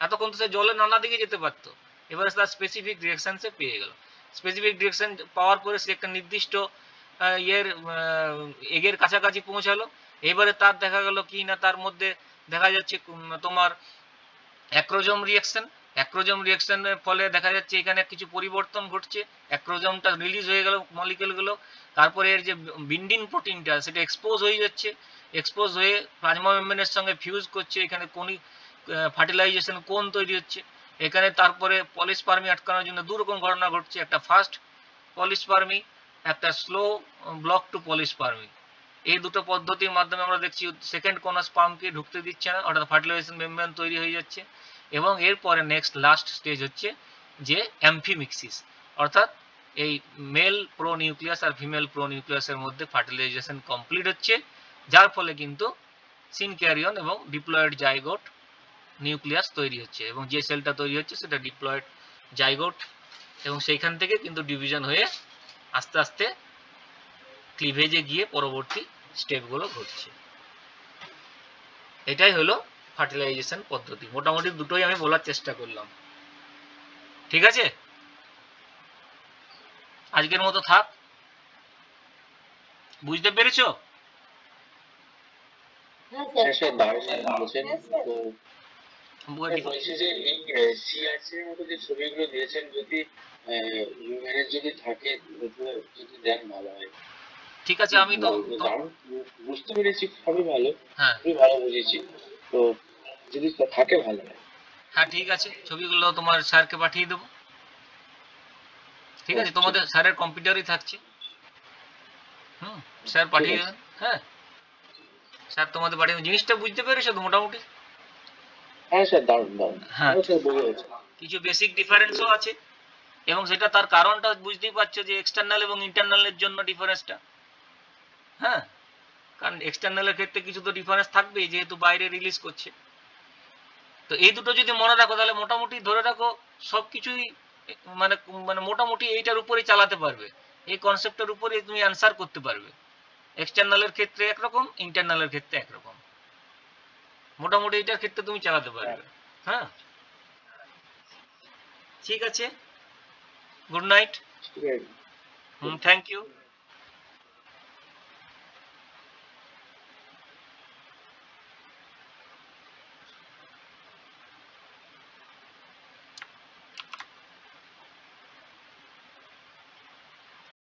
এতক্ষণ তো সে জলে নানা দিকে যেতে পারতো, এবারে তার স্পেসিফিক ডিরেকশন সে পেয়ে গেল। স্পেসিফিক ডিরেকশন পাওয়ার পরে সে একটা নির্দিষ্ট ইয়ের এগের কাছাকাছি পৌঁছালো। এবারে তার দেখা গেল কি না তার মধ্যে দেখা যাচ্ছে তোমার অ্যাক্রোজোম রিঅ্যাকশন। অ্যাক্রোজোম রিঅ্যাকশনের ফলে দেখা যাচ্ছে এখানে কিছু পরিবর্তন ঘটছে, অ্যাক্রোজোমটা রিলিজ হয়ে গেল মলিকিউলগুলো, তারপরে এর যে বিন্ডিং প্রোটিনটা সেটা এক্সপোজ হয়ে যাচ্ছে, এক্সপোজ হয়ে প্লাজমা মেমব্রেনের সঙ্গে ফিউজ করছে, এখানে কোনিক ফার্টিলাইজেশন কোন তৈরি হচ্ছে এখানে। তারপরে পলিস্পার্মি আটকানোর জন্য দু রকম ঘটনা ঘটছে, একটা ফাস্ট পলিস্পার্মি, একটা স্লো ব্লক টু পলিস্পার্মি। এই দুটো পদ্ধতির মাধ্যমে আমরা দেখছি সেকেন্ড কোন স্পার্মকে ঢুকতে দিচ্ছে না, অর্থাৎ ফার্টিলাইজেশন মেমব্রেন তৈরি হয়ে যাচ্ছে। এবং এরপরে নেক্সট লাস্ট স্টেজ হচ্ছে যে অ্যাম্ফিমিক্সিস, অর্থাৎ এই মেল প্রো নিউক্লিয়াস আর ফিমেল প্রো নিউক্লিয়াসের মধ্যে ফার্টিলাইজেশন কমপ্লিট হচ্ছে, যার ফলে কিন্তু সিনক্যারিয়ন এবং ডিপ্লয়েড জাইগোট নিউক্লিয়াস তৈরি হচ্ছে, এবং যে সেলটা তৈরি হচ্ছে সেটা ডিপ্লয়েড জাইগোট, এবং সেইখান থেকে কিন্তু ডিভিশন হয়ে আস্তে আস্তে ক্লিভেজে গিয়ে পরবর্তী স্টেপগুলো ঘটছে। এটাই হলো ফার্টিলাইজেশন পদ্ধতি। মোটামুটি দুটোই আমি বলার চেষ্টা করলাম, ঠিক আছে? আজকের মতো থাক, বুঝতে পেরেছো? বলছি যে এই সিআরসির মতো যে ছবিগুলো দিয়েছেন, যদি হিউম্যানের যদি থাকে যদি দেন ভালো হয়। ঠিক আছে, আমি তো বুঝতে পেরেছি, খুবই ভালো, হ্যাঁ খুবই ভালো বুঝেছি, তো যদি থাকে ভালো হয়। হ্যাঁ ঠিক আছে, ছবিগুলো তোমার স্যারকে পাঠিয়ে দেবো, ঠিক আছে? তোমাদের স্যারের কম্পিউটারই থাকছে, স্যার পাঠিয়ে দেবেন। হ্যাঁ স্যার তোমাদের পাঠিয়ে দেবেন। জিনিসটা বুঝতে পেরেছো তো মোটামুটি? হ্যাঁ স্যার, দারুণ দারুণ। হ্যাঁ কিছু বেসিক ডিফারেন্সও আছে, এবং সেটা তার কারণটা বুঝতেই পারছো যে এক্সটার্নাল এবং ইন্টারনালের জন্য ডিফারেন্সটা। হ্যাঁ, কারণ এক্সটার্নালের ক্ষেত্রে কিছু তো ডিফারেন্স থাকবেই, যেহেতু বাইরে রিলিজ করছে। তো এই দুটো যদি মনে রাখো তাহলে মোটামুটি ধরে রাখো সবকিছুই মানে মানে মোটামুটি এইটার উপরেই চালাতে পারবে, এই কনসেপ্টের উপরে তুমি অ্যান্সার করতে পারবে। এক্সটার্নালের ক্ষেত্রে একরকম, ইন্টারনালের ক্ষেত্রে একরকম, মোটামুটি এইটার ক্ষেত্রে তুমি চালাতে পারবে। হ্যাঁ ঠিক আছে, গুড নাইট, থ্যাংক ইউ।